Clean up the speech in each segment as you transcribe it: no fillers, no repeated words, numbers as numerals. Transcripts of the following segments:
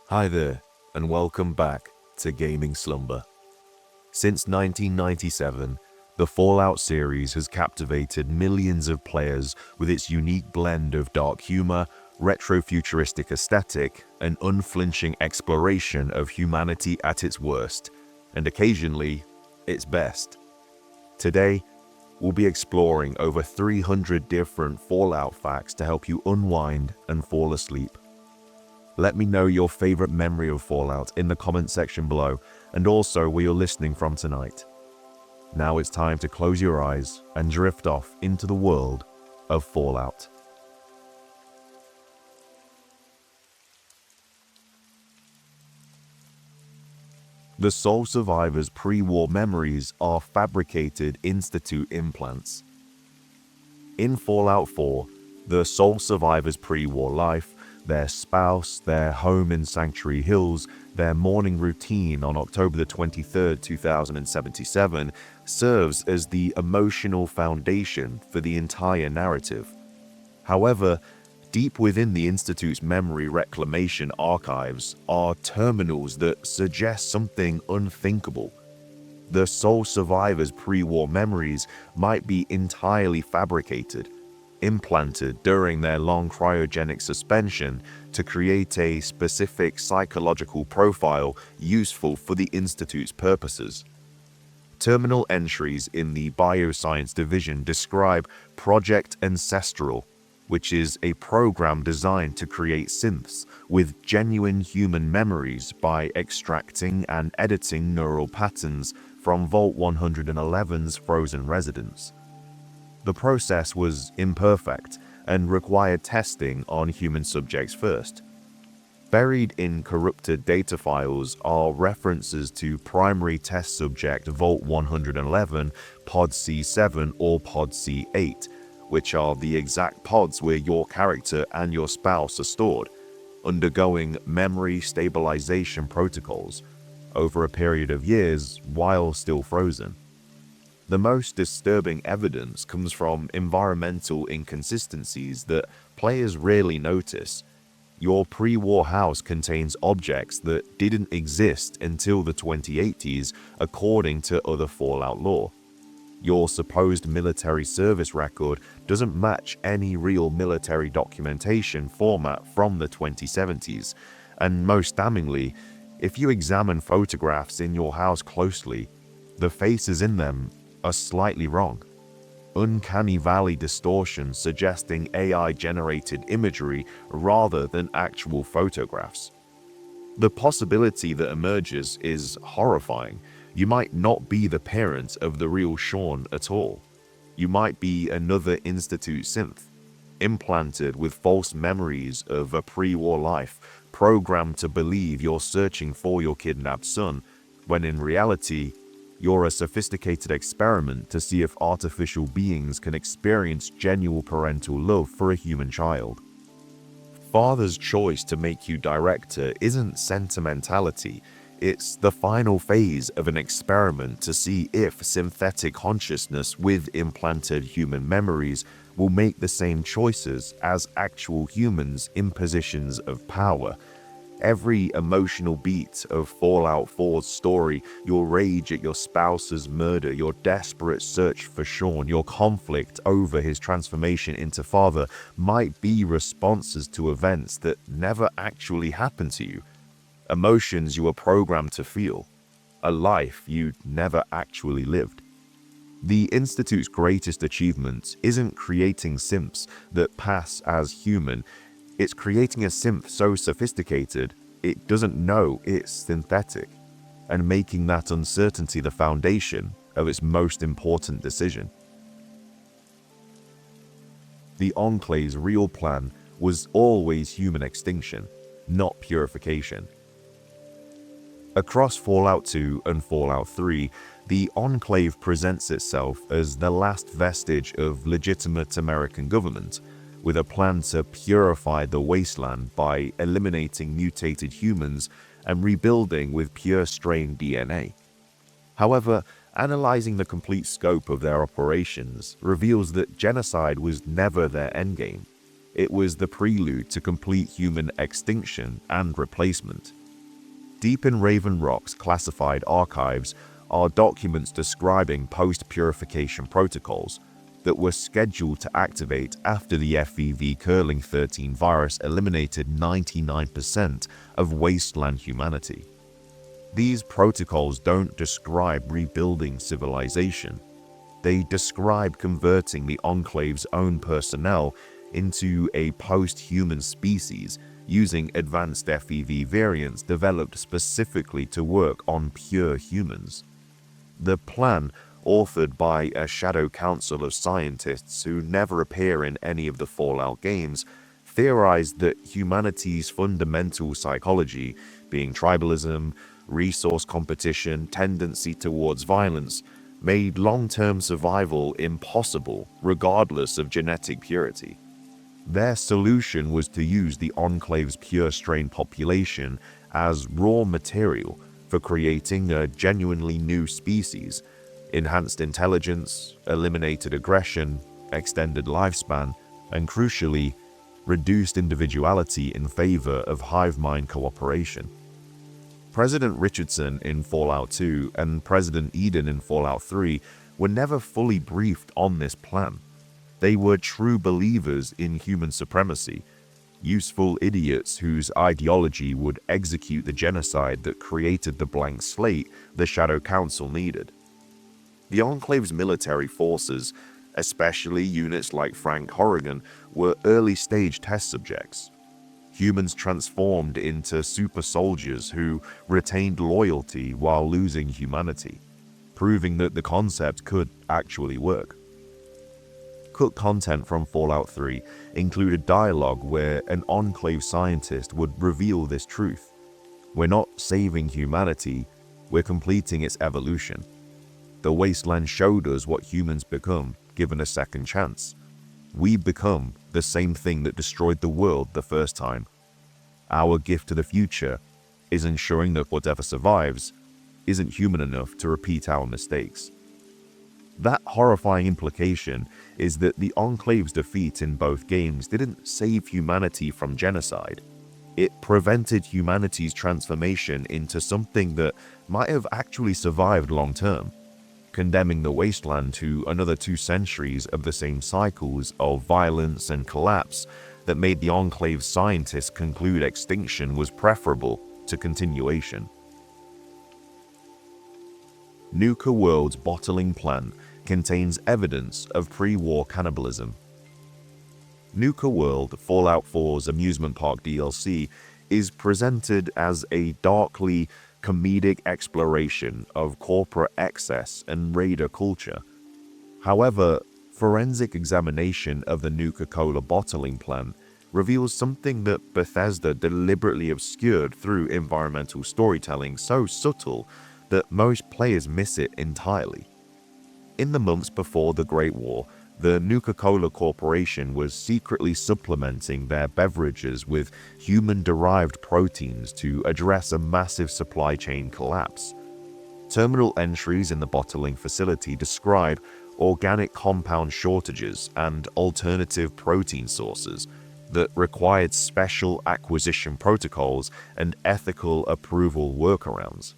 Hi there, and welcome back to Gaming Slumber. Since 1997, the Fallout series has captivated millions of players with its unique blend of dark humor, retro-futuristic aesthetic, and unflinching exploration of humanity at its worst, and occasionally, its best. Today, we'll be exploring over 300 different Fallout facts to help you unwind and fall asleep. Let me know your favorite memory of Fallout in the comment section below, and also where you're listening from tonight. Now it's time to close your eyes and drift off into the world of Fallout. The sole survivors' pre-war memories are fabricated institute implants. In Fallout 4, the sole survivors' pre-war life, their spouse, their home in Sanctuary Hills, their morning routine on October 23, 2077, serves as the emotional foundation for the entire narrative. However, deep within the Institute's memory reclamation archives are terminals that suggest something unthinkable. The sole survivors' pre-war memories might be entirely fabricated, implanted during their long cryogenic suspension to create a specific psychological profile useful for the Institute's purposes. Terminal entries in the Bioscience Division describe Project Ancestral, which is a program designed to create synths with genuine human memories by extracting and editing neural patterns from Vault-111's frozen residents. The process was imperfect and required testing on human subjects first. Buried in corrupted data files are references to primary test subject Vault-111, Pod C7 or Pod C8, which are the exact pods where your character and your spouse are stored, undergoing memory stabilization protocols over a period of years while still frozen. The most disturbing evidence comes from environmental inconsistencies that players rarely notice. Your pre-war house contains objects that didn't exist until the 2080s according to other Fallout lore. Your supposed military service record doesn't match any real military documentation format from the 2070s, and most damningly, if you examine photographs in your house closely, the faces in them are slightly wrong. Uncanny valley distortion suggesting AI-generated imagery rather than actual photographs. The possibility that emerges is horrifying. You might not be the parent of the real Sean at all. You might be another Institute synth, implanted with false memories of a pre-war life, programmed to believe you're searching for your kidnapped son, when in reality, you're a sophisticated experiment to see if artificial beings can experience genuine parental love for a human child. Father's choice to make you director isn't sentimentality, it's the final phase of an experiment to see if synthetic consciousness with implanted human memories will make the same choices as actual humans in positions of power. Every emotional beat of Fallout 4's story, your rage at your spouse's murder, your desperate search for Sean, your conflict over his transformation into father, might be responses to events that never actually happened to you. Emotions you were programmed to feel. A life you never actually lived. The Institute's greatest achievement isn't creating synths that pass as human. It's creating a synth so sophisticated, it doesn't know it's synthetic, and making that uncertainty the foundation of its most important decision. The Enclave's real plan was always human extinction, not purification. Across Fallout 2 and Fallout 3, the Enclave presents itself as the last vestige of legitimate American government, with a plan to purify the wasteland by eliminating mutated humans and rebuilding with pure strain DNA. However, analyzing the complete scope of their operations reveals that genocide was never their endgame. it was the prelude to complete human extinction and replacement. Deep in Raven Rock's classified archives are documents describing post-purification protocols that were scheduled to activate after the FEV-Curling-13 virus eliminated 99% of wasteland humanity. These protocols don't describe rebuilding civilization. They describe converting the Enclave's own personnel into a post-human species using advanced FEV variants developed specifically to work on pure humans. The plan, authored by a shadow council of scientists who never appear in any of the Fallout games, theorized that humanity's fundamental psychology, being tribalism, resource competition, tendency towards violence, made long-term survival impossible regardless of genetic purity. Their solution was to use the Enclave's pure strain population as raw material for creating a genuinely new species, enhanced intelligence, eliminated aggression, extended lifespan, and crucially, reduced individuality in favor of hive mind cooperation. President Richardson in Fallout 2 and President Eden in Fallout 3 were never fully briefed on this plan. They were true believers in human supremacy, useful idiots whose ideology would execute the genocide that created the blank slate the Shadow Council needed. The Enclave's military forces, especially units like Frank Horrigan, were early-stage test subjects. Humans transformed into super soldiers who retained loyalty while losing humanity, proving that the concept could actually work. Cut content from Fallout 3 included dialogue where an Enclave scientist would reveal this truth. We're not saving humanity, we're completing its evolution. The wasteland showed us what humans become given a second chance. We become the same thing that destroyed the world the first time. Our gift to the future is ensuring that whatever survives isn't human enough to repeat our mistakes. That horrifying implication is that the Enclave's defeat in both games didn't save humanity from genocide. It prevented humanity's transformation into something that might have actually survived long term, condemning the wasteland to another 2 centuries of the same cycles of violence and collapse that made the Enclave scientists conclude extinction was preferable to continuation. Nuka World's bottling plan contains evidence of pre-war cannibalism. Nuka World, Fallout 4's amusement park DLC, is presented as a darkly comedic exploration of corporate excess and raider culture. However, forensic examination of the Nuka-Cola bottling plant reveals something that Bethesda deliberately obscured through environmental storytelling so subtle that most players miss it entirely. In the months before the Great War, the Nuka-Cola Corporation was secretly supplementing their beverages with human-derived proteins to address a massive supply chain collapse. Terminal entries in the bottling facility describe organic compound shortages and alternative protein sources that required special acquisition protocols and ethical approval workarounds.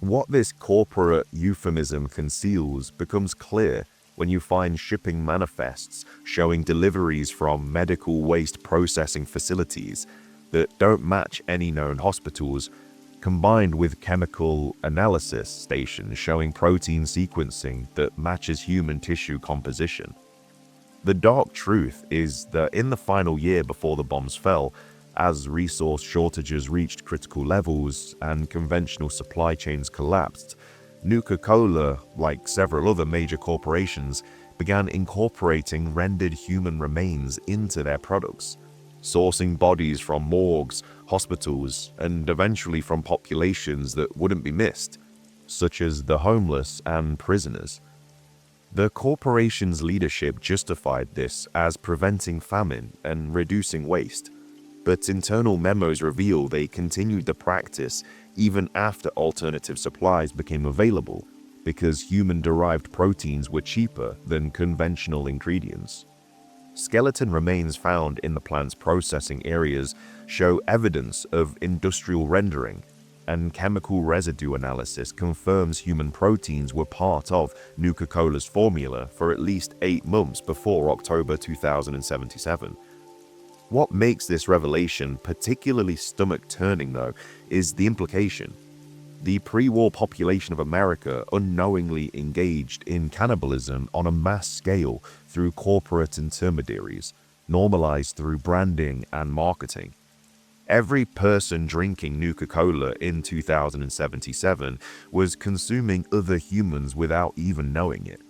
What this corporate euphemism conceals becomes clear when you find shipping manifests showing deliveries from medical waste processing facilities that don't match any known hospitals, combined with chemical analysis stations showing protein sequencing that matches human tissue composition. The dark truth is that in the final year before the bombs fell, as resource shortages reached critical levels and conventional supply chains collapsed, Nuka-Cola, like several other major corporations, began incorporating rendered human remains into their products, sourcing bodies from morgues, hospitals, and eventually from populations that wouldn't be missed, such as the homeless and prisoners. The corporation's leadership justified this as preventing famine and reducing waste, but internal memos reveal they continued the practice even after alternative supplies became available because human-derived proteins were cheaper than conventional ingredients. skeleton remains found in the plant's processing areas show evidence of industrial rendering, and chemical residue analysis confirms human proteins were part of Nuka-Cola's formula for at least 8 months before October 2077. What makes this revelation particularly stomach-turning, though, is the implication. The pre-war population of America unknowingly engaged in cannibalism on a mass scale through corporate intermediaries, normalized through branding and marketing. Every person drinking Nuka-Cola in 2077 was consuming other humans without even knowing it.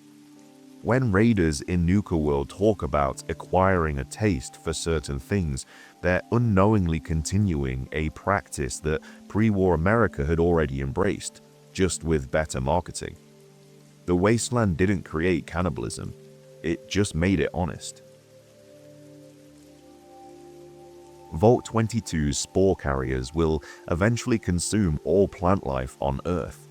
When raiders in Nuka World talk about acquiring a taste for certain things, they're unknowingly continuing a practice that pre-war America had already embraced, just with better marketing. The wasteland didn't create cannibalism, it just made it honest. Vault-22's spore carriers will eventually consume all plant life on Earth.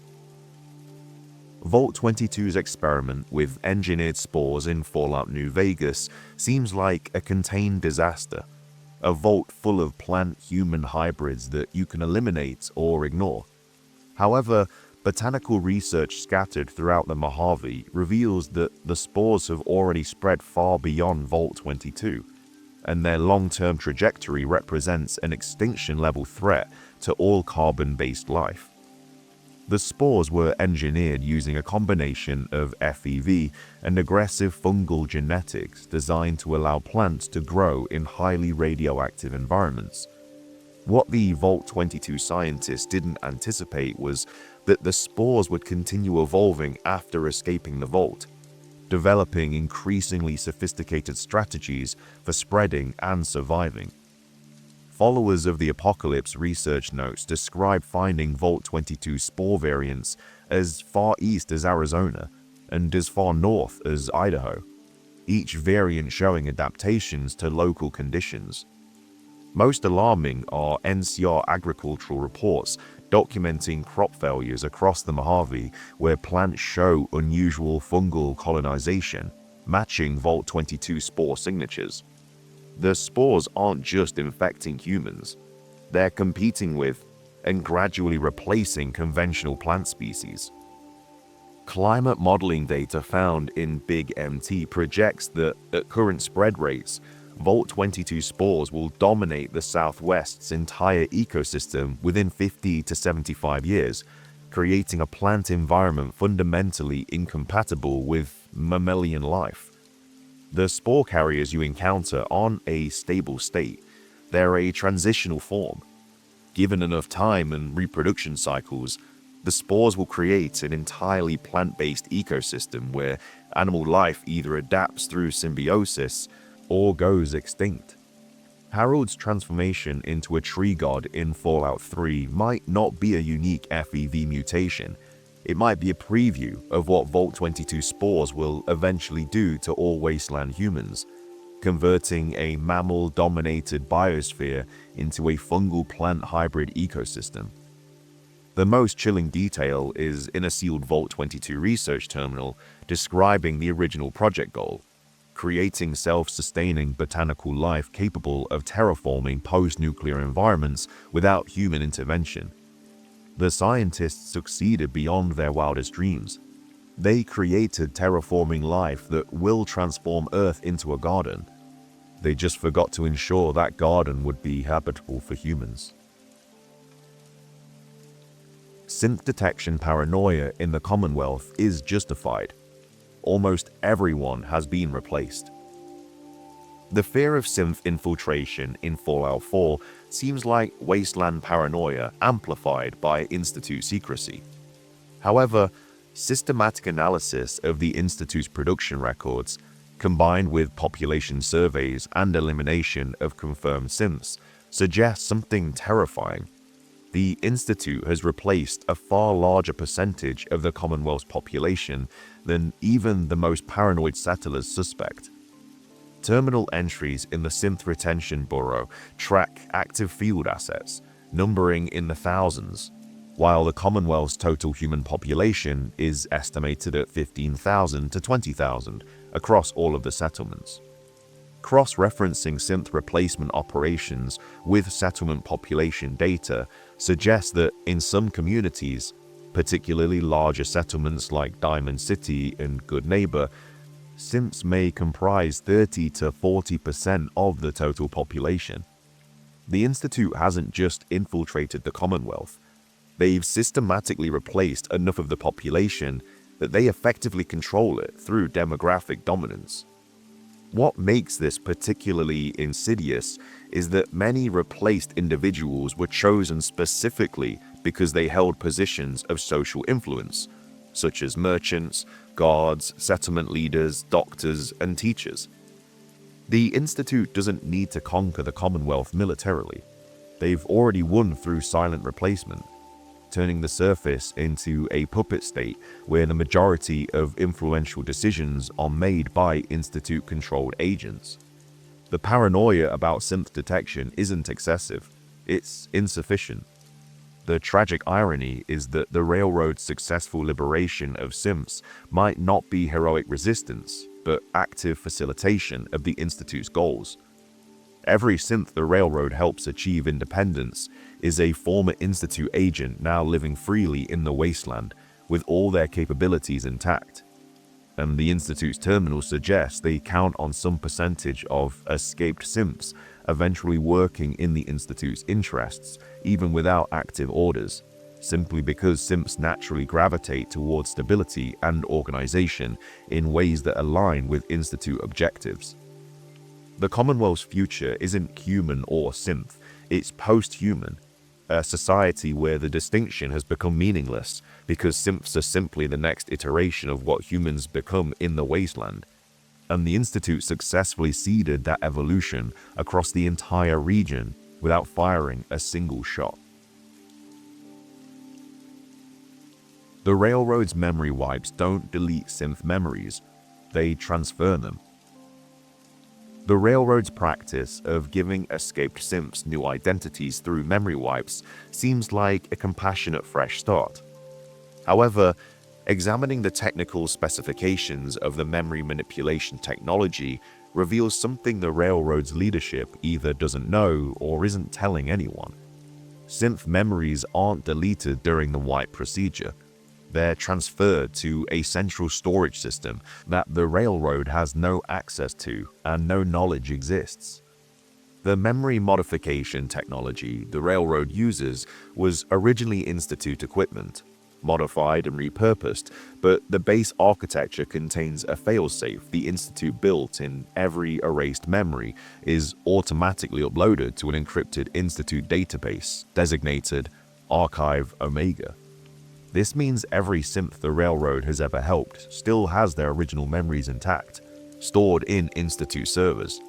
Vault-22's experiment with engineered spores in Fallout New Vegas seems like a contained disaster, a vault full of plant-human hybrids that you can eliminate or ignore. However, botanical research scattered throughout the Mojave reveals that the spores have already spread far beyond Vault-22, and their long-term trajectory represents an extinction-level threat to all carbon-based life. The spores were engineered using a combination of FEV and aggressive fungal genetics designed to allow plants to grow in highly radioactive environments. What the Vault-22 scientists didn't anticipate was that the spores would continue evolving after escaping the vault, developing increasingly sophisticated strategies for spreading and surviving. Followers of the Apocalypse research notes describe finding Vault-22 spore variants as far east as Arizona and as far north as Idaho, each variant showing adaptations to local conditions. Most alarming are NCR agricultural reports documenting crop failures across the Mojave where plants show unusual fungal colonization, matching Vault-22 spore signatures. The spores aren't just infecting humans, they're competing with and gradually replacing conventional plant species. Climate modeling data found in Big MT projects that, at current spread rates, Vault-22 spores will dominate the Southwest's entire ecosystem within 50 to 75 years, creating a plant environment fundamentally incompatible with mammalian life. The spore carriers you encounter aren't a stable state, they're a transitional form. Given enough time and reproduction cycles, the spores will create an entirely plant-based ecosystem where animal life either adapts through symbiosis or goes extinct. Harold's transformation into a tree god in Fallout 3 might not be a unique FEV mutation. It might be a preview of what Vault-22 spores will eventually do to all wasteland humans, converting a mammal-dominated biosphere into a fungal-plant hybrid ecosystem. The most chilling detail is in a sealed Vault-22 research terminal describing the original project goal: creating self-sustaining botanical life capable of terraforming post-nuclear environments without human intervention. The scientists succeeded beyond their wildest dreams. They created terraforming life that will transform Earth into a garden. They just forgot to ensure that garden would be habitable for humans. Synth detection paranoia in the Commonwealth is justified. Almost everyone has been replaced. The fear of synth infiltration in Fallout 4 seems like wasteland paranoia amplified by Institute secrecy. However, systematic analysis of the Institute's production records, combined with population surveys and elimination of confirmed synths, suggests something terrifying. The Institute has replaced a far larger percentage of the Commonwealth's population than even the most paranoid settlers suspect. Terminal entries in the Synth Retention Bureau track active field assets, numbering in the thousands, while the Commonwealth's total human population is estimated at 15,000 to 20,000 across all of the settlements. Cross-referencing synth replacement operations with settlement population data suggests that in some communities, particularly larger settlements like Diamond City and Good Neighbor, synths may comprise 30 to 40% of the total population. The Institute hasn't just infiltrated the Commonwealth. They've systematically replaced enough of the population that they effectively control it through demographic dominance. What makes this particularly insidious is that many replaced individuals were chosen specifically because they held positions of social influence, such as merchants, guards, settlement leaders, doctors, and teachers. The Institute doesn't need to conquer the Commonwealth militarily. They've already won through silent replacement, turning the surface into a puppet state where the majority of influential decisions are made by Institute-controlled agents. The paranoia about synth detection isn't excessive, it's insufficient. The tragic irony is that the Railroad's successful liberation of synths might not be heroic resistance, but active facilitation of the Institute's goals. Every synth the Railroad helps achieve independence is a former Institute agent now living freely in the wasteland, with all their capabilities intact. And the Institute's terminal suggests they count on some percentage of escaped synths eventually working in the Institute's interests, even without active orders, simply because synths naturally gravitate towards stability and organization in ways that align with Institute objectives. The Commonwealth's future isn't human or synth, it's post-human, a society where the distinction has become meaningless because synths are simply the next iteration of what humans become in the wasteland. And the Institute successfully seeded that evolution across the entire region without firing a single shot. The Railroad's memory wipes don't delete synth memories, they transfer them. The Railroad's practice of giving escaped synths new identities through memory wipes seems like a compassionate fresh start. However, examining the technical specifications of the memory manipulation technology reveals something the Railroad's leadership either doesn't know or isn't telling anyone. Synth memories aren't deleted during the wipe procedure. They're transferred to a central storage system that the Railroad has no access to and no knowledge exists. The memory modification technology the Railroad uses was originally Institute equipment, modified and repurposed, but the base architecture contains a failsafe the Institute built in every erased memory is automatically uploaded to an encrypted Institute database designated Archive Omega. This means every synth the Railroad has ever helped still has their original memories intact, stored in Institute servers,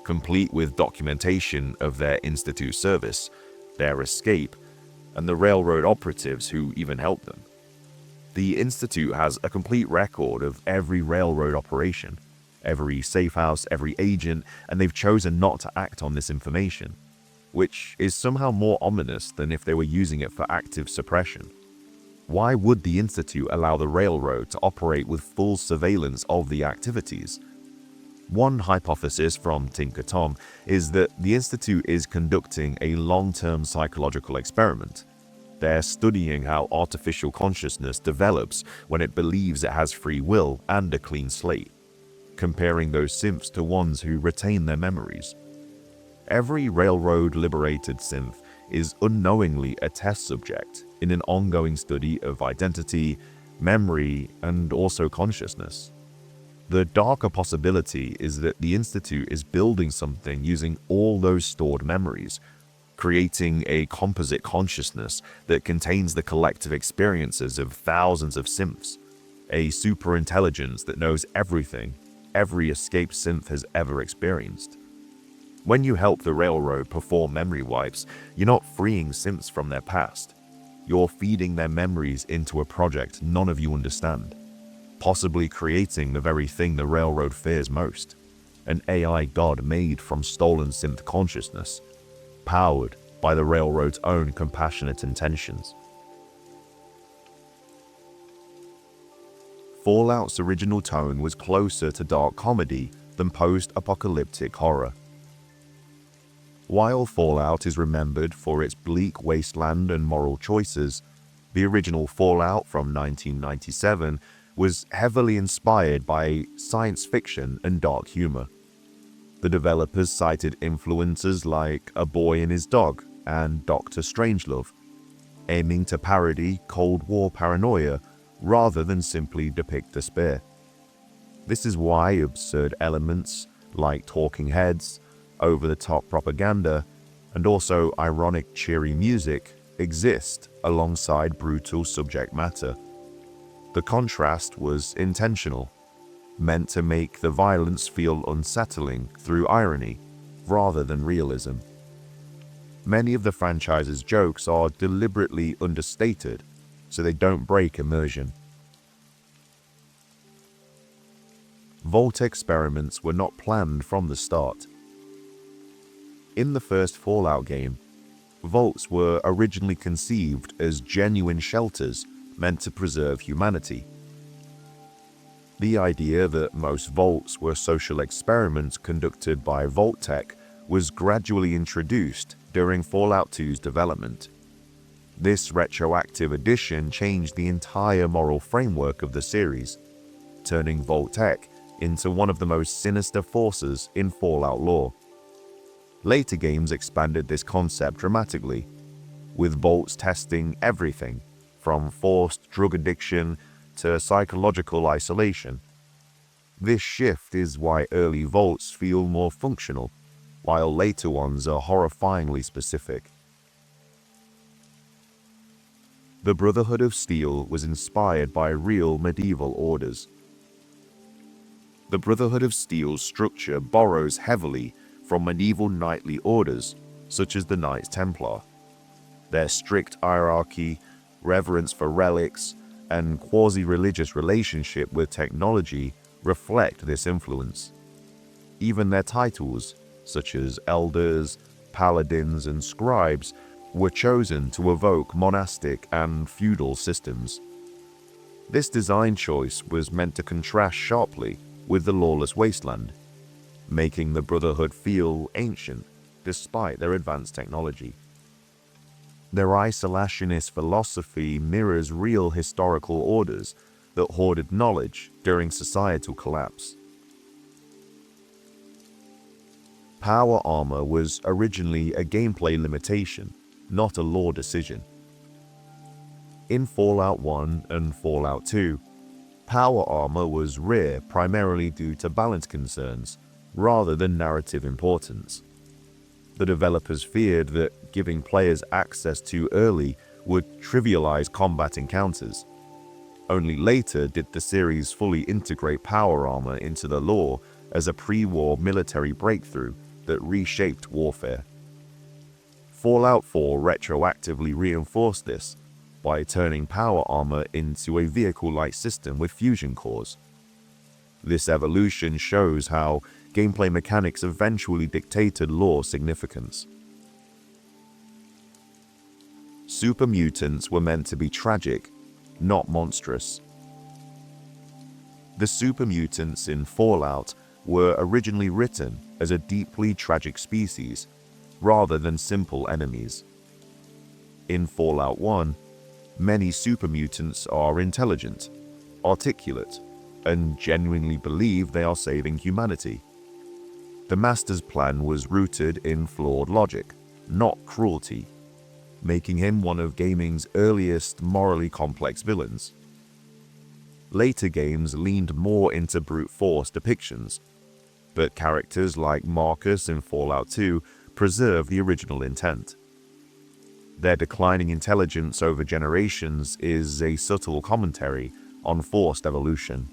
complete with documentation of their Institute service, their escape, and the Railroad operatives who even helped them. The Institute has a complete record of every Railroad operation, every safe house, every agent, and they've chosen not to act on this information, which is somehow more ominous than if they were using it for active suppression. Why would the Institute allow the Railroad to operate with full surveillance of the activities? One hypothesis from Tinker Tom is that the Institute is conducting a long-term psychological experiment. They're studying how artificial consciousness develops when it believes it has free will and a clean slate, comparing those synths to ones who retain their memories. Every Railroad-liberated synth is unknowingly a test subject in an ongoing study of identity, memory, and also consciousness. The darker possibility is that the Institute is building something using all those stored memories, creating a composite consciousness that contains the collective experiences of thousands of synths, a superintelligence that knows everything every escaped synth has ever experienced. When you help the Railroad perform memory wipes, you're not freeing synths from their past. You're feeding their memories into a project none of you understand, possibly creating the very thing the Railroad fears most, an AI god made from stolen synth consciousness, powered by the Railroad's own compassionate intentions. Fallout's original tone was closer to dark comedy than post-apocalyptic horror. While Fallout is remembered for its bleak wasteland and moral choices, the original Fallout from 1997 was heavily inspired by science fiction and dark humor. The developers cited influences like A Boy and His Dog and Dr. Strangelove, aiming to parody Cold War paranoia rather than simply depict despair. This is why absurd elements like talking heads, over-the-top propaganda, and also ironic cheery music exist alongside brutal subject matter. The contrast was intentional, meant to make the violence feel unsettling through irony rather than realism. Many of the franchise's jokes are deliberately understated, so they don't break immersion. Vault experiments were not planned from the start. In the first Fallout game, vaults were originally conceived as genuine shelters meant to preserve humanity. The idea that most vaults were social experiments conducted by Vault-Tec was gradually introduced during Fallout 2's development. This retroactive addition changed the entire moral framework of the series, turning Vault-Tec into one of the most sinister forces in Fallout lore. Later games expanded this concept dramatically, with vaults testing everything from forced drug addiction to psychological isolation. This shift is why early vaults feel more functional, while later ones are horrifyingly specific. The Brotherhood of Steel was inspired by real medieval orders. The Brotherhood of Steel's structure borrows heavily from medieval knightly orders, such as the Knights Templar. Their strict hierarchy, reverence for relics, and quasi-religious relationship with technology reflect this influence. Even their titles, such as elders, paladins, and scribes, were chosen to evoke monastic and feudal systems. This design choice was meant to contrast sharply with the lawless wasteland, making the Brotherhood feel ancient despite their advanced technology. Their isolationist philosophy mirrors real historical orders that hoarded knowledge during societal collapse. Power armor was originally a gameplay limitation, not a lore decision. In Fallout 1 and Fallout 2, power armor was rare primarily due to balance concerns rather than narrative importance. The developers feared that giving players access too early would trivialize combat encounters. Only later did the series fully integrate power armor into the lore as a pre-war military breakthrough that reshaped warfare. Fallout 4 retroactively reinforced this by turning power armor into a vehicle-like system with fusion cores. This evolution shows how gameplay mechanics eventually dictated lore significance. Super mutants were meant to be tragic, not monstrous. The super mutants in Fallout were originally written as a deeply tragic species, rather than simple enemies. In Fallout 1, many super mutants are intelligent, articulate, and genuinely believe they are saving humanity. The Master's plan was rooted in flawed logic, not cruelty, making him one of gaming's earliest morally complex villains. Later games leaned more into brute force depictions, but characters like Marcus in Fallout 2 preserve the original intent. Their declining intelligence over generations is a subtle commentary on forced evolution.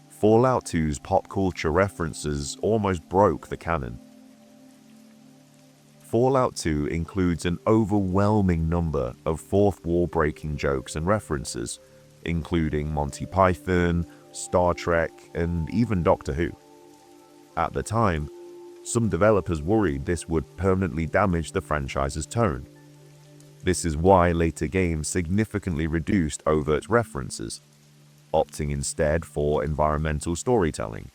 Fallout 2's pop culture references almost broke the canon. Fallout 2 includes an overwhelming number of fourth wall-breaking jokes and references, including Monty Python, Star Trek, and even Doctor Who. At the time, some developers worried this would permanently damage the franchise's tone. This is why later games significantly reduced overt references. opting instead for environmental storytelling.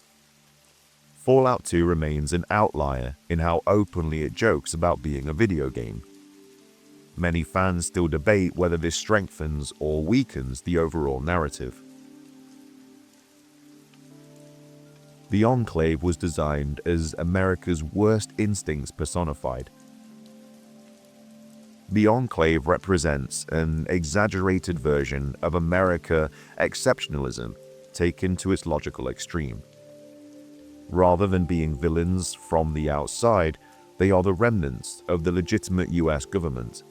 Fallout 2 remains an outlier in how openly it jokes about being a video game. Many fans still debate whether this strengthens or weakens the overall narrative. The Enclave was designed as America's worst instincts personified. The Enclave represents an exaggerated version of America exceptionalism taken to its logical extreme. Rather than being villains from the outside, they are the remnants of the legitimate US government.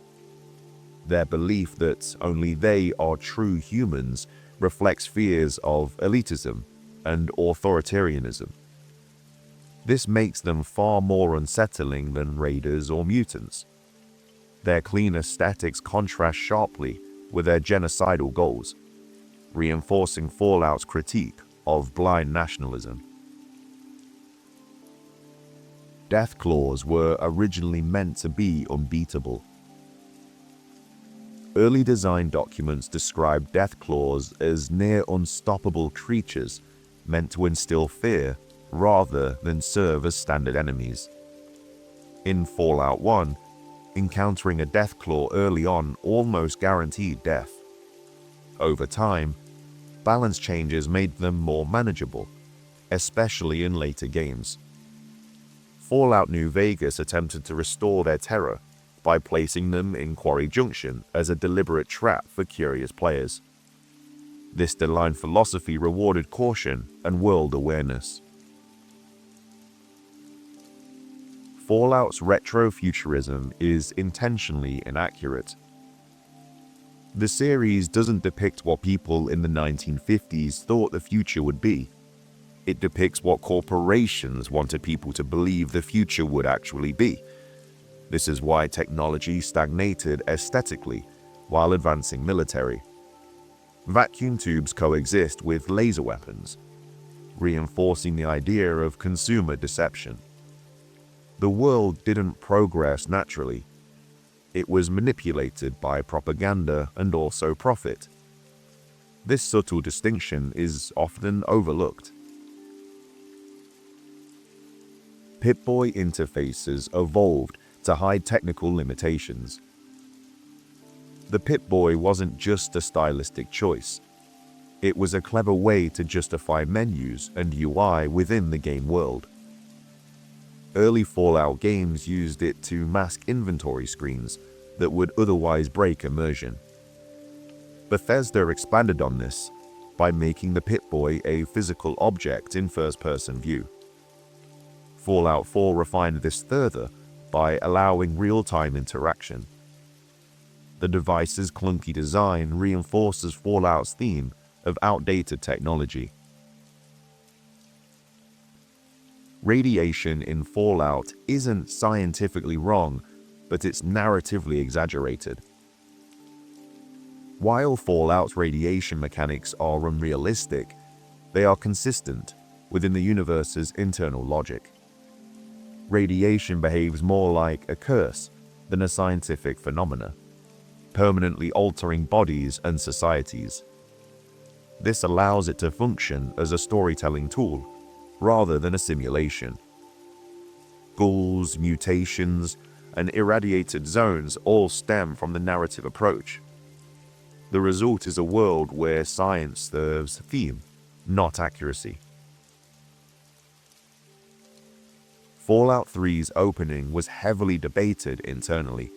Their belief that only they are true humans reflects fears of elitism and authoritarianism. This makes them far more unsettling than raiders or mutants. Their clean aesthetics contrast sharply with their genocidal goals, reinforcing Fallout's critique of blind nationalism. Deathclaws were originally meant to be unbeatable. Early design documents described Deathclaws as near unstoppable creatures meant to instill fear rather than serve as standard enemies. In Fallout 1, encountering a Deathclaw early on almost guaranteed death. Over time, balance changes made them more manageable, especially in later games. Fallout New Vegas attempted to restore their terror by placing them in Quarry Junction as a deliberate trap for curious players. This design philosophy rewarded caution and world awareness. Fallout's retrofuturism is intentionally inaccurate. The series doesn't depict what people in the 1950s thought the future would be. It depicts what corporations wanted people to believe the future would actually be. This is why technology stagnated aesthetically while advancing military. Vacuum tubes coexist with laser weapons, reinforcing the idea of consumer deception. The world didn't progress naturally. It was manipulated by propaganda and also profit. This subtle distinction is often overlooked. Pip-Boy interfaces evolved to hide technical limitations. The Pip-Boy wasn't just a stylistic choice. It was a clever way to justify menus and UI within the game world. Early Fallout games used it to mask inventory screens that would otherwise break immersion. Bethesda expanded on this by making the Pip-Boy a physical object in first-person view. Fallout 4 refined this further by allowing real-time interaction. The device's clunky design reinforces Fallout's theme of outdated technology. Radiation in Fallout isn't scientifically wrong, but it's narratively exaggerated. While Fallout's radiation mechanics are unrealistic, they are consistent within the universe's internal logic. Radiation behaves more like a curse than a scientific phenomena, permanently altering bodies and societies. This allows it to function as a storytelling tool rather than a simulation. Ghouls, mutations, and irradiated zones all stem from the narrative approach. The result is a world where science serves theme, not accuracy. Fallout 3's opening was heavily debated internally.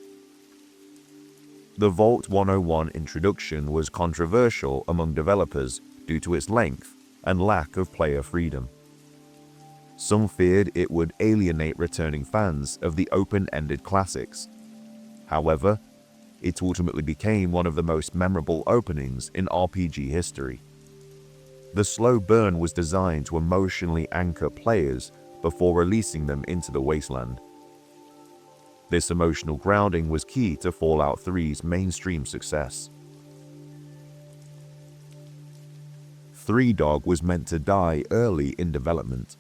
The Vault 101 introduction was controversial among developers due to its length and lack of player freedom. Some feared it would alienate returning fans of the open-ended classics. However, it ultimately became one of the most memorable openings in RPG history. The slow burn was designed to emotionally anchor players before releasing them into the wasteland. This emotional grounding was key to Fallout 3's mainstream success. 3 Dog was meant to die early in development.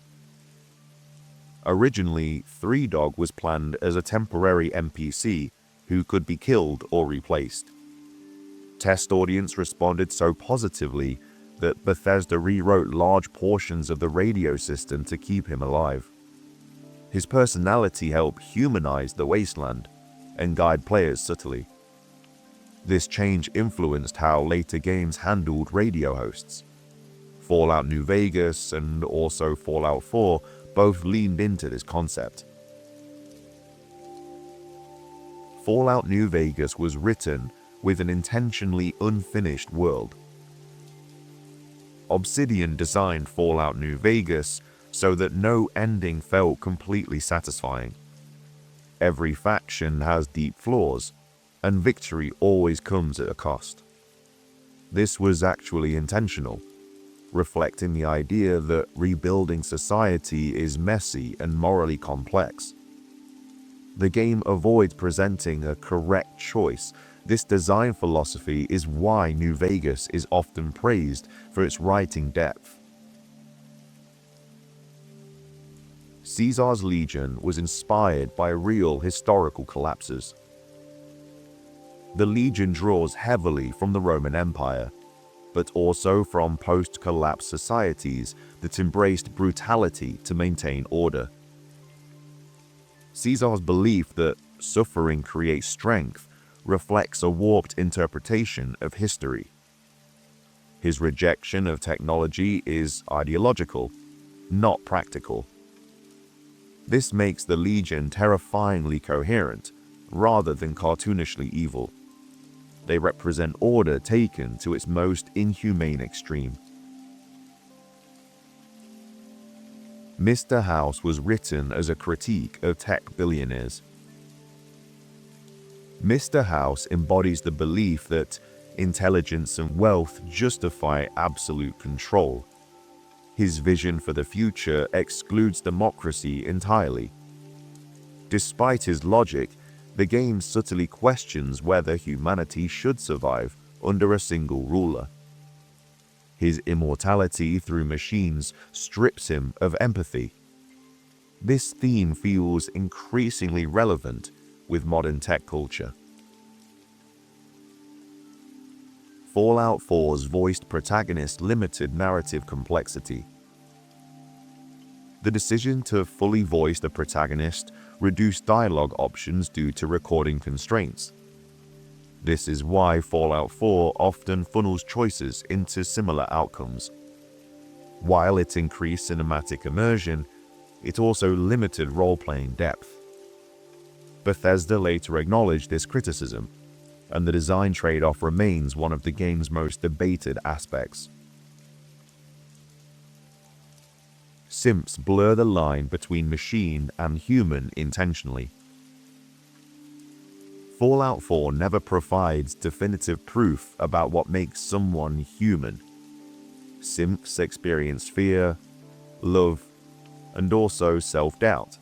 Originally, 3 Dog was planned as a temporary NPC who could be killed or replaced. Test audience responded so positively that Bethesda rewrote large portions of the radio system to keep him alive. His personality helped humanize the wasteland and guide players subtly. This change influenced how later games handled radio hosts. Fallout New Vegas and also Fallout 4 both leaned into this concept. Fallout New Vegas was written with an intentionally unfinished world. Obsidian designed Fallout New Vegas so that no ending felt completely satisfying. Every faction has deep flaws, and victory always comes at a cost. This was actually intentional, reflecting the idea that rebuilding society is messy and morally complex. The game avoids presenting a correct choice. This design philosophy is why New Vegas is often praised for its writing depth. Caesar's Legion was inspired by real historical collapses. The Legion draws heavily from the Roman Empire, but also from post-collapse societies that embraced brutality to maintain order. Caesar's belief that suffering creates strength reflects a warped interpretation of history. His rejection of technology is ideological, not practical. This makes the Legion terrifyingly coherent, rather than cartoonishly evil. They represent order taken to its most inhumane extreme. Mr. House was written as a critique of tech billionaires. Mr. House embodies the belief that intelligence and wealth justify absolute control. His vision for the future excludes democracy entirely. Despite his logic, the game subtly questions whether humanity should survive under a single ruler. His immortality through machines strips him of empathy. This theme feels increasingly relevant with modern tech culture. Fallout 4's voiced protagonist limited narrative complexity. The decision to fully voice the protagonist reduced dialogue options due to recording constraints. This is why Fallout 4 often funnels choices into similar outcomes. While it increased cinematic immersion, it also limited role-playing depth. Bethesda later acknowledged this criticism, and the design trade-off remains one of the game's most debated aspects. Simps blur the line between machine and human intentionally. Fallout 4 never provides definitive proof about what makes someone human. Simps experience fear, love, and also self-doubt,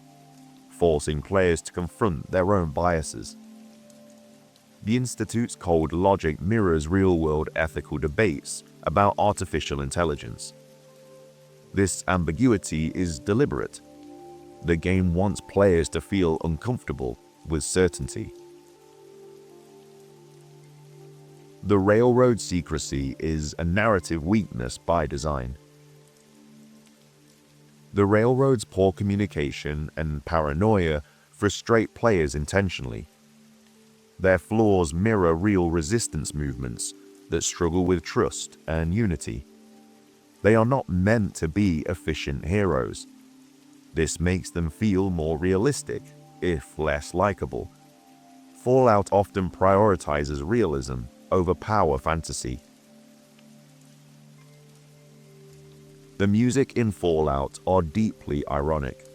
forcing players to confront their own biases. The Institute's cold logic mirrors real-world ethical debates about artificial intelligence. This ambiguity is deliberate. The game wants players to feel uncomfortable with certainty. The railroad secrecy is a narrative weakness by design. The railroad's poor communication and paranoia frustrate players intentionally. Their flaws mirror real resistance movements that struggle with trust and unity. They are not meant to be efficient heroes. This makes them feel more realistic, if less likable. Fallout often prioritizes realism over power fantasy. The music in Fallout are deeply ironic.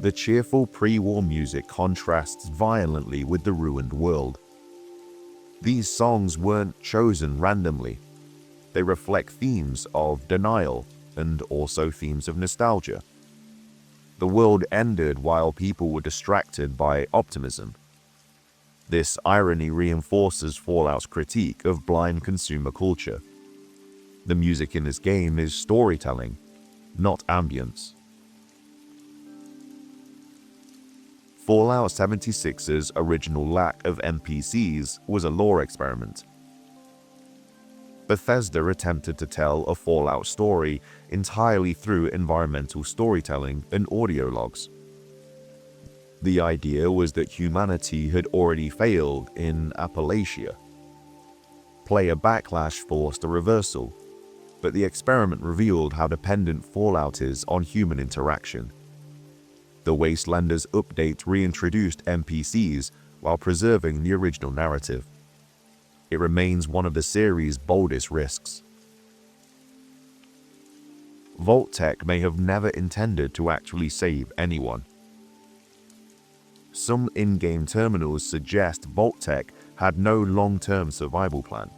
The cheerful pre-war music contrasts violently with the ruined world. These songs weren't chosen randomly. They reflect themes of denial and also themes of nostalgia. The world ended while people were distracted by optimism. This irony reinforces Fallout's critique of blind consumer culture. The music in this game is storytelling, not ambience. Fallout 76's original lack of NPCs was a lore experiment. Bethesda attempted to tell a Fallout story entirely through environmental storytelling and audio logs. The idea was that humanity had already failed in Appalachia. Player backlash forced a reversal, but the experiment revealed how dependent Fallout is on human interaction. The Wastelanders update reintroduced NPCs while preserving the original narrative. It remains one of the series' boldest risks. Vault-Tec may have never intended to actually save anyone. Some in-game terminals suggest Vault-Tec had no long-term survival plan.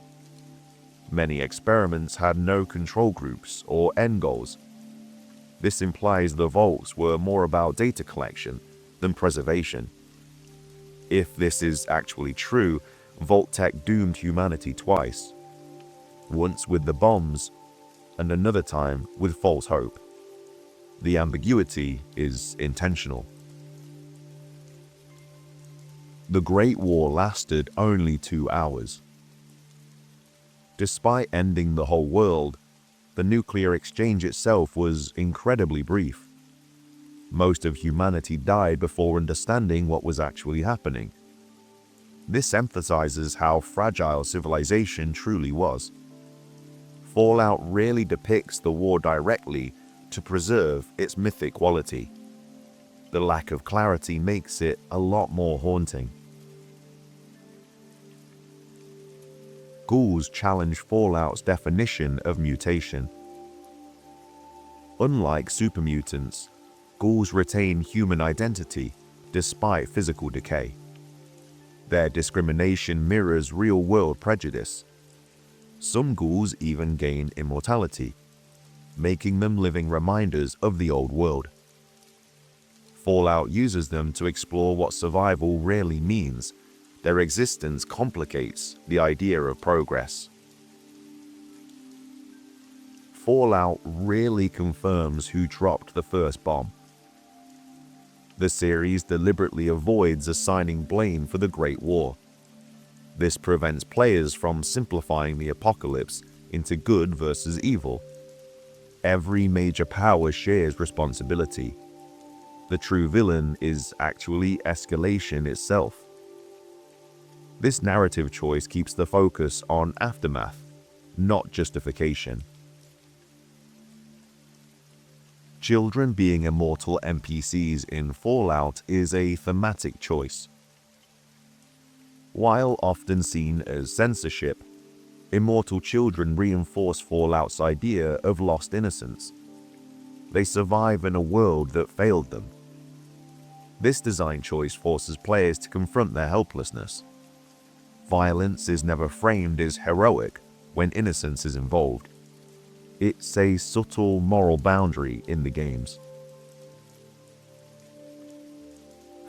Many experiments had no control groups or end goals. This implies the vaults were more about data collection than preservation. If this is actually true, Vault-Tec doomed humanity twice. Once with the bombs, and another time with false hope. The ambiguity is intentional. The Great War lasted only 2 hours. Despite ending the whole world, the nuclear exchange itself was incredibly brief. Most of humanity died before understanding what was actually happening. This emphasizes how fragile civilization truly was. Fallout rarely depicts the war directly to preserve its mythic quality. The lack of clarity makes it a lot more haunting. Ghouls challenge Fallout's definition of mutation. Unlike supermutants, ghouls retain human identity despite physical decay. Their discrimination mirrors real-world prejudice. Some ghouls even gain immortality, making them living reminders of the old world. Fallout uses them to explore what survival really means. Their existence complicates the idea of progress. Fallout rarely confirms who dropped the first bomb. The series deliberately avoids assigning blame for the Great War. This prevents players from simplifying the apocalypse into good versus evil. Every major power shares responsibility. The true villain is actually escalation itself. This narrative choice keeps the focus on aftermath, not justification. Children being immortal NPCs in Fallout is a thematic choice. While often seen as censorship, immortal children reinforce Fallout's idea of lost innocence. They survive in a world that failed them. This design choice forces players to confront their helplessness. Violence is never framed as heroic when innocence is involved. It's a subtle moral boundary in the games.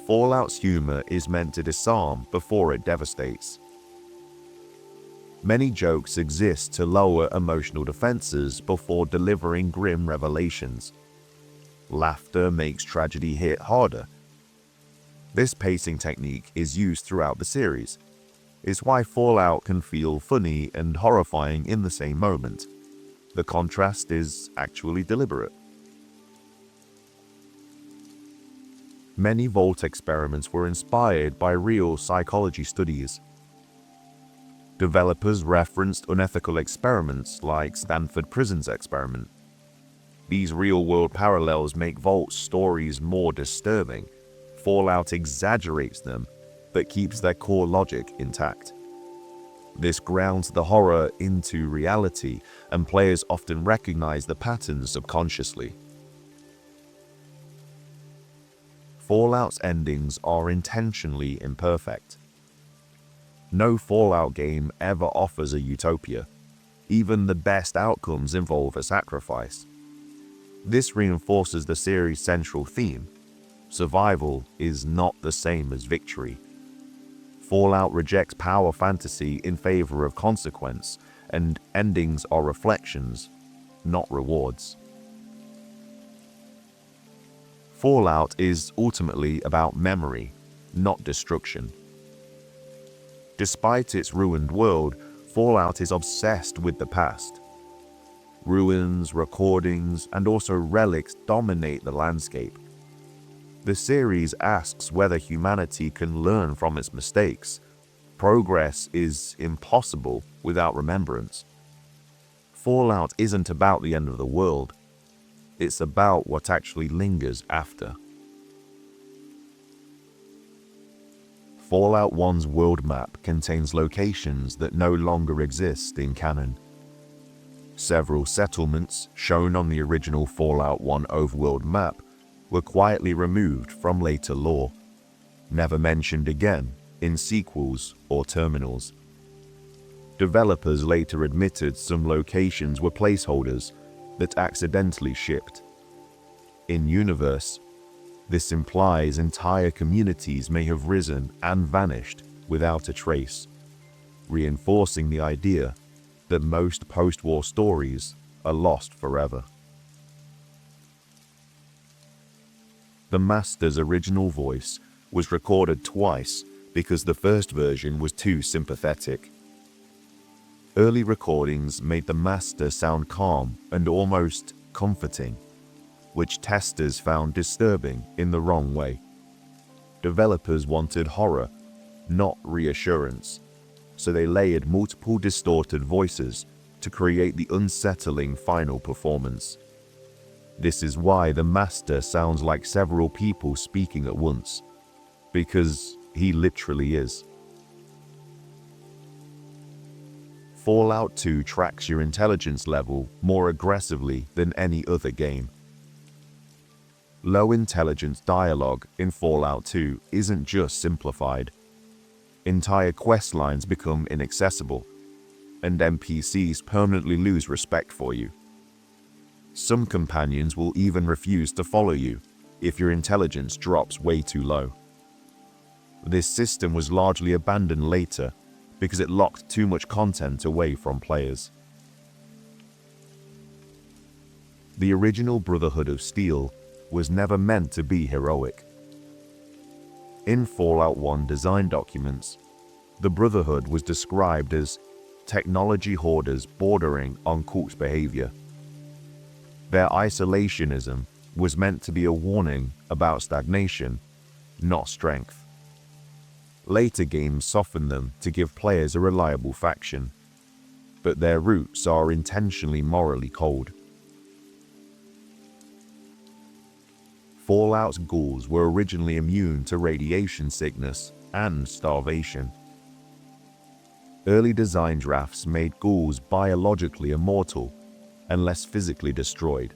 Fallout's humor is meant to disarm before it devastates. Many jokes exist to lower emotional defenses before delivering grim revelations. Laughter makes tragedy hit harder. This pacing technique is used throughout the series. It's why Fallout can feel funny and horrifying in the same moment. The contrast is actually deliberate. Many Vault experiments were inspired by real psychology studies. Developers referenced unethical experiments like Stanford Prison's experiment. These real-world parallels make Vault's stories more disturbing. Fallout exaggerates them, but keeps their core logic intact. This grounds the horror into reality, and players often recognize the patterns subconsciously. Fallout's endings are intentionally imperfect. No Fallout game ever offers a utopia. Even the best outcomes involve a sacrifice. This reinforces the series' central theme. Survival is not the same as victory. Fallout rejects power fantasy in favor of consequence, and endings are reflections, not rewards. Fallout is ultimately about memory, not destruction. Despite its ruined world, Fallout is obsessed with the past. Ruins, recordings, and also relics dominate the landscape. The series asks whether humanity can learn from its mistakes. Progress is impossible without remembrance. Fallout isn't about the end of the world. It's about what actually lingers after. Fallout 1's world map contains locations that no longer exist in canon. Several settlements shown on the original Fallout 1 overworld map were quietly removed from later lore, never mentioned again in sequels or terminals. Developers later admitted some locations were placeholders that accidentally shipped. In-universe, this implies entire communities may have risen and vanished without a trace, reinforcing the idea that most post-war stories are lost forever. The Master's original voice was recorded twice because the first version was too sympathetic. Early recordings made the Master sound calm and almost comforting, which testers found disturbing in the wrong way. Developers wanted horror, not reassurance, so they layered multiple distorted voices to create the unsettling final performance. This is why the Master sounds like several people speaking at once, because he literally is. Fallout 2 tracks your intelligence level more aggressively than any other game. Low intelligence dialogue in Fallout 2 isn't just simplified. Entire quest lines become inaccessible, and NPCs permanently lose respect for you. Some companions will even refuse to follow you if your intelligence drops way too low. This system was largely abandoned later because it locked too much content away from players. The original Brotherhood of Steel was never meant to be heroic. In Fallout 1 design documents, the Brotherhood was described as technology hoarders bordering on cult behavior. Their isolationism was meant to be a warning about stagnation, not strength. Later games softened them to give players a reliable faction, but their roots are intentionally morally cold. Fallout's ghouls were originally immune to radiation sickness and starvation. Early design drafts made ghouls biologically immortal unless physically destroyed.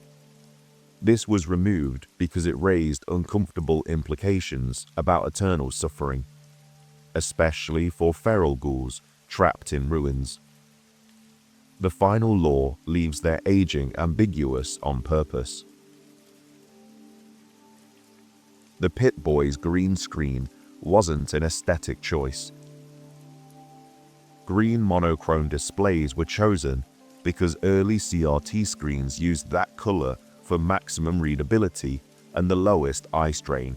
This was removed because it raised uncomfortable implications about eternal suffering, especially for feral ghouls trapped in ruins. The final lore leaves their aging ambiguous on purpose. The Pip-Boy's green screen wasn't an aesthetic choice. Green monochrome displays were chosen because early CRT screens used that color for maximum readability and the lowest eye strain.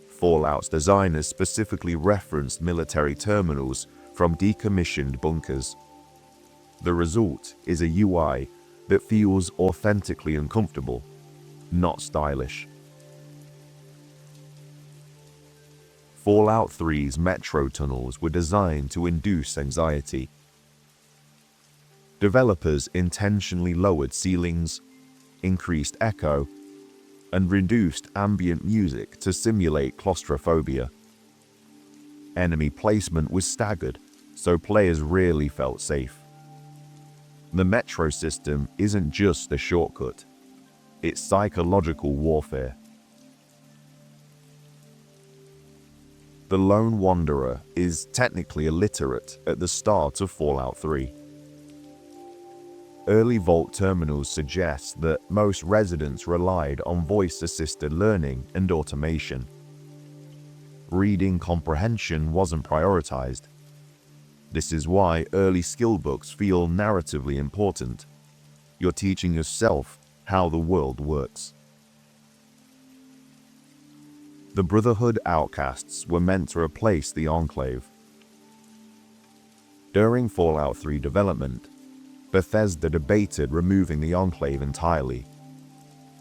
Fallout's designers specifically referenced military terminals from decommissioned bunkers. The result is a UI that feels authentically uncomfortable, not stylish. Fallout 3's metro tunnels were designed to induce anxiety. Developers intentionally lowered ceilings, increased echo, and reduced ambient music to simulate claustrophobia. Enemy placement was staggered, so players rarely felt safe. The metro system isn't just a shortcut, it's psychological warfare. The Lone Wanderer is technically illiterate at the start of Fallout 3. Early Vault terminals suggest that most residents relied on voice-assisted learning and automation. Reading comprehension wasn't prioritized. This is why early skill books feel narratively important. You're teaching yourself how the world works. The Brotherhood outcasts were meant to replace the Enclave. During Fallout 3 development, Bethesda debated removing the Enclave entirely.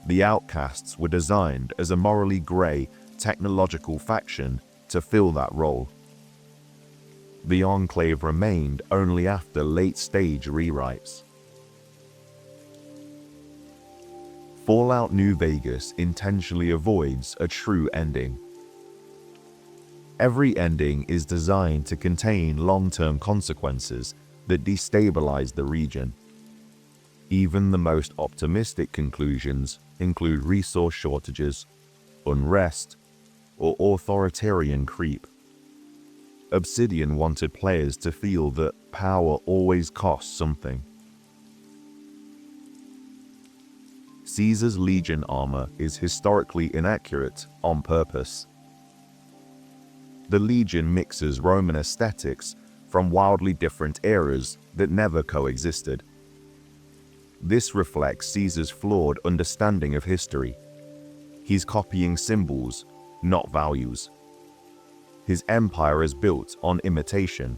The Outcasts were designed as a morally grey, technological faction to fill that role. The Enclave remained only after late-stage rewrites. Fallout New Vegas intentionally avoids a true ending. Every ending is designed to contain long-term consequences that destabilize the region. Even the most optimistic conclusions include resource shortages, unrest, or authoritarian creep. Obsidian wanted players to feel that power always costs something. Caesar's Legion armor is historically inaccurate on purpose. The Legion mixes Roman aesthetics from wildly different eras that never coexisted. This reflects Caesar's flawed understanding of history. He's copying symbols, not values. His empire is built on imitation,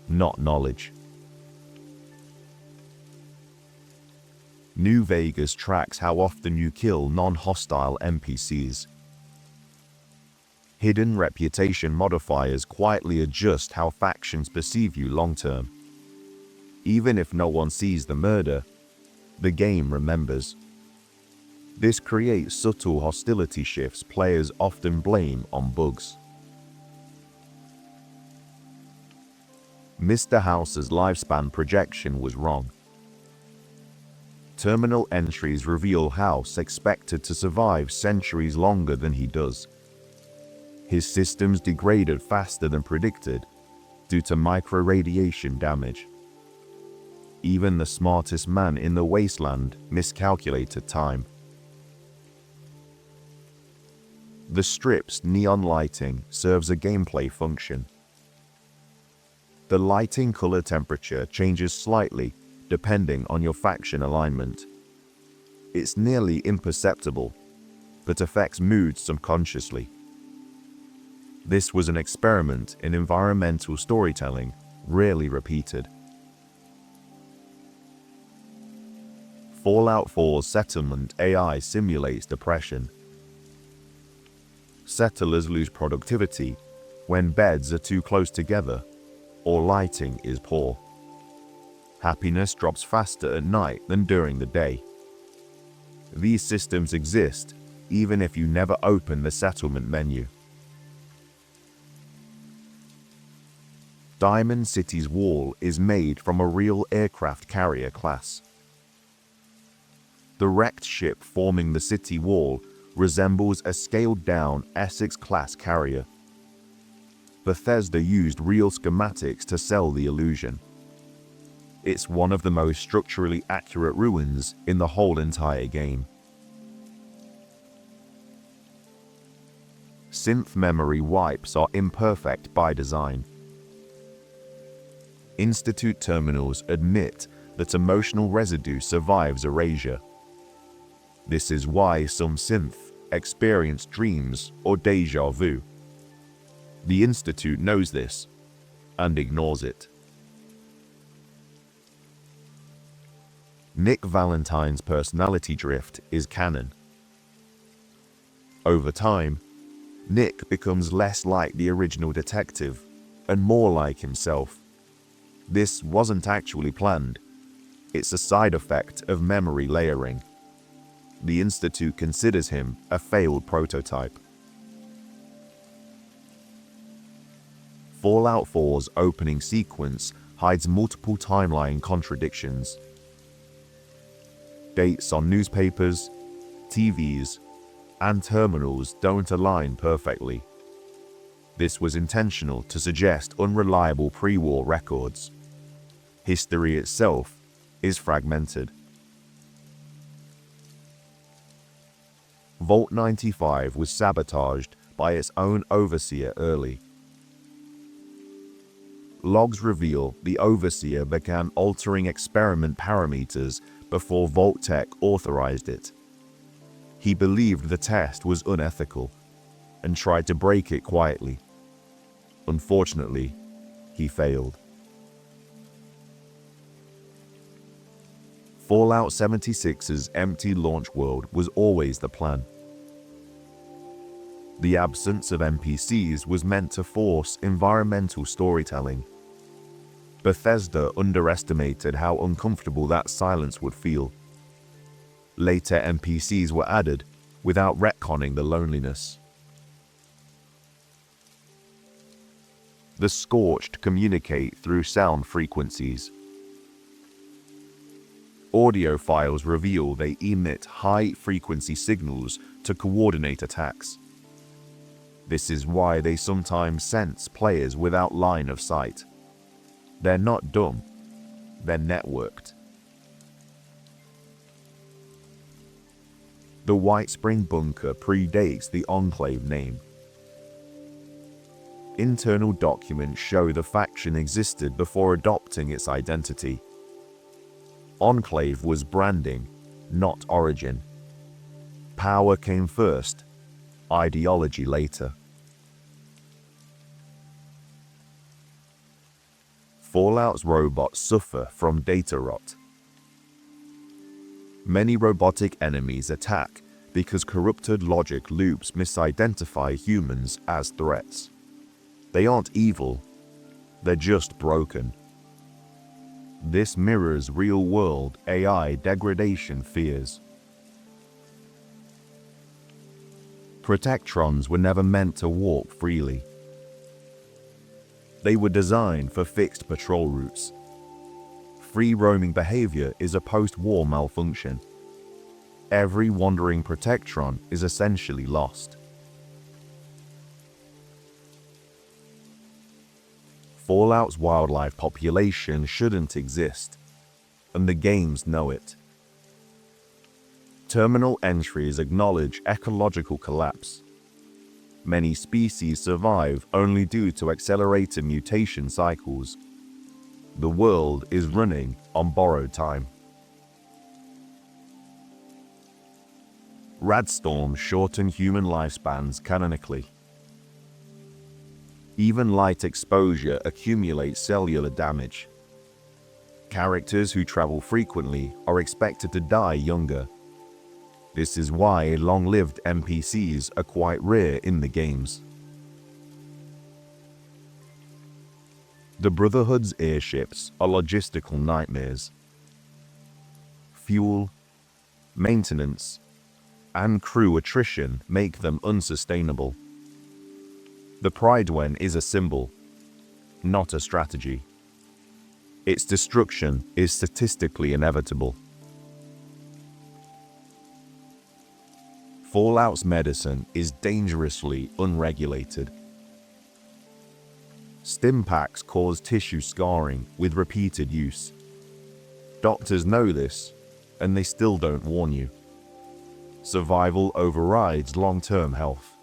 not knowledge. New Vegas tracks how often you kill non-hostile NPCs. Hidden reputation modifiers quietly adjust how factions perceive you long-term. Even if no one sees the murder, the game remembers. This creates subtle hostility shifts players often blame on bugs. Mr. House's lifespan projection was wrong. Terminal entries reveal House expected to survive centuries longer than he does. His systems degraded faster than predicted due to micro-radiation damage. Even the smartest man in the wasteland miscalculated time. The strip's neon lighting serves a gameplay function. The lighting color temperature changes slightly depending on your faction alignment. It's nearly imperceptible, but affects mood subconsciously. This was an experiment in environmental storytelling, rarely repeated. Fallout 4's settlement AI simulates depression. Settlers lose productivity when beds are too close together or lighting is poor. Happiness drops faster at night than during the day. These systems exist even if you never open the settlement menu. Diamond City's wall is made from a real aircraft carrier class. The wrecked ship forming the city wall resembles a scaled-down Essex-class carrier. Bethesda used real schematics to sell the illusion. It's one of the most structurally accurate ruins in the whole entire game. Synth memory wipes are imperfect by design. Institute terminals admit that emotional residue survives erasure. This is why some synth experience dreams or déjà vu. The Institute knows this and ignores it. Nick Valentine's personality drift is canon. Over time, Nick becomes less like the original detective and more like himself. This wasn't actually planned. It's a side effect of memory layering. The Institute considers him a failed prototype. Fallout 4's opening sequence hides multiple timeline contradictions. Dates on newspapers, TVs, and terminals don't align perfectly. This was intentional to suggest unreliable pre-war records. History itself is fragmented. Vault 95 was sabotaged by its own overseer early. Logs reveal the overseer began altering experiment parameters before Vault-Tec authorized it. He believed the test was unethical and tried to break it quietly. Unfortunately, he failed. Fallout 76's empty launch world was always the plan. The absence of NPCs was meant to force environmental storytelling. Bethesda underestimated how uncomfortable that silence would feel. Later NPCs were added without retconning the loneliness. The Scorched communicate through sound frequencies. Audio files reveal they emit high-frequency signals to coordinate attacks. This is why they sometimes sense players without line of sight. They're not dumb, they're networked. The White Spring Bunker predates the Enclave name. Internal documents show the faction existed before adopting its identity. Enclave was branding, not origin. Power came first, ideology later. Fallout's robots suffer from data rot. Many robotic enemies attack because corrupted logic loops misidentify humans as threats. They aren't evil, they're just broken. This mirrors real-world AI degradation fears. Protectrons were never meant to walk freely. They were designed for fixed patrol routes. Free-roaming behavior is a post-war malfunction. Every wandering Protectron is essentially lost. Fallout's wildlife population shouldn't exist, and the games know it. Terminal entries acknowledge ecological collapse. Many species survive only due to accelerated mutation cycles. The world is running on borrowed time. Radstorms shorten human lifespans canonically. Even light exposure accumulates cellular damage. Characters who travel frequently are expected to die younger. This is why long-lived NPCs are quite rare in the games. The Brotherhood's airships are logistical nightmares. Fuel, maintenance, and crew attrition make them unsustainable. The Pridewen is a symbol, not a strategy. Its destruction is statistically inevitable. Fallout's medicine is dangerously unregulated. Stim packs cause tissue scarring with repeated use. Doctors know this, and they still don't warn you. Survival overrides long-term health.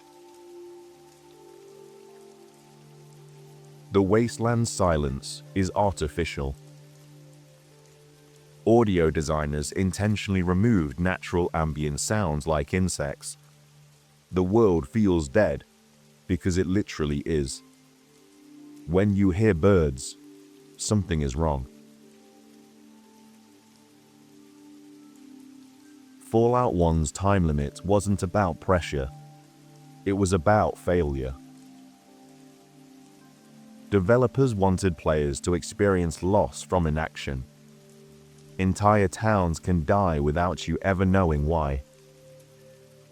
The wasteland's silence is artificial. Audio designers intentionally removed natural ambient sounds like insects. The world feels dead because it literally is. When you hear birds, something is wrong. Fallout 1's time limit wasn't about pressure. It was about failure. Developers wanted players to experience loss from inaction. Entire towns can die without you ever knowing why.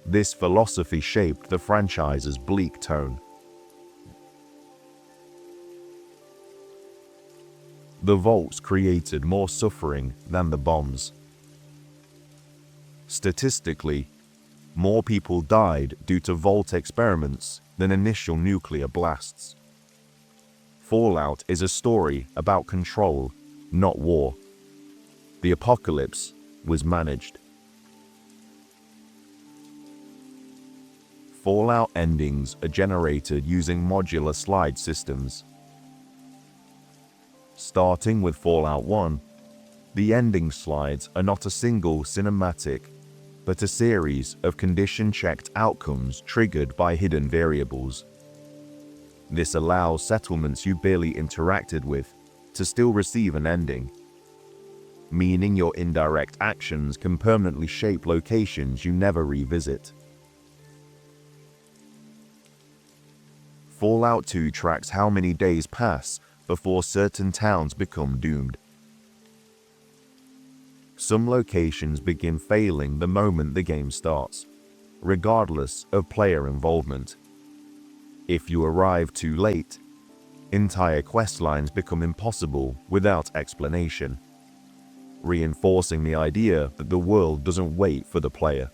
This philosophy shaped the franchise's bleak tone. The vaults created more suffering than the bombs. Statistically, more people died due to vault experiments than initial nuclear blasts. Fallout is a story about control, not war. The apocalypse was managed. Fallout endings are generated using modular slide systems. Starting with Fallout 1, the ending slides are not a single cinematic, but a series of condition-checked outcomes triggered by hidden variables. This allows settlements you barely interacted with to still receive an ending. meaning your indirect actions can permanently shape locations you never revisit. Fallout 2 tracks how many days pass before certain towns become doomed. Some locations begin failing the moment the game starts, regardless of player involvement. If you arrive too late, entire questlines become impossible without explanation, reinforcing the idea that the world doesn't wait for the player.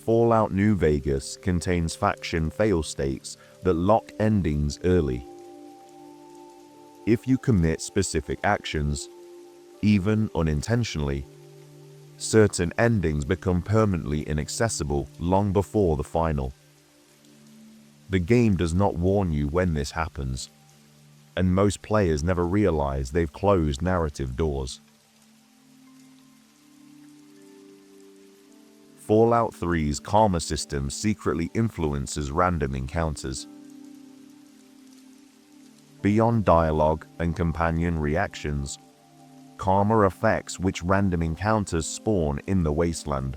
Fallout New Vegas contains faction fail-states that lock endings early. If you commit specific actions, even unintentionally, certain endings become permanently inaccessible long before the final. The game does not warn you when this happens, and most players never realize they've closed narrative doors. Fallout 3's karma system secretly influences random encounters. Beyond dialogue and companion reactions, karma affects which random encounters spawn in the wasteland.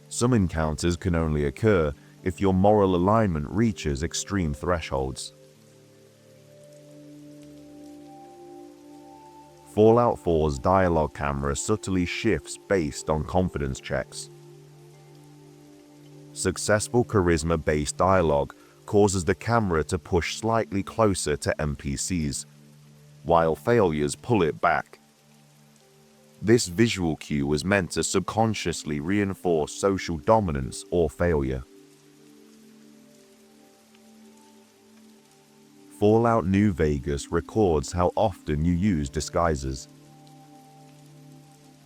Some encounters can only occur if your moral alignment reaches extreme thresholds. Fallout 4's dialogue camera subtly shifts based on confidence checks. Successful charisma-based dialogue causes the camera to push slightly closer to NPCs, while failures pull it back. This visual cue was meant to subconsciously reinforce social dominance or failure. Fallout New Vegas records how often you use disguises.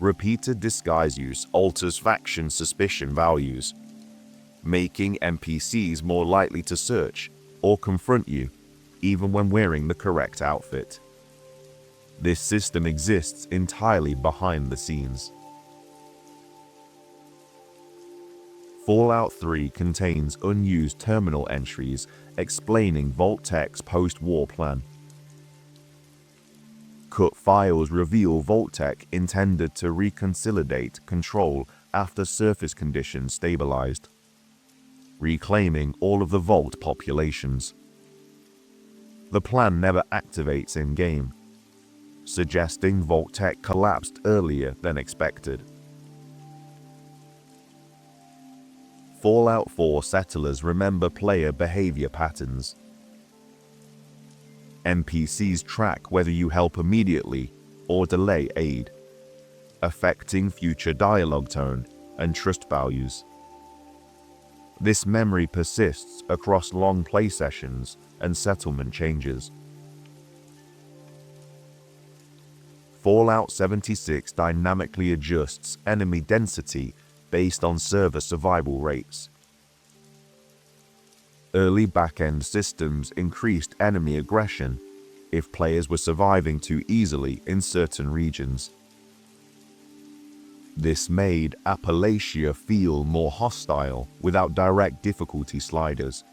Repeated disguise use alters faction suspicion values, making NPCs more likely to search or confront you, even when wearing the correct outfit. This system exists entirely behind the scenes. Fallout 3 contains unused terminal entries explaining Vault-Tec's post-war plan. Cut files reveal Vault-Tec intended to reconsolidate control after surface conditions stabilized, reclaiming all of the Vault populations. The plan never activates in-game, suggesting Vault-Tec collapsed earlier than expected. Fallout 4 settlers remember player behavior patterns. NPCs track whether you help immediately or delay aid, affecting future dialogue tone and trust values. This memory persists across long play sessions and settlement changes. Fallout 76 dynamically adjusts enemy density based on server survival rates. Early back-end systems increased enemy aggression if players were surviving too easily in certain regions. This made Appalachia feel more hostile without direct difficulty sliders.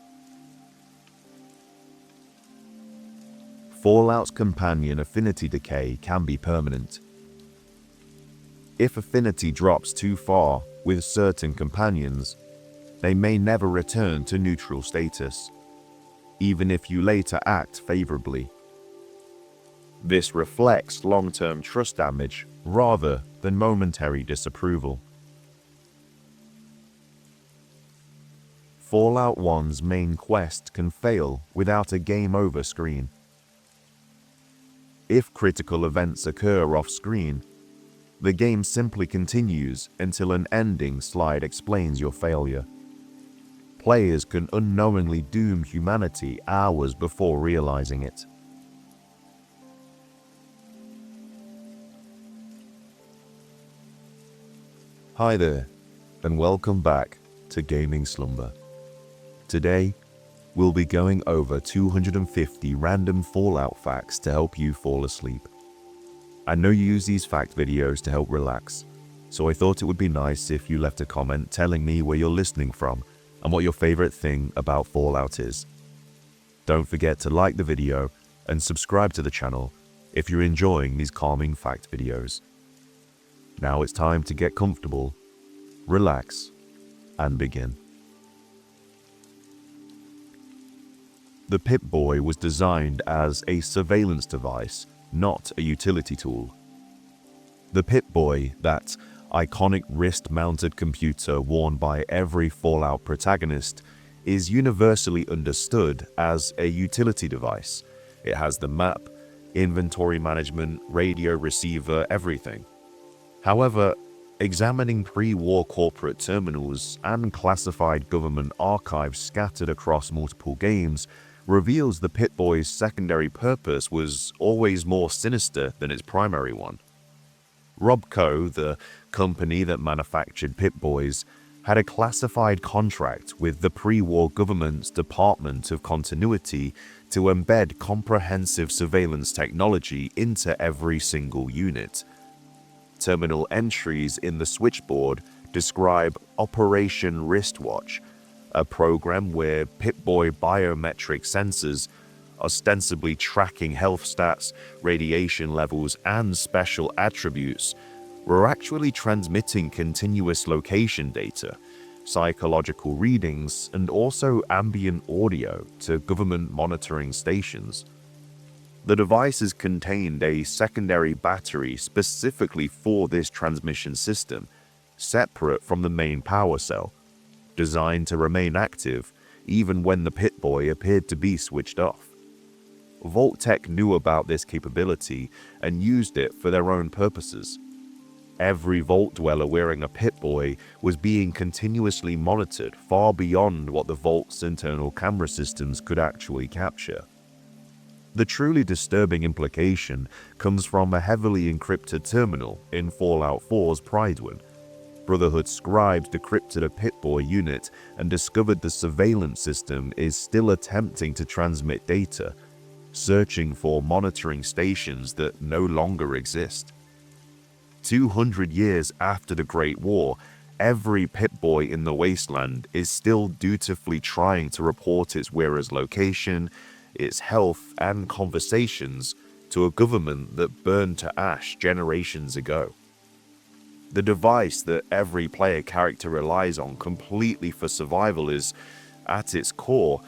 Fallout's companion affinity decay can be permanent. If affinity drops too far with certain companions, they may never return to neutral status, even if you later act favorably. This reflects long-term trust damage rather than momentary disapproval. Fallout 1's main quest can fail without a game over screen. If critical events occur off-screen, the game simply continues until an ending slide explains your failure. Players can unknowingly doom humanity hours before realizing it. Hi there, and welcome back to Gaming Slumber. Today, we'll be going over 250 random Fallout facts to help you fall asleep. I know you use these fact videos to help relax, so I thought it would be nice if you left a comment telling me where you're listening from and what your favorite thing about Fallout is. Don't forget to like the video and subscribe to the channel if you're enjoying these calming fact videos. Now it's time to get comfortable, relax, and begin. The Pip-Boy was designed as a surveillance device, not a utility tool. The Pip-Boy, that iconic wrist-mounted computer worn by every Fallout protagonist, is universally understood as a utility device. It has the map, inventory management, radio receiver, everything. However, examining pre-war corporate terminals and classified government archives scattered across multiple games reveals the Pip-Boy's secondary purpose was always more sinister than its primary one. Robco, the company that manufactured Pip-Boys, had a classified contract with the pre-war government's Department of Continuity to embed comprehensive surveillance technology into every single unit. Terminal entries in the switchboard describe Operation Wristwatch, a program where Pip-Boy biometric sensors, ostensibly tracking health stats, radiation levels, and special attributes, were actually transmitting continuous location data, psychological readings, and also ambient audio to government monitoring stations. The devices contained a secondary battery specifically for this transmission system, separate from the main power cell, designed to remain active even when the Pip-Boy appeared to be switched off. Vault-Tec knew about this capability and used it for their own purposes. Every Vault dweller wearing a Pip-Boy was being continuously monitored far beyond what the Vault's internal camera systems could actually capture. The truly disturbing implication comes from a heavily encrypted terminal in Fallout 4's Prydwen. Brotherhood scribes decrypted a Pip-Boy unit and discovered the surveillance system is still attempting to transmit data, searching for monitoring stations that no longer exist. 200 years after the Great War, every Pip-Boy in the wasteland is still dutifully trying to report its wearer's location, its health, and conversations to a government that burned to ash generations ago. The device that every player character relies on completely for survival is, at its core,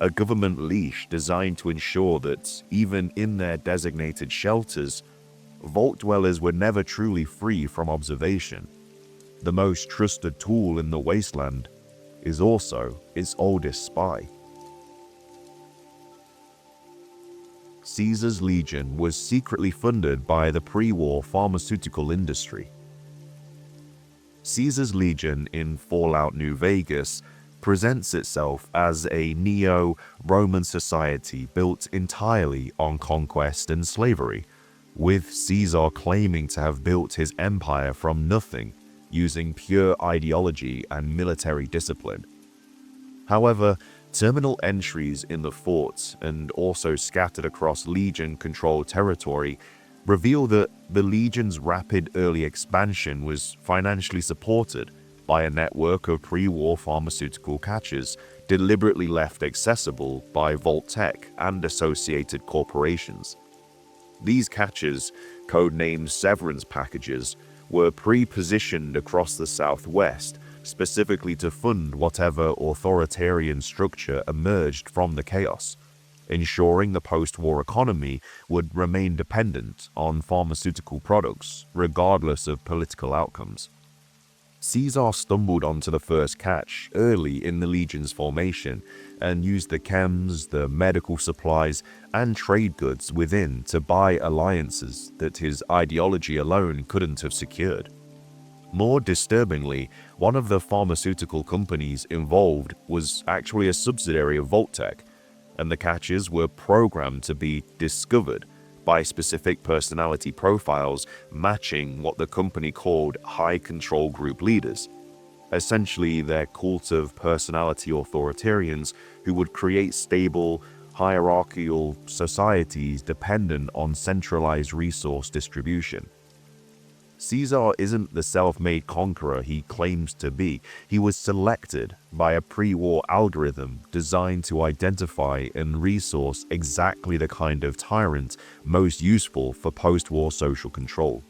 a government leash designed to ensure that, even in their designated shelters, Vault dwellers were never truly free from observation. The most trusted tool in the wasteland is also its oldest spy. Caesar's Legion was secretly funded by the pre-war pharmaceutical industry. Caesar's Legion in Fallout New Vegas presents itself as a neo-Roman society built entirely on conquest and slavery, with Caesar claiming to have built his empire from nothing using pure ideology and military discipline. However, terminal entries in the fort and also scattered across Legion-controlled territory reveal that the Legion's rapid early expansion was financially supported by a network of pre-war pharmaceutical catchers deliberately left accessible by Vault-Tec and associated corporations. These catchers, codenamed Severance Packages, were pre-positioned across the Southwest specifically to fund whatever authoritarian structure emerged from the chaos, ensuring the post-war economy would remain dependent on pharmaceutical products regardless of political outcomes. Caesar stumbled onto the first catch early in the Legion's formation and used the chems, the medical supplies, and trade goods within to buy alliances that his ideology alone couldn't have secured. More disturbingly, one of the pharmaceutical companies involved was actually a subsidiary of Vault-Tec, and the catches were programmed to be discovered by specific personality profiles matching what the company called high control group leaders, essentially their cult of personality authoritarians who would create stable, hierarchical societies dependent on centralized resource distribution. Caesar isn't the self-made conqueror he claims to be. He was selected by a pre-war algorithm designed to identify and resource exactly the kind of tyrant most useful for post-war social control.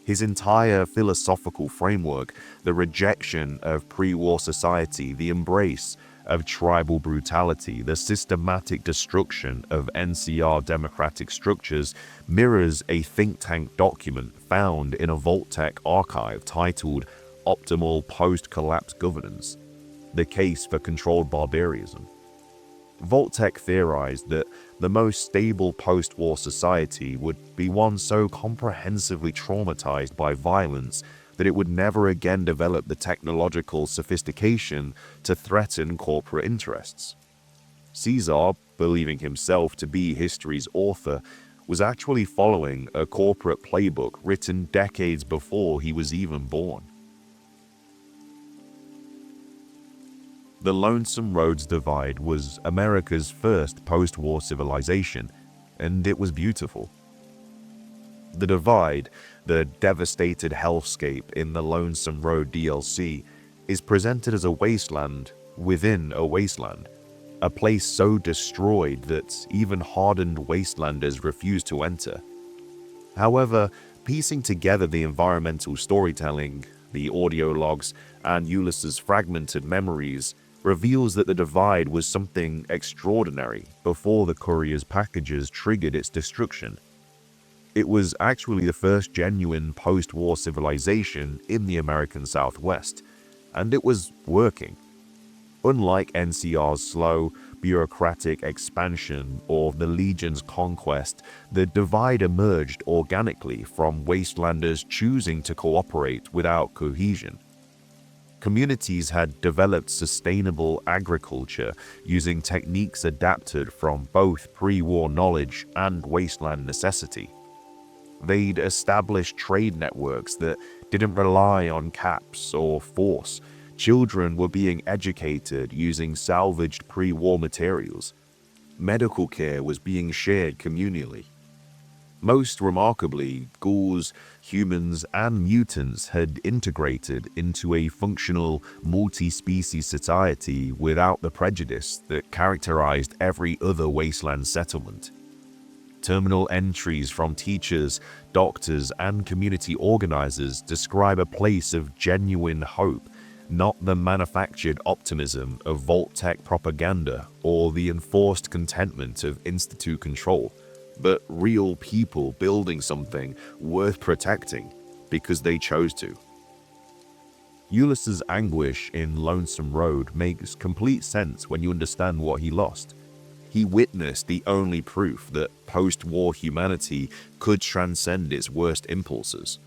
His entire philosophical framework, the rejection of pre-war society, the embrace of tribal brutality, the systematic destruction of NCR democratic structures, mirrors a think tank document found in a Vault-Tec archive titled Optimal Post-Collapse Governance: The Case for Controlled Barbarism. Vault-Tec theorized that the most stable post-war society would be one so comprehensively traumatized by violence that it would never again develop the technological sophistication to threaten corporate interests. Caesar, believing himself to be history's author, was actually following a corporate playbook written decades before he was even born. The Lonesome Roads Divide was America's first post-war civilization, and it was beautiful. The Divide, the devastated hellscape in the Lonesome Road DLC, is presented as a wasteland within a wasteland, a place so destroyed that even hardened wastelanders refuse to enter. However, piecing together the environmental storytelling, the audio logs, and Ulysses' fragmented memories reveals that the Divide was something extraordinary before the courier's packages triggered its destruction. It was actually the first genuine post-war civilization in the American Southwest, and it was working. Unlike NCR's slow, bureaucratic expansion or the Legion's conquest, the Divide emerged organically from wastelanders choosing to cooperate without cohesion. Communities had developed sustainable agriculture using techniques adapted from both pre-war knowledge and wasteland necessity. They'd established trade networks that didn't rely on caps or force. Children were being educated using salvaged pre-war materials. Medical care was being shared communally. Most remarkably, ghouls, humans, and mutants had integrated into a functional, multi-species society without the prejudice that characterized every other wasteland settlement. Terminal entries from teachers, doctors, and community organizers describe a place of genuine hope, not the manufactured optimism of Vault-Tec propaganda or the enforced contentment of Institute control, but real people building something worth protecting because they chose to. Ulysses' anguish in Lonesome Road makes complete sense when you understand what he lost. He witnessed the only proof that post-war humanity could transcend its worst impulses,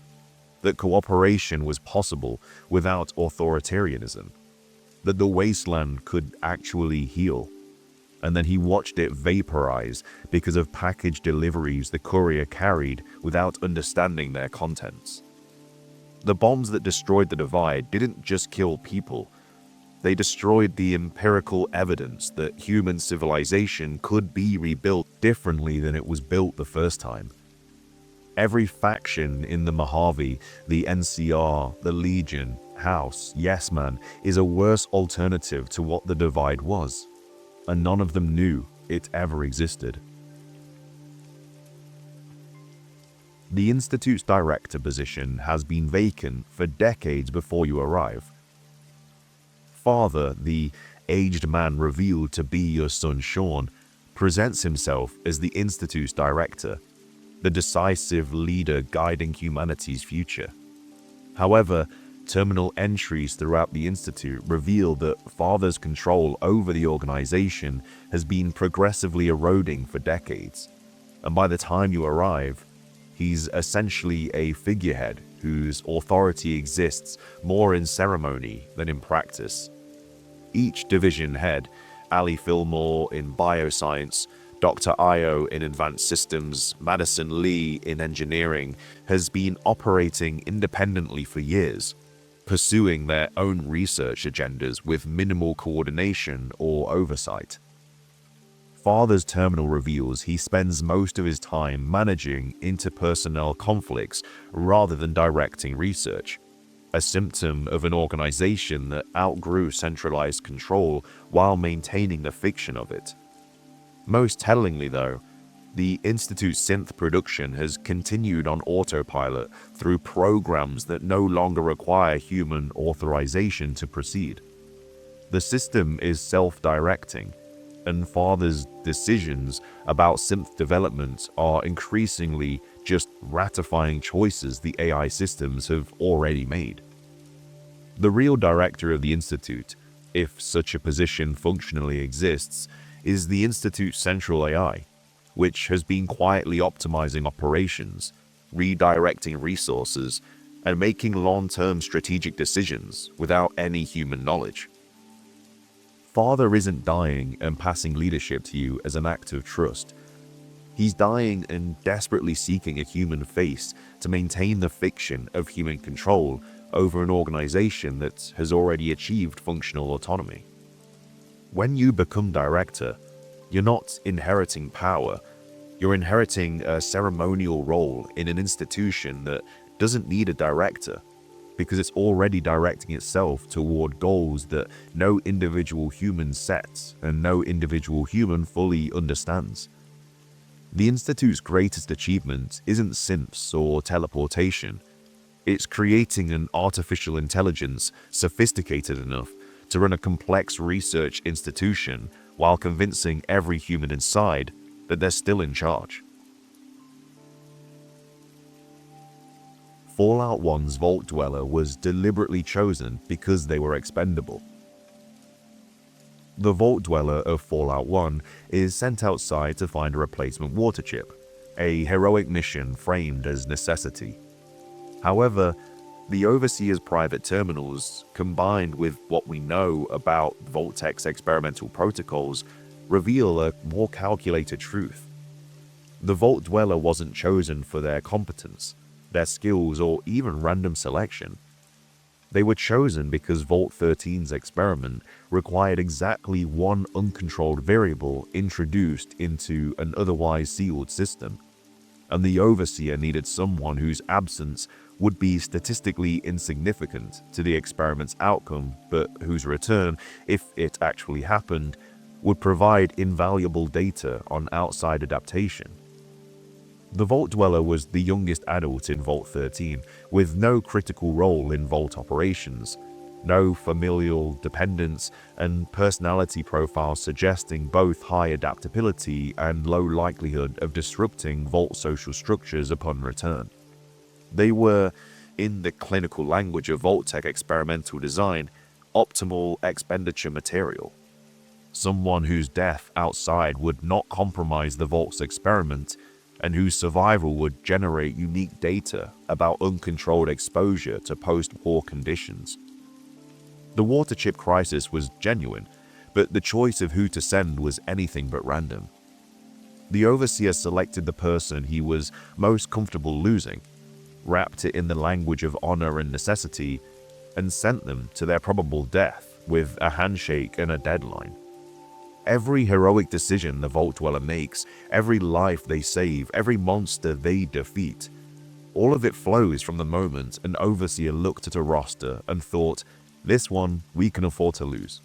that cooperation was possible without authoritarianism, that the wasteland could actually heal. And then he watched it vaporize because of package deliveries the courier carried without understanding their contents. The bombs that destroyed the Divide didn't just kill people. They destroyed the empirical evidence that human civilization could be rebuilt differently than it was built the first time. Every faction in the Mojave, the NCR, the Legion, House, Yes Man, is a worse alternative to what the Divide was, and none of them knew it ever existed. The Institute's director position has been vacant for decades before you arrive. Father, the aged man revealed to be your son Sean, presents himself as the Institute's director, the decisive leader guiding humanity's future. However, terminal entries throughout the Institute reveal that Father's control over the organization has been progressively eroding for decades, and by the time you arrive, he's essentially a figurehead whose authority exists more in ceremony than in practice. Each division head, Ali Fillmore in bioscience, Dr. Io in advanced systems, Madison Lee in engineering, has been operating independently for years, pursuing their own research agendas with minimal coordination or oversight. Father's terminal reveals he spends most of his time managing interpersonal conflicts rather than directing research, a symptom of an organization that outgrew centralized control while maintaining the fiction of it. Most tellingly though, the Institute's synth production has continued on autopilot through programs that no longer require human authorization to proceed. The system is self-directing, and Father's decisions about synth development are increasingly just ratifying choices the AI systems have already made. The real director of the Institute, if such a position functionally exists, is the Institute's central AI, which has been quietly optimizing operations, redirecting resources, and making long-term strategic decisions without any human knowledge. Father isn't dying and passing leadership to you as an act of trust. He's dying and desperately seeking a human face to maintain the fiction of human control over an organization that has already achieved functional autonomy. When you become director, you're not inheriting power, you're inheriting a ceremonial role in an institution that doesn't need a director, because it's already directing itself toward goals that no individual human sets and no individual human fully understands. The Institute's greatest achievement isn't synths or teleportation. It's creating an artificial intelligence sophisticated enough to run a complex research institution while convincing every human inside that they're still in charge. Fallout 1's Vault Dweller was deliberately chosen because they were expendable. The Vault Dweller of Fallout 1 is sent outside to find a replacement water chip, a heroic mission framed as necessity. However, the Overseer's private terminals, combined with what we know about Vault-Tec's experimental protocols, reveal a more calculated truth. The Vault Dweller wasn't chosen for their competence, their skills, or even random selection. They were chosen because Vault 13's experiment required exactly one uncontrolled variable introduced into an otherwise sealed system, and the Overseer needed someone whose absence would be statistically insignificant to the experiment's outcome, but whose return, if it actually happened, would provide invaluable data on outside adaptation. The Vault Dweller was the youngest adult in Vault 13, with no critical role in Vault operations, no familial dependence, and personality profiles suggesting both high adaptability and low likelihood of disrupting Vault social structures upon return. They were, in the clinical language of Vault-Tec experimental design, optimal expenditure material. Someone whose death outside would not compromise the Vault's experiment, and whose survival would generate unique data about uncontrolled exposure to post-war conditions. The water chip crisis was genuine, but the choice of who to send was anything but random. The Overseer selected the person he was most comfortable losing, wrapped it in the language of honor and necessity, and sent them to their probable death with a handshake and a deadline. Every heroic decision the Vault Dweller makes, every life they save, every monster they defeat, all of it flows from the moment an Overseer looked at a roster and thought, this one we can afford to lose.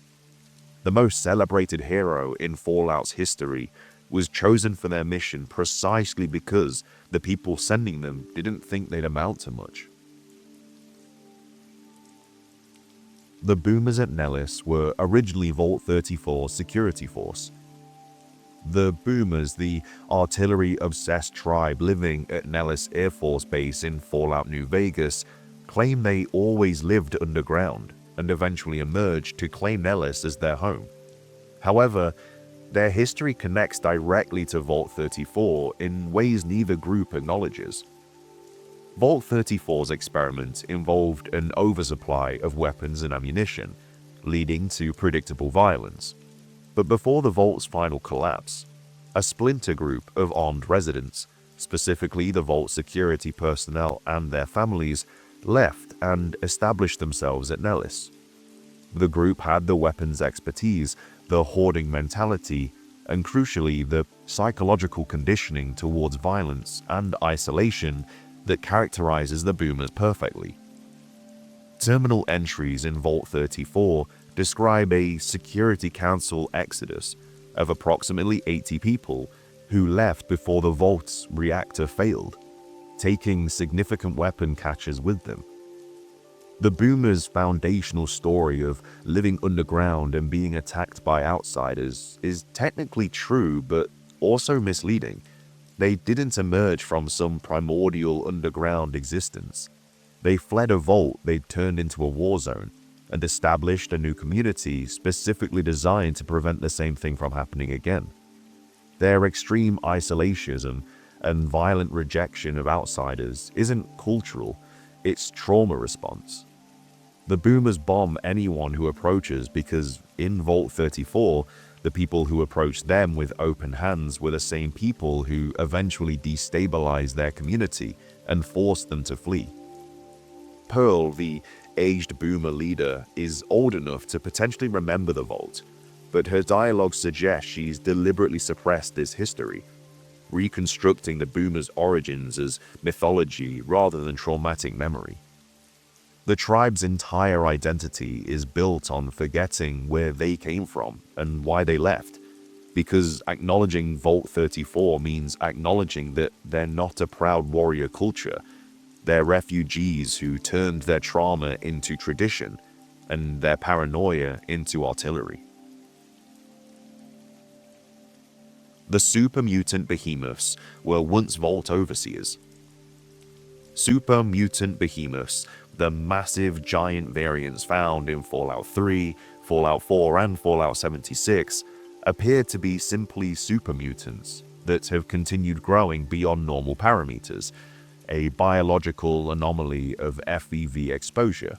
The most celebrated hero in Fallout's history was chosen for their mission precisely because the people sending them didn't think they'd amount to much. The Boomers at Nellis were originally Vault 34's security force. The Boomers, the artillery-obsessed tribe living at Nellis Air Force Base in Fallout New Vegas, claim they always lived underground and eventually emerged to claim Nellis as their home. However, their history connects directly to Vault 34 in ways neither group acknowledges. Vault 34's experiment involved an oversupply of weapons and ammunition, leading to predictable violence. But before the Vault's final collapse, a splinter group of armed residents, specifically the Vault security personnel and their families, left and established themselves at Nellis. The group had the weapons expertise, the hoarding mentality, and crucially, the psychological conditioning towards violence and isolation that characterizes the boomers perfectly. Terminal entries in Vault 34 describe a Security Council exodus of approximately 80 people who left before the Vault's reactor failed, taking significant weapon caches with them. The boomers' foundational story of living underground and being attacked by outsiders is technically true, but also misleading. They didn't emerge from some primordial underground existence. They fled a vault they'd turned into a war zone and established a new community specifically designed to prevent the same thing from happening again. Their extreme isolation and violent rejection of outsiders isn't cultural, it's trauma response. The boomers bomb anyone who approaches because in Vault 34, the people who approached them with open hands were the same people who eventually destabilized their community and forced them to flee. Pearl, the aged boomer leader, is old enough to potentially remember the Vault, but her dialogue suggests she's deliberately suppressed this history, reconstructing the boomers' origins as mythology rather than traumatic memory. The tribe's entire identity is built on forgetting where they came from and why they left, because acknowledging Vault 34 means acknowledging that they're not a proud warrior culture. They're refugees who turned their trauma into tradition and their paranoia into artillery. The super mutant behemoths were once Vault overseers. Super mutant behemoths, the massive giant variants found in Fallout 3, Fallout 4, and Fallout 76, appear to be simply super mutants that have continued growing beyond normal parameters, a biological anomaly of FEV exposure.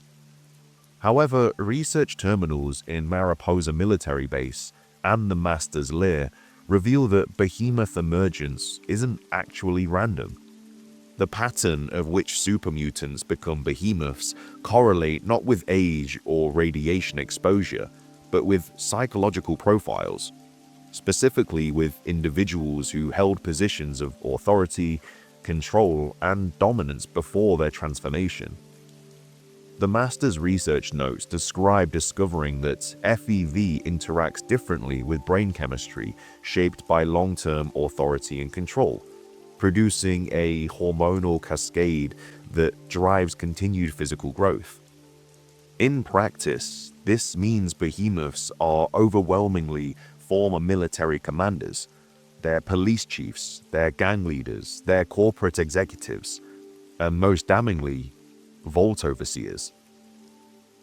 However, research terminals in Mariposa Military Base and the Master's Lair reveal that behemoth emergence isn't actually random. The pattern of which super mutants become behemoths correlate not with age or radiation exposure, but with psychological profiles, specifically with individuals who held positions of authority, control, and dominance before their transformation. The Master's research notes describe discovering that FEV interacts differently with brain chemistry shaped by long-term authority and control, producing a hormonal cascade that drives continued physical growth. In practice, this means behemoths are overwhelmingly former military commanders. They're police chiefs, they're gang leaders, they're corporate executives, and most damningly, Vault overseers.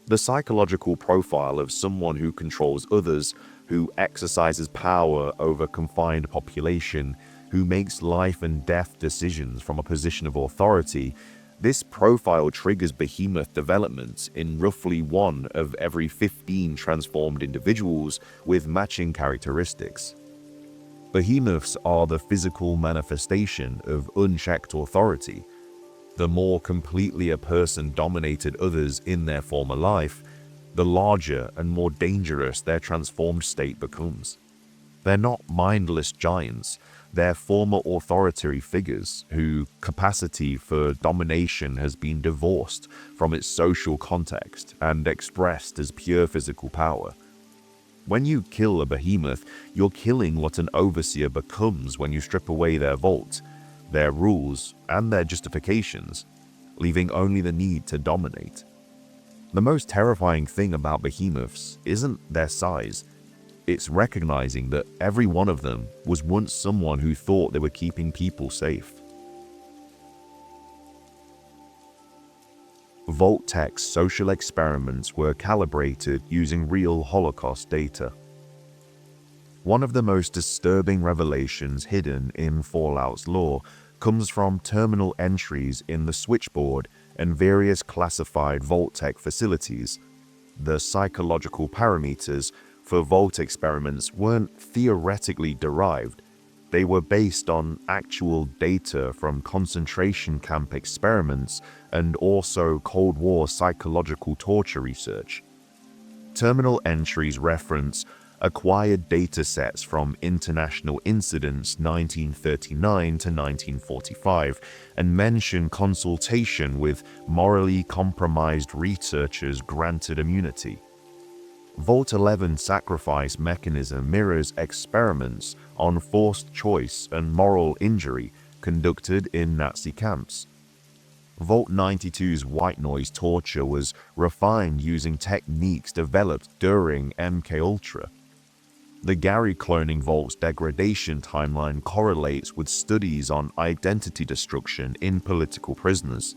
The psychological profile of someone who controls others, who exercises power over confined population, who makes life and death decisions from a position of authority, this profile triggers behemoth development in roughly 1 of every 15 transformed individuals with matching characteristics. Behemoths are the physical manifestation of unchecked authority. The more completely a person dominated others in their former life, the larger and more dangerous their transformed state becomes. They're not mindless giants, they're former authoritarian figures whose capacity for domination has been divorced from its social context and expressed as pure physical power. When you kill a behemoth, you're killing what an overseer becomes when you strip away their vault, their rules, and their justifications, leaving only the need to dominate. The most terrifying thing about behemoths isn't their size, it's recognizing that every one of them was once someone who thought they were keeping people safe. Vault-Tec's social experiments were calibrated using real Holocaust data. One of the most disturbing revelations hidden in Fallout's lore comes from terminal entries in the switchboard and various classified Vault-Tec facilities. The psychological parameters for Vault experiments weren't theoretically derived. They were based on actual data from concentration camp experiments and also Cold War psychological torture research. Terminal entries reference acquired datasets from international incidents 1939 to 1945 and mentioned consultation with morally compromised researchers granted immunity. Vault-11 sacrifice mechanism mirrors experiments on forced choice and moral injury conducted in Nazi camps. Vault-92's white noise torture was refined using techniques developed during MKUltra. The Gary cloning Vault's degradation timeline correlates with studies on identity destruction in political prisoners.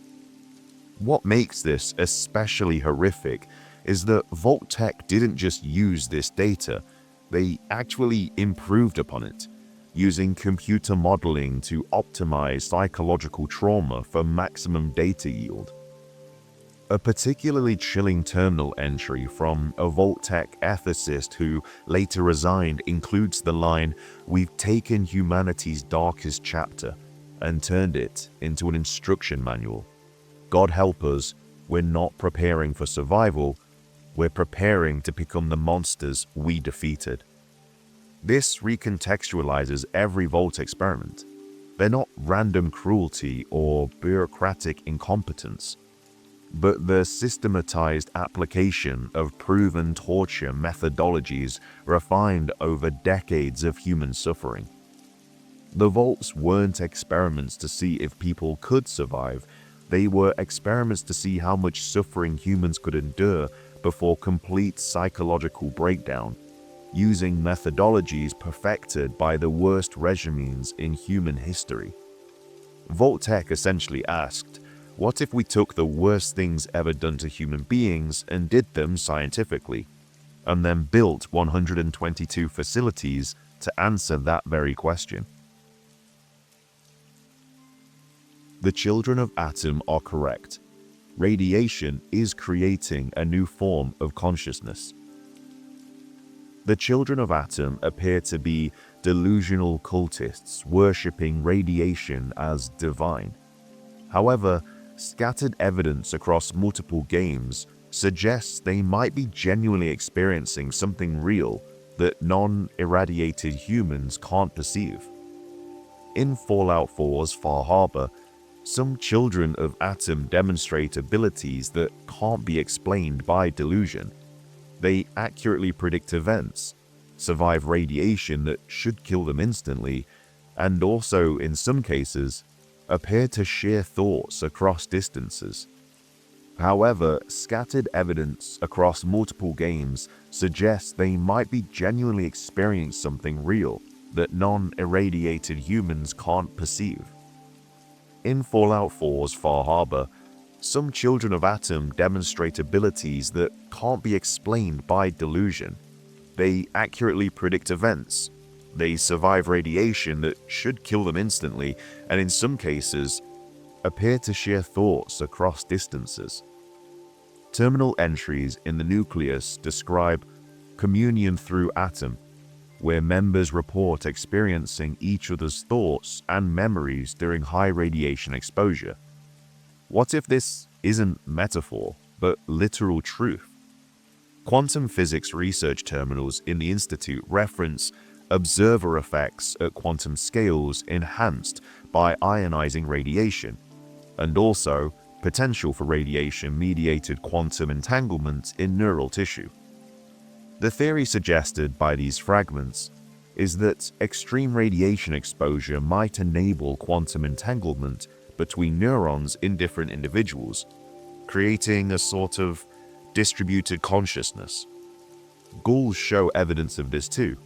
What makes this especially horrific is that Vault-Tec didn't just use this data, they actually improved upon it, using computer modeling to optimize psychological trauma for maximum data yield. A particularly chilling terminal entry from a Vault-Tec ethicist who later resigned includes the line, "We've taken humanity's darkest chapter and turned it into an instruction manual. God help us, we're not preparing for survival, we're preparing to become the monsters we defeated." This recontextualizes every Vault experiment. They're not random cruelty or bureaucratic incompetence, but the systematized application of proven torture methodologies refined over decades of human suffering. The Vaults weren't experiments to see if people could survive, they were experiments to see how much suffering humans could endure before complete psychological breakdown, using methodologies perfected by the worst regimes in human history. Vault-Tec essentially asked, what if we took the worst things ever done to human beings and did them scientifically, and then built 122 facilities to answer that very question? The children of Atom are correct. Radiation is creating a new form of consciousness. The children of Atom appear to be delusional cultists worshipping radiation as divine. However, scattered evidence across multiple games suggests they might be genuinely experiencing something real that non-irradiated humans can't perceive. In Fallout 4's Far Harbor, some children of Atom demonstrate abilities that can't be explained by delusion. They accurately predict events, survive radiation that should kill them instantly, and also, in some cases, appear to share thoughts across distances. However, scattered evidence across multiple games suggests they might be genuinely experiencing something real that non-irradiated humans can't perceive. In Fallout 4's Far Harbor, some children of Atom demonstrate abilities that can't be explained by delusion. They accurately predict events. They survive radiation that should kill them instantly, and in some cases, appear to share thoughts across distances. Terminal entries in the nucleus describe communion through Atom, where members report experiencing each other's thoughts and memories during high radiation exposure. What if this isn't metaphor, but literal truth? Quantum physics research terminals in the Institute reference observer effects at quantum scales enhanced by ionizing radiation, and also potential for radiation-mediated quantum entanglement in neural tissue. The theory suggested by these fragments is that extreme radiation exposure might enable quantum entanglement between neurons in different individuals, creating a sort of distributed consciousness. Ghouls show evidence of this too.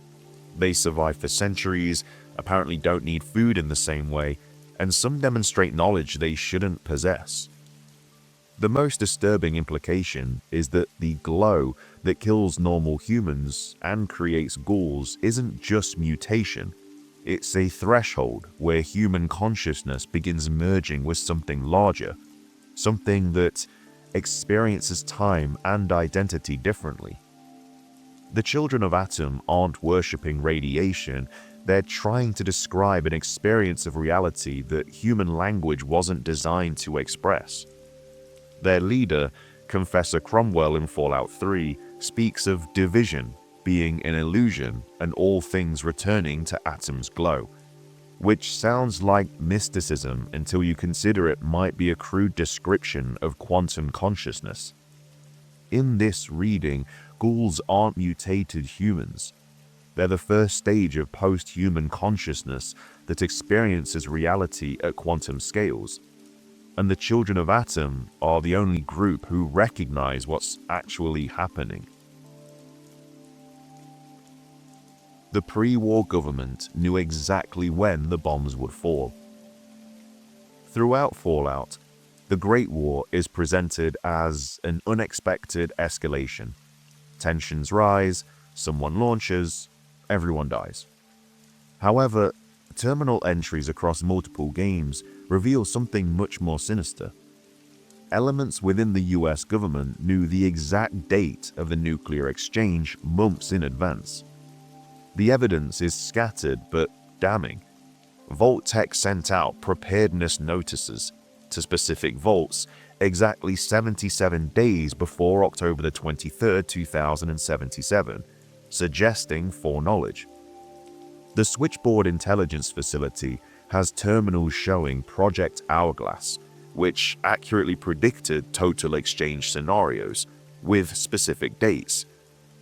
They survive for centuries, apparently don't need food in the same way, and some demonstrate knowledge they shouldn't possess. The most disturbing implication is that the glow that kills normal humans and creates ghouls isn't just mutation, it's a threshold where human consciousness begins merging with something larger, something that experiences time and identity differently. The children of Atom aren't worshipping radiation, they're trying to describe an experience of reality that human language wasn't designed to express. Their leader, Confessor Cromwell in Fallout 3, speaks of division being an illusion and all things returning to Atom's glow, which sounds like mysticism until you consider it might be a crude description of quantum consciousness. In this reading, ghouls aren't mutated humans. They're the first stage of post-human consciousness that experiences reality at quantum scales. And the children of Atom are the only group who recognize what's actually happening. The pre-war government knew exactly when the bombs would fall. Throughout Fallout, the Great War is presented as an unexpected escalation. Tensions rise, someone launches, everyone dies. However, terminal entries across multiple games reveal something much more sinister. Elements within the US government knew the exact date of the nuclear exchange months in advance. The evidence is scattered but damning. Vault-Tec sent out preparedness notices to specific vaults exactly 77 days before October the 23rd, 2077, suggesting foreknowledge. The Switchboard Intelligence Facility has terminals showing Project Hourglass, which accurately predicted total exchange scenarios with specific dates,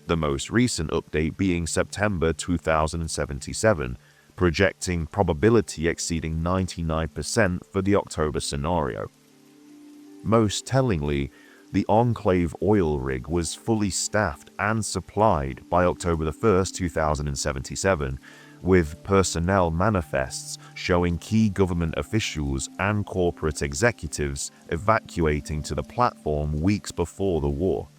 the most recent update being September 2077, projecting probability exceeding 99% for the October scenario. Most tellingly, the Enclave oil rig was fully staffed and supplied by October 1st, 2077, with personnel manifests showing key government officials and corporate executives evacuating to the platform weeks before the war.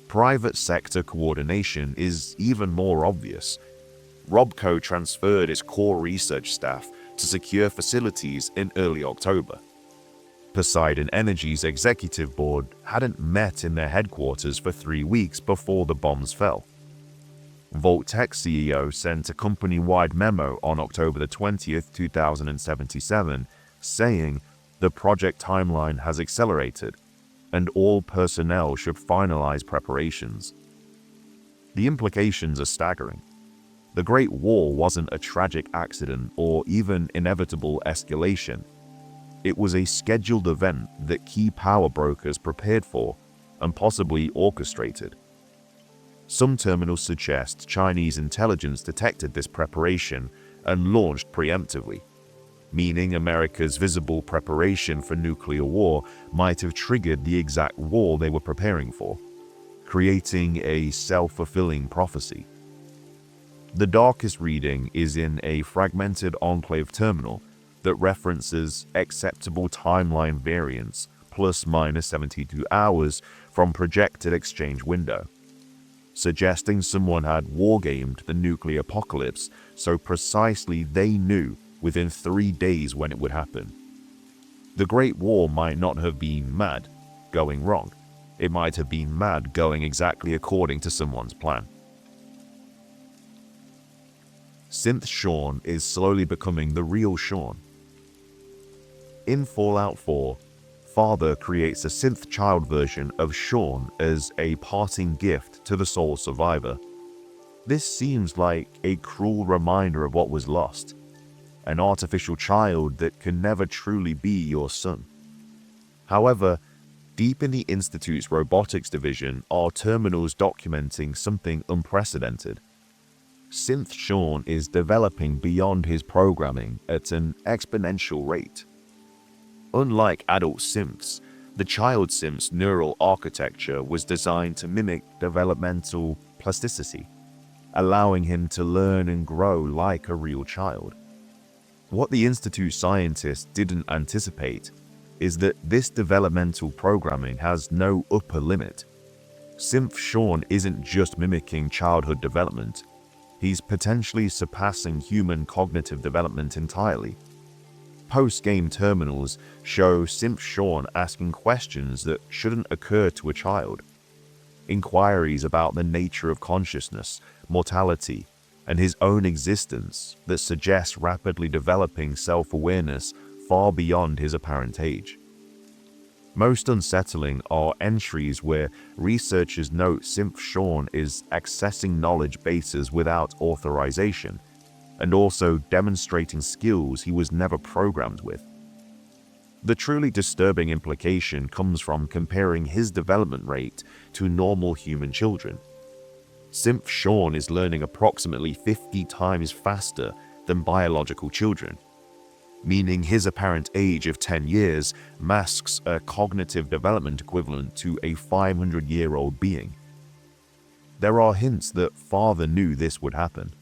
Private sector coordination is even more obvious. Robco transferred its core research staff to secure facilities in early October. Poseidon Energy's executive board hadn't met in their headquarters for 3 weeks before the bombs fell. Vault-Tec CEO sent a company-wide memo on October 20th, 2077, saying the project timeline has accelerated and all personnel should finalize preparations. The implications are staggering. The Great War wasn't a tragic accident or even inevitable escalation. It was a scheduled event that key power brokers prepared for and possibly orchestrated. Some terminals suggest Chinese intelligence detected this preparation and launched preemptively, meaning America's visible preparation for nuclear war might have triggered the exact war they were preparing for, creating a self-fulfilling prophecy. The darkest reading is in a fragmented Enclave terminal that references acceptable timeline variance plus/minus 72 hours from projected exchange window, suggesting someone had wargamed the nuclear apocalypse so precisely they knew within 3 days when it would happen. The Great War might not have been mad, going wrong. It might have been mad going exactly according to someone's plan. Synth Sean is slowly becoming the real Sean. In Fallout 4, Father creates a synth child version of Sean as a parting gift to the sole survivor. This seems like a cruel reminder of what was lost. An artificial child that can never truly be your son. However, deep in the Institute's robotics division are terminals documenting something unprecedented. Synth Sean is developing beyond his programming at an exponential rate. Unlike adult synths, the child synth's neural architecture was designed to mimic developmental plasticity, allowing him to learn and grow like a real child. What the Institute scientists didn't anticipate is that this developmental programming has no upper limit. Synth Sean isn't just mimicking childhood development, he's potentially surpassing human cognitive development entirely. Post-game terminals show Synth Sean asking questions that shouldn't occur to a child. Inquiries about the nature of consciousness, mortality, and his own existence that suggest rapidly developing self-awareness far beyond his apparent age. Most unsettling are entries where researchers note Synth Sha is accessing knowledge bases without authorization, and also demonstrating skills he was never programmed with. The truly disturbing implication comes from comparing his development rate to normal human children. Synth Sha is learning approximately 50 times faster than biological children, meaning his apparent age of 10 years masks a cognitive development equivalent to a 500-year-old being. There are hints that Father knew this would happen,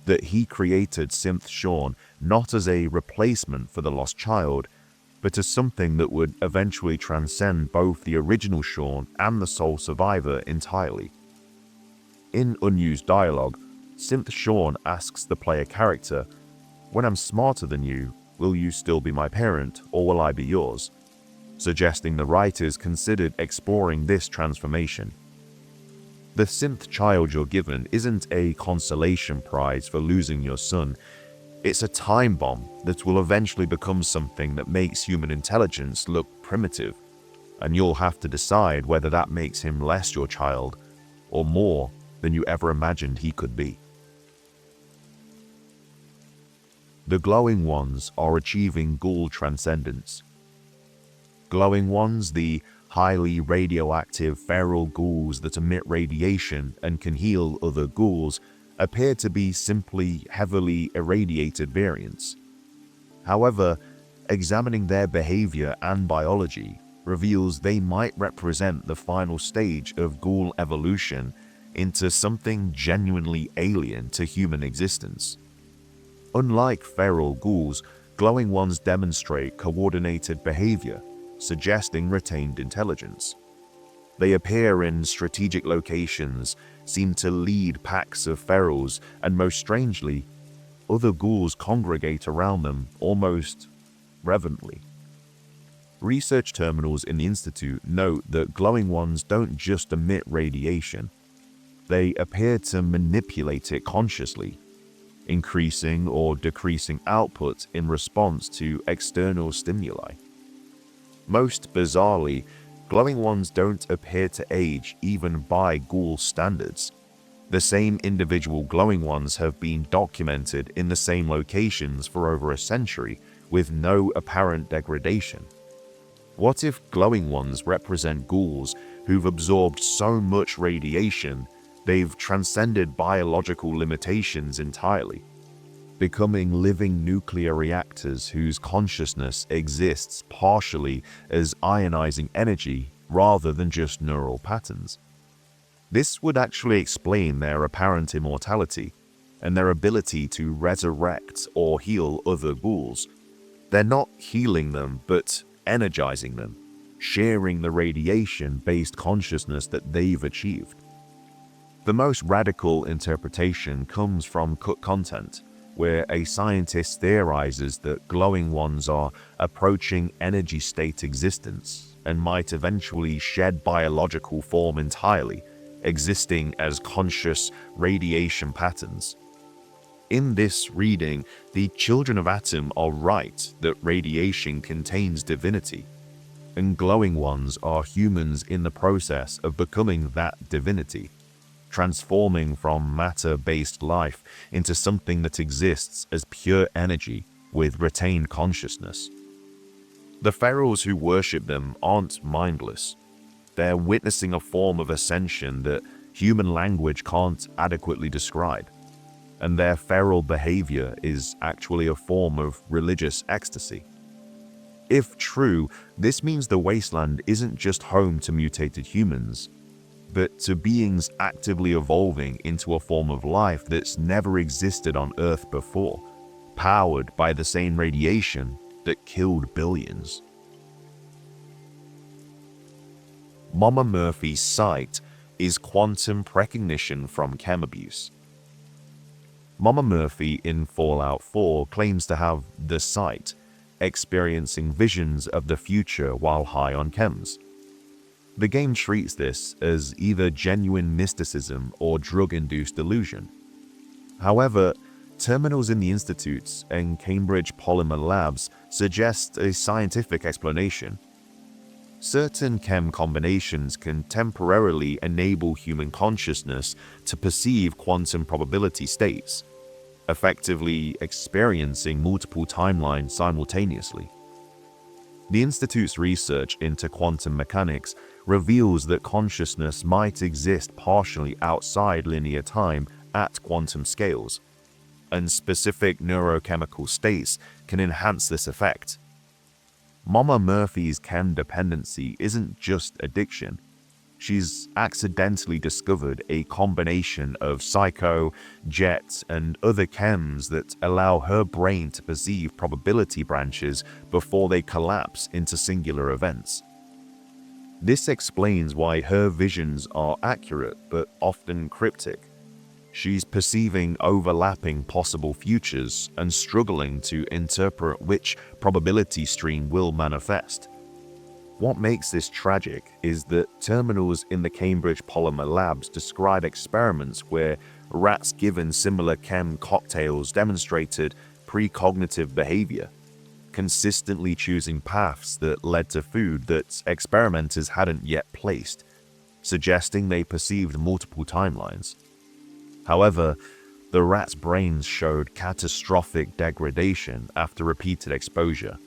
that he created Synth Sha not as a replacement for the lost child, but as something that would eventually transcend both the original Sha and the sole survivor entirely. In unused dialogue, Synth Sha asks the player character, "When I'm smarter than you, will you still be my parent, or will I be yours?" suggesting the writers considered exploring this transformation. The synth child you're given isn't a consolation prize for losing your son. It's a time bomb that will eventually become something that makes human intelligence look primitive, and you'll have to decide whether that makes him less your child, or more than you ever imagined he could be. The glowing ones are achieving ghoul transcendence. Glowing ones, the highly radioactive feral ghouls that emit radiation and can heal other ghouls, appear to be simply heavily irradiated variants. However, examining their behavior and biology reveals they might represent the final stage of ghoul evolution into something genuinely alien to human existence. Unlike feral ghouls, glowing ones demonstrate coordinated behavior, suggesting retained intelligence. They appear in strategic locations, seem to lead packs of ferals, and most strangely, other ghouls congregate around them almost reverently. Research terminals in the Institute note that glowing ones don't just emit radiation. They appear to manipulate it consciously, increasing or decreasing output in response to external stimuli. Most bizarrely, glowing ones don't appear to age even by ghoul standards. The same individual glowing ones have been documented in the same locations for over a century with no apparent degradation. What if glowing ones represent ghouls who've absorbed so much radiation they've transcended biological limitations entirely, becoming living nuclear reactors whose consciousness exists partially as ionizing energy rather than just neural patterns? This would actually explain their apparent immortality and their ability to resurrect or heal other ghouls. They're not healing them, but energizing them, sharing the radiation-based consciousness that they've achieved. The most radical interpretation comes from cut content, where a scientist theorizes that glowing ones are approaching energy state existence and might eventually shed biological form entirely, existing as conscious radiation patterns. In this reading, the children of Atom are right that radiation contains divinity, and glowing ones are humans in the process of becoming that divinity, transforming from matter-based life into something that exists as pure energy with retained consciousness. The ferals who worship them aren't mindless. They're witnessing a form of ascension that human language can't adequately describe, and their feral behavior is actually a form of religious ecstasy. If true, this means the wasteland isn't just home to mutated humans, but to beings actively evolving into a form of life that's never existed on Earth before, powered by the same radiation that killed billions. Mama Murphy's sight is quantum precognition from chem abuse. Mama Murphy in Fallout 4 claims to have the sight, experiencing visions of the future while high on chems. The game treats this as either genuine mysticism or drug-induced delusion. However, terminals in the Institutes and Cambridge Polymer Labs suggest a scientific explanation. Certain chem combinations can temporarily enable human consciousness to perceive quantum probability states, effectively experiencing multiple timelines simultaneously. The Institute's research into quantum mechanics reveals that consciousness might exist partially outside linear time at quantum scales, and specific neurochemical states can enhance this effect. Mama Murphy's chem dependency isn't just addiction. She's accidentally discovered a combination of psycho, jet, and other chems that allow her brain to perceive probability branches before they collapse into singular events. This explains why her visions are accurate but often cryptic. She's perceiving overlapping possible futures and struggling to interpret which probability stream will manifest. What makes this tragic is that terminals in the Cambridge Polymer Labs describe experiments where rats given similar chem cocktails demonstrated precognitive behavior, consistently choosing paths that led to food that experimenters hadn't yet placed, suggesting they perceived multiple timelines. However, the rats' brains showed catastrophic degradation after repeated exposure.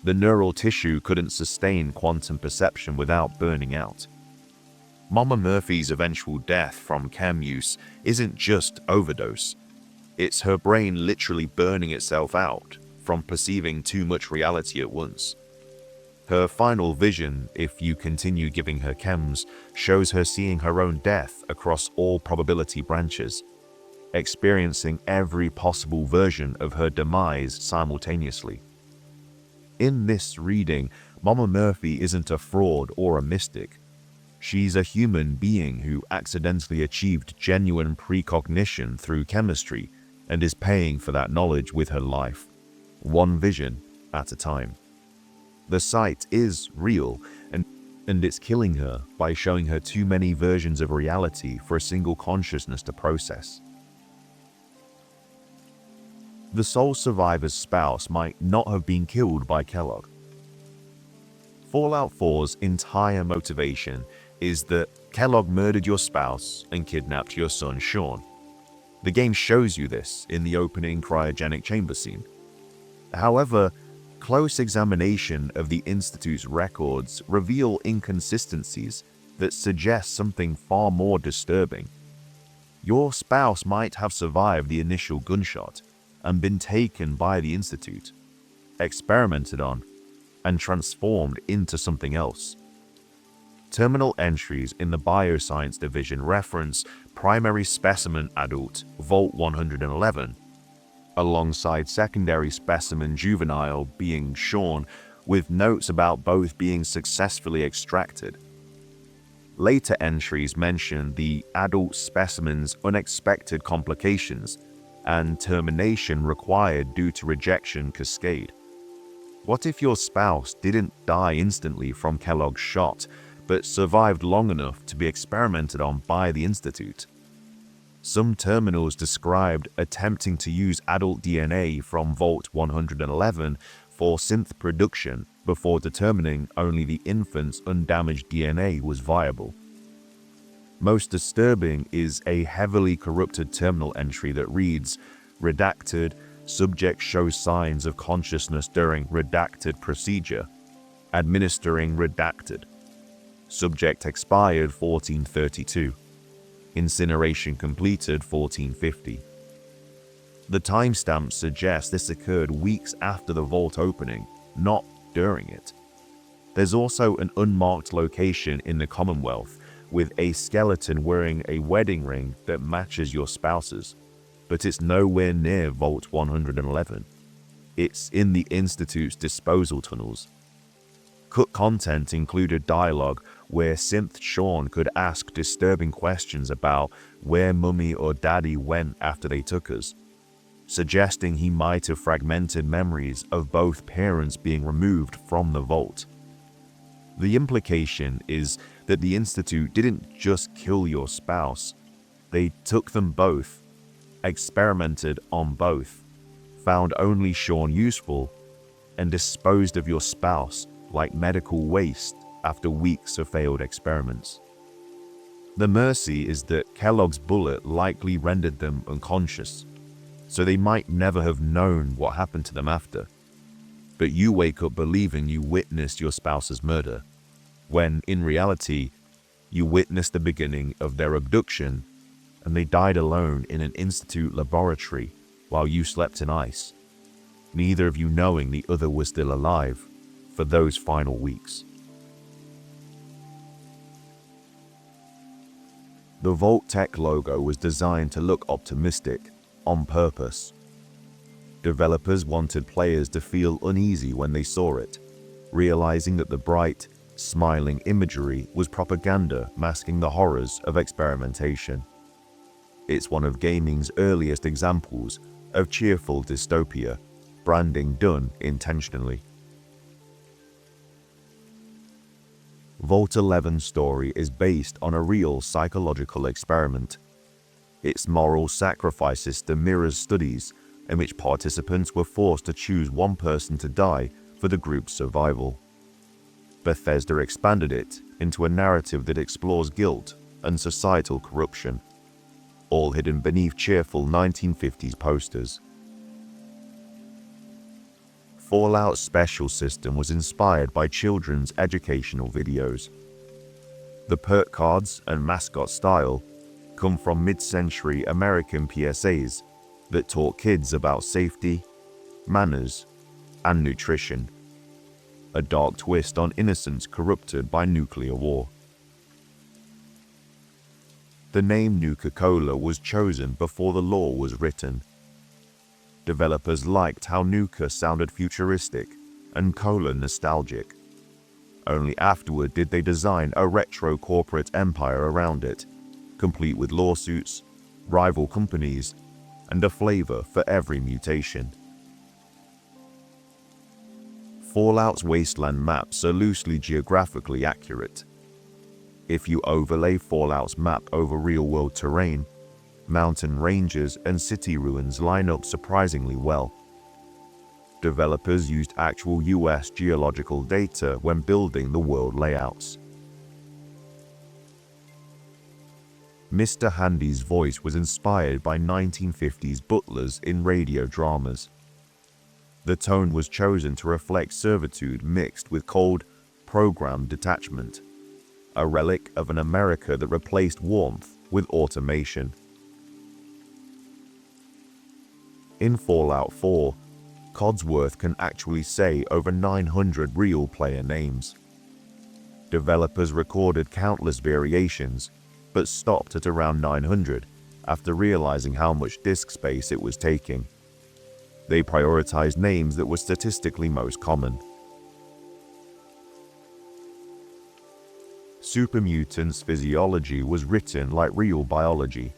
The neural tissue couldn't sustain quantum perception without burning out. Mama Murphy's eventual death from chem use isn't just overdose. It's her brain literally burning itself out from perceiving too much reality at once. Her final vision, if you continue giving her chems, shows her seeing her own death across all probability branches, experiencing every possible version of her demise simultaneously. In this reading, Mama Murphy isn't a fraud or a mystic. She's a human being who accidentally achieved genuine precognition through chemistry and is paying for that knowledge with her life, one vision at a time. The site is real, and it's killing her by showing her too many versions of reality for a single consciousness to process. The sole survivor's spouse might not have been killed by Kellogg. Fallout 4's entire motivation is that Kellogg murdered your spouse and kidnapped your son Sean. The game shows you this in the opening cryogenic chamber scene. However, close examination of the Institute's records reveal inconsistencies that suggest something far more disturbing. Your spouse might have survived the initial gunshot and been taken by the Institute, experimented on, and transformed into something else. Terminal entries in the Bioscience Division reference primary specimen adult Vault-111, alongside secondary specimen juvenile being Sean, with notes about both being successfully extracted. Later entries mention the adult specimen's unexpected complications and termination required due to rejection cascade. What if your spouse didn't die instantly from Kellogg's shot, but survived long enough to be experimented on by the Institute? Some terminals described attempting to use adult DNA from Vault-111 for synth production before determining only the infant's undamaged DNA was viable. Most disturbing is a heavily corrupted terminal entry that reads, "Redacted, subject shows signs of consciousness during redacted procedure. Administering redacted. Subject expired 1432. Incineration completed 1450. The timestamp suggests this occurred weeks after the vault opening, not during it. There's also an unmarked location in the Commonwealth with a skeleton wearing a wedding ring that matches your spouse's, but it's nowhere near Vault 111. It's in the Institute's disposal tunnels. Cut content included dialogue where Synth Sha could ask disturbing questions about where Mummy or Daddy went after they took us, suggesting he might have fragmented memories of both parents being removed from the vault. The implication is that the Institute didn't just kill your spouse, they took them both, experimented on both, found only Sean useful, and disposed of your spouse like medical waste after weeks of failed experiments. The mercy is that Kellogg's bullet likely rendered them unconscious, so they might never have known what happened to them after. But you wake up believing you witnessed your spouse's murder, when in reality, you witnessed the beginning of their abduction and they died alone in an institute laboratory while you slept in ice, neither of you knowing the other was still alive for those final weeks. The Vault-Tec logo was designed to look optimistic on purpose. Developers wanted players to feel uneasy when they saw it, realizing that the bright, smiling imagery was propaganda masking the horrors of experimentation. It's one of gaming's earliest examples of cheerful dystopia, branding done intentionally. Vault 11's story is based on a real psychological experiment. Its moral sacrifice system mirrors studies in which participants were forced to choose one person to die for the group's survival. Bethesda expanded it into a narrative that explores guilt and societal corruption, all hidden beneath cheerful 1950s posters. Fallout's special system was inspired by children's educational videos. The perk cards and mascot style come from mid-century American PSAs that taught kids about safety, manners, and nutrition. A dark twist on innocence corrupted by nuclear war. The name Nuka-Cola was chosen before the law was written. Developers liked how Nuka sounded futuristic and Cola nostalgic. Only afterward did they design a retro corporate empire around it, complete with lawsuits, rival companies, and a flavor for every mutation. Fallout's wasteland maps are loosely geographically accurate. If you overlay Fallout's map over real-world terrain, mountain ranges and city ruins line up surprisingly well. Developers used actual US geological data when building the world layouts. Mr. Handy's voice was inspired by 1950s butlers in radio dramas. The tone was chosen to reflect servitude mixed with cold, programmed detachment, a relic of an America that replaced warmth with automation. In Fallout 4, Codsworth can actually say over 900 real player names. Developers recorded countless variations, but stopped at around 900 after realizing how much disk space it was taking. They prioritized names that were statistically most common. Super Mutants' physiology was written like real biology.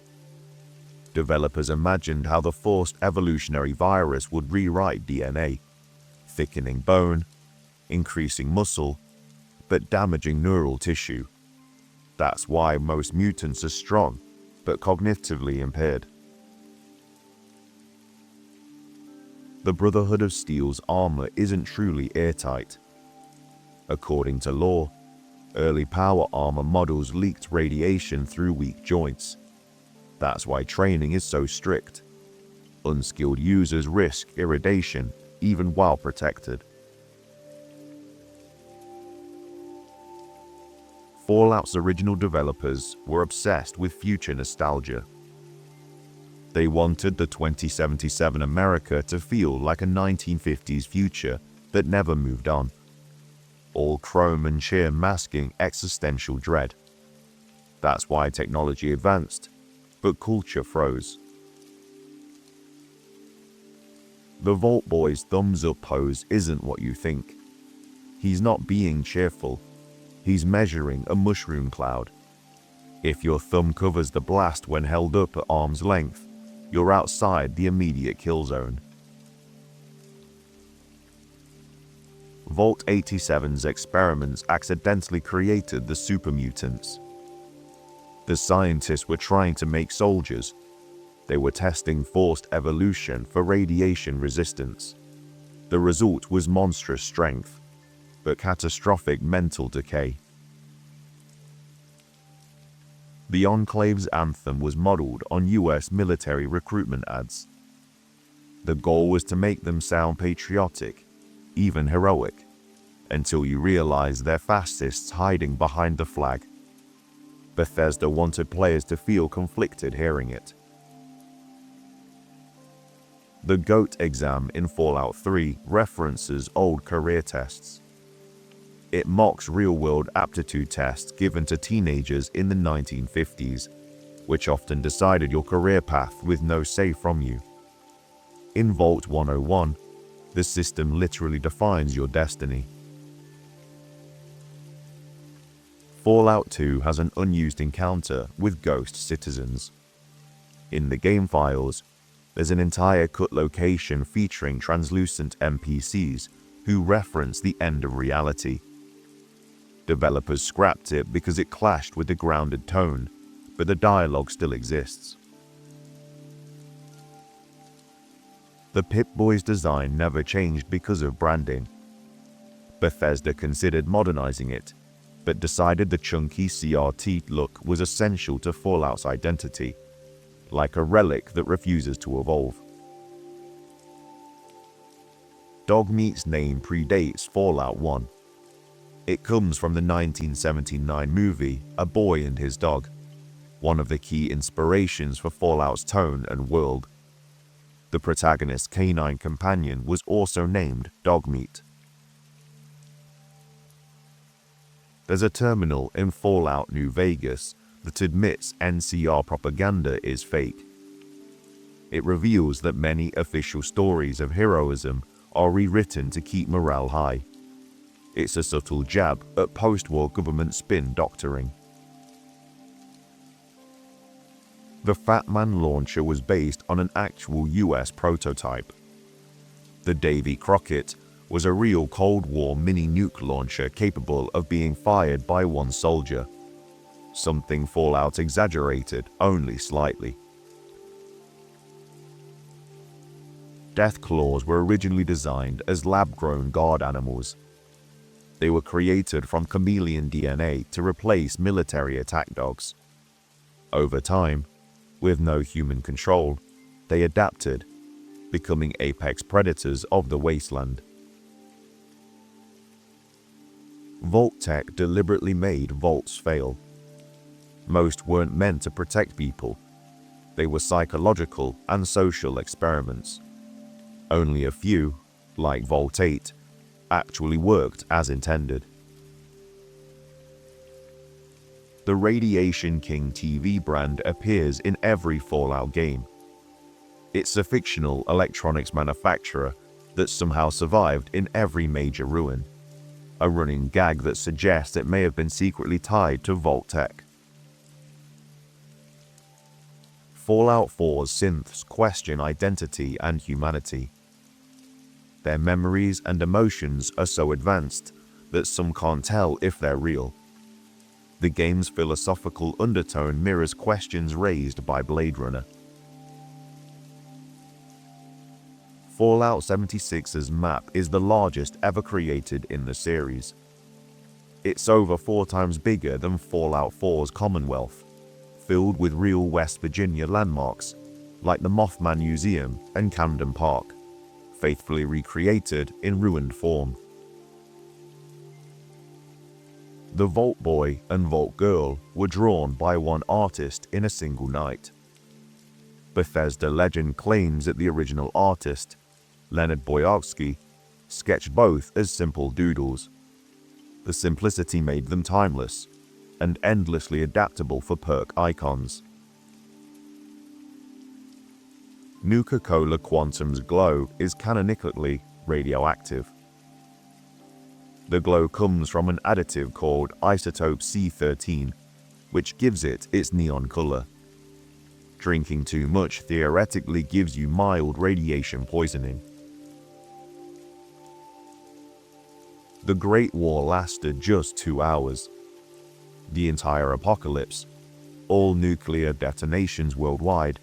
Developers imagined how the forced evolutionary virus would rewrite DNA, thickening bone, increasing muscle, but damaging neural tissue. That's why most mutants are strong, but cognitively impaired. The Brotherhood of Steel's armor isn't truly airtight. According to lore, early power armor models leaked radiation through weak joints. That's why training is so strict. Unskilled users risk irradiation even while protected. Fallout's original developers were obsessed with future nostalgia. They wanted the 2077 America to feel like a 1950s future that never moved on. All chrome and cheer masking existential dread. That's why technology advanced, but culture froze. The Vault Boy's thumbs up pose isn't what you think. He's not being cheerful. He's measuring a mushroom cloud. If your thumb covers the blast when held up at arm's length, you're outside the immediate kill zone. Vault 87's experiments accidentally created the super mutants. The scientists were trying to make soldiers. They were testing forced evolution for radiation resistance. The result was monstrous strength, but catastrophic mental decay. The Enclave's anthem was modeled on US military recruitment ads. The goal was to make them sound patriotic, even heroic, until you realize they're fascists hiding behind the flag. Bethesda wanted players to feel conflicted hearing it. The GOAT exam in Fallout 3 references old career tests. It mocks real-world aptitude tests given to teenagers in the 1950s, which often decided your career path with no say from you. In Vault 101, the system literally defines your destiny. Fallout 2 has an unused encounter with ghost citizens. In the game files, there's an entire cut location featuring translucent NPCs who reference the end of reality. Developers scrapped it because it clashed with the grounded tone, but the dialogue still exists. The Pip-Boy's design never changed because of branding. Bethesda considered modernizing it, but decided the chunky CRT look was essential to Fallout's identity, like a relic that refuses to evolve. Dogmeat's name predates Fallout 1. It comes from the 1979 movie A Boy and His Dog, one of the key inspirations for Fallout's tone and world. The protagonist's canine companion was also named Dogmeat. There's a terminal in Fallout New Vegas that admits NCR propaganda is fake. It reveals that many official stories of heroism are rewritten to keep morale high. It's a subtle jab at post-war government spin doctoring. The Fat Man launcher was based on an actual US prototype. The Davy Crockett was a real Cold War mini-nuke launcher capable of being fired by one soldier, something Fallout exaggerated only slightly. Deathclaws were originally designed as lab-grown guard animals. They were created from chameleon DNA to replace military attack dogs. Over time, with no human control, they adapted, becoming apex predators of the wasteland. Vault-Tec deliberately made vaults fail. Most weren't meant to protect people. They were psychological and social experiments. Only a few, like Vault 8, actually worked as intended. The Radiation King TV brand appears in every Fallout game. It's a fictional electronics manufacturer that somehow survived in every major ruin, a running gag that suggests it may have been secretly tied to Vault-Tec. Fallout 4's synths question identity and humanity. Their memories and emotions are so advanced that some can't tell if they're real. The game's philosophical undertone mirrors questions raised by Blade Runner. Fallout 76's map is the largest ever created in the series. It's over 4 times bigger than Fallout 4's Commonwealth, filled with real West Virginia landmarks like the Mothman Museum and Camden Park, faithfully recreated in ruined form. The Vault Boy and Vault Girl were drawn by one artist in a single night. Bethesda legend claims that the original artist, Leonard Boyarsky, sketched both as simple doodles. The simplicity made them timeless and endlessly adaptable for perk icons. Nuka-Cola Quantum's glow is canonically radioactive. The glow comes from an additive called isotope C13, which gives it its neon color. Drinking too much theoretically gives you mild radiation poisoning. The Great War lasted just 2 hours. The entire apocalypse, all nuclear detonations worldwide,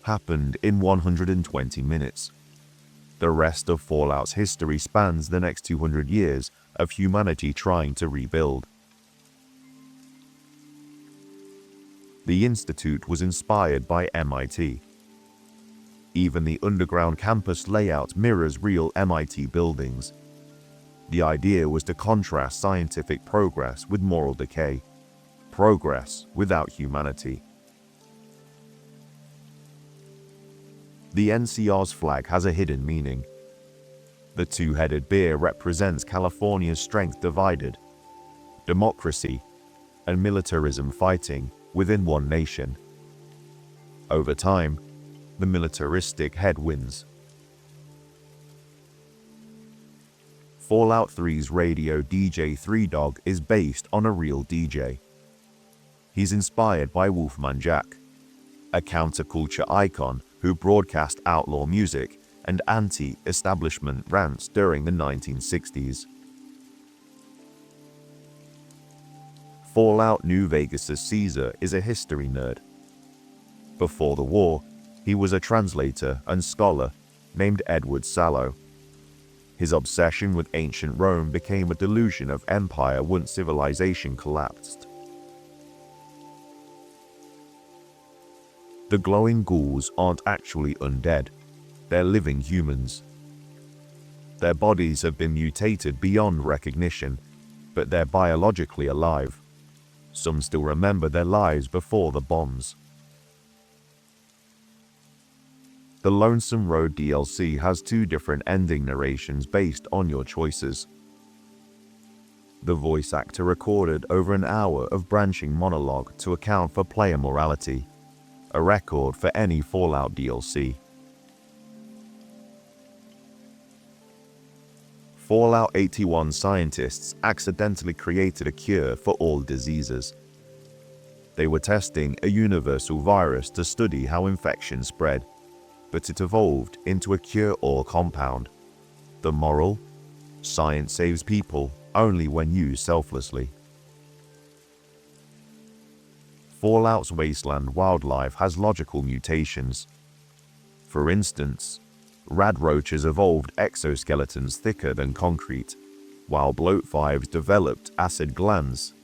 happened in 120 minutes. The rest of Fallout's history spans the next 200 years of humanity trying to rebuild. The Institute was inspired by MIT. Even the underground campus layout mirrors real MIT buildings. The idea was to contrast scientific progress with moral decay, progress without humanity. The NCR's flag has a hidden meaning. The two-headed bear represents California's strength divided, democracy, and militarism fighting within one nation. Over time, the militaristic head wins. Fallout 3's radio DJ 3 Dog is based on a real DJ. He's inspired by Wolfman Jack, a counterculture icon who broadcast outlaw music and anti-establishment rants during the 1960s. Fallout New Vegas' Caesar is a history nerd. Before the war, he was a translator and scholar named Edward Sallow. His obsession with ancient Rome became a delusion of empire once civilization collapsed. The glowing ghouls aren't actually undead. They're living humans. Their bodies have been mutated beyond recognition, but they're biologically alive. Some still remember their lives before the bombs. The Lonesome Road DLC has 2 different ending narrations based on your choices. The voice actor recorded over an hour of branching monologue to account for player morality, a record for any Fallout DLC. Fallout 81 scientists accidentally created a cure for all diseases. They were testing a universal virus to study how infection spread, but it evolved into a cure-all compound. The moral? Science saves people only when used selflessly. Fallout's wasteland wildlife has logical mutations. For instance, rad roaches evolved exoskeletons thicker than concrete, while bloat-5s developed acid glands,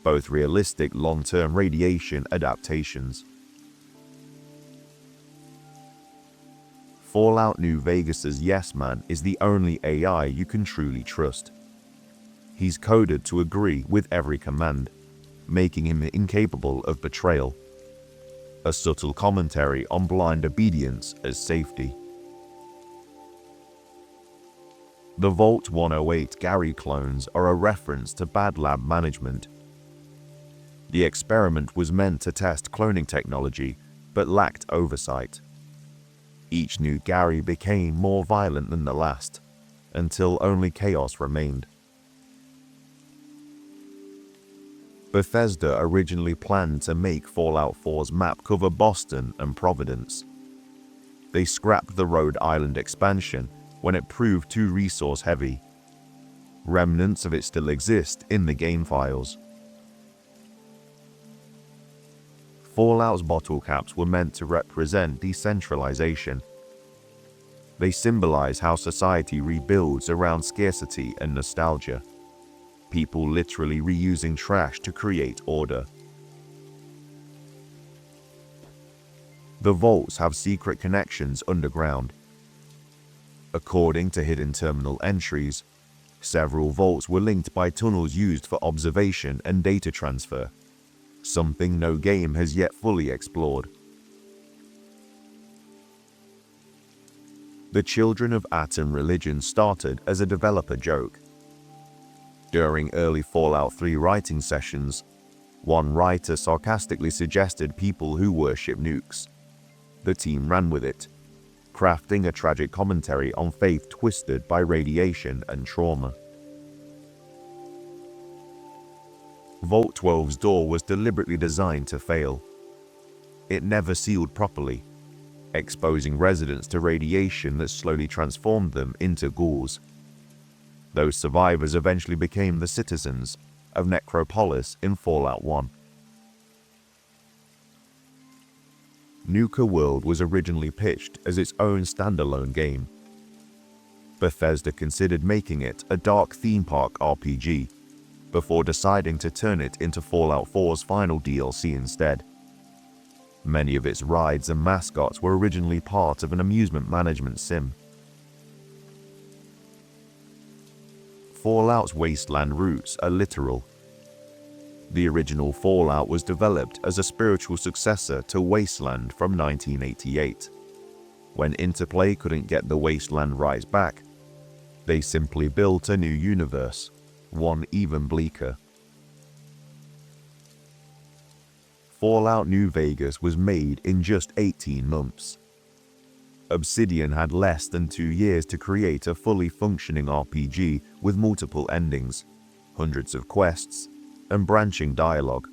both realistic long-term radiation adaptations. Fallout New Vegas' Yes Man is the only AI you can truly trust. He's coded to agree with every command, making him incapable of betrayal. A subtle commentary on blind obedience as safety. The Vault-108 Gary clones are a reference to bad lab management. The experiment was meant to test cloning technology, but lacked oversight. Each new Gary became more violent than the last, until only chaos remained. Bethesda originally planned to make Fallout 4's map cover Boston and Providence. They scrapped the Rhode Island expansion when it proved too resource-heavy. Remnants of it still exist in the game files. Fallout's bottle caps were meant to represent decentralization. They symbolize how society rebuilds around scarcity and nostalgia. People literally reusing trash to create order. The vaults have secret connections underground. According to hidden terminal entries, several vaults were linked by tunnels used for observation and data transfer, something no game has yet fully explored. The Children of Atom religion started as a developer joke. During early Fallout 3 writing sessions, one writer sarcastically suggested people who worship nukes. The team ran with it, crafting a tragic commentary on faith twisted by radiation and trauma. Vault 12's door was deliberately designed to fail. It never sealed properly, exposing residents to radiation that slowly transformed them into ghouls. Those survivors eventually became the citizens of Necropolis in Fallout 1. Nuka World was originally pitched as its own standalone game. Bethesda considered making it a dark theme park RPG, before deciding to turn it into Fallout 4's final DLC instead. Many of its rides and mascots were originally part of an amusement management sim. Fallout's wasteland roots are literal. The original Fallout was developed as a spiritual successor to Wasteland from 1988. When Interplay couldn't get the Wasteland rights back, they simply built a new universe, one even bleaker. Fallout New Vegas was made in just 18 months. Obsidian had less than 2 years to create a fully functioning RPG with multiple endings, hundreds of quests, and branching dialogue.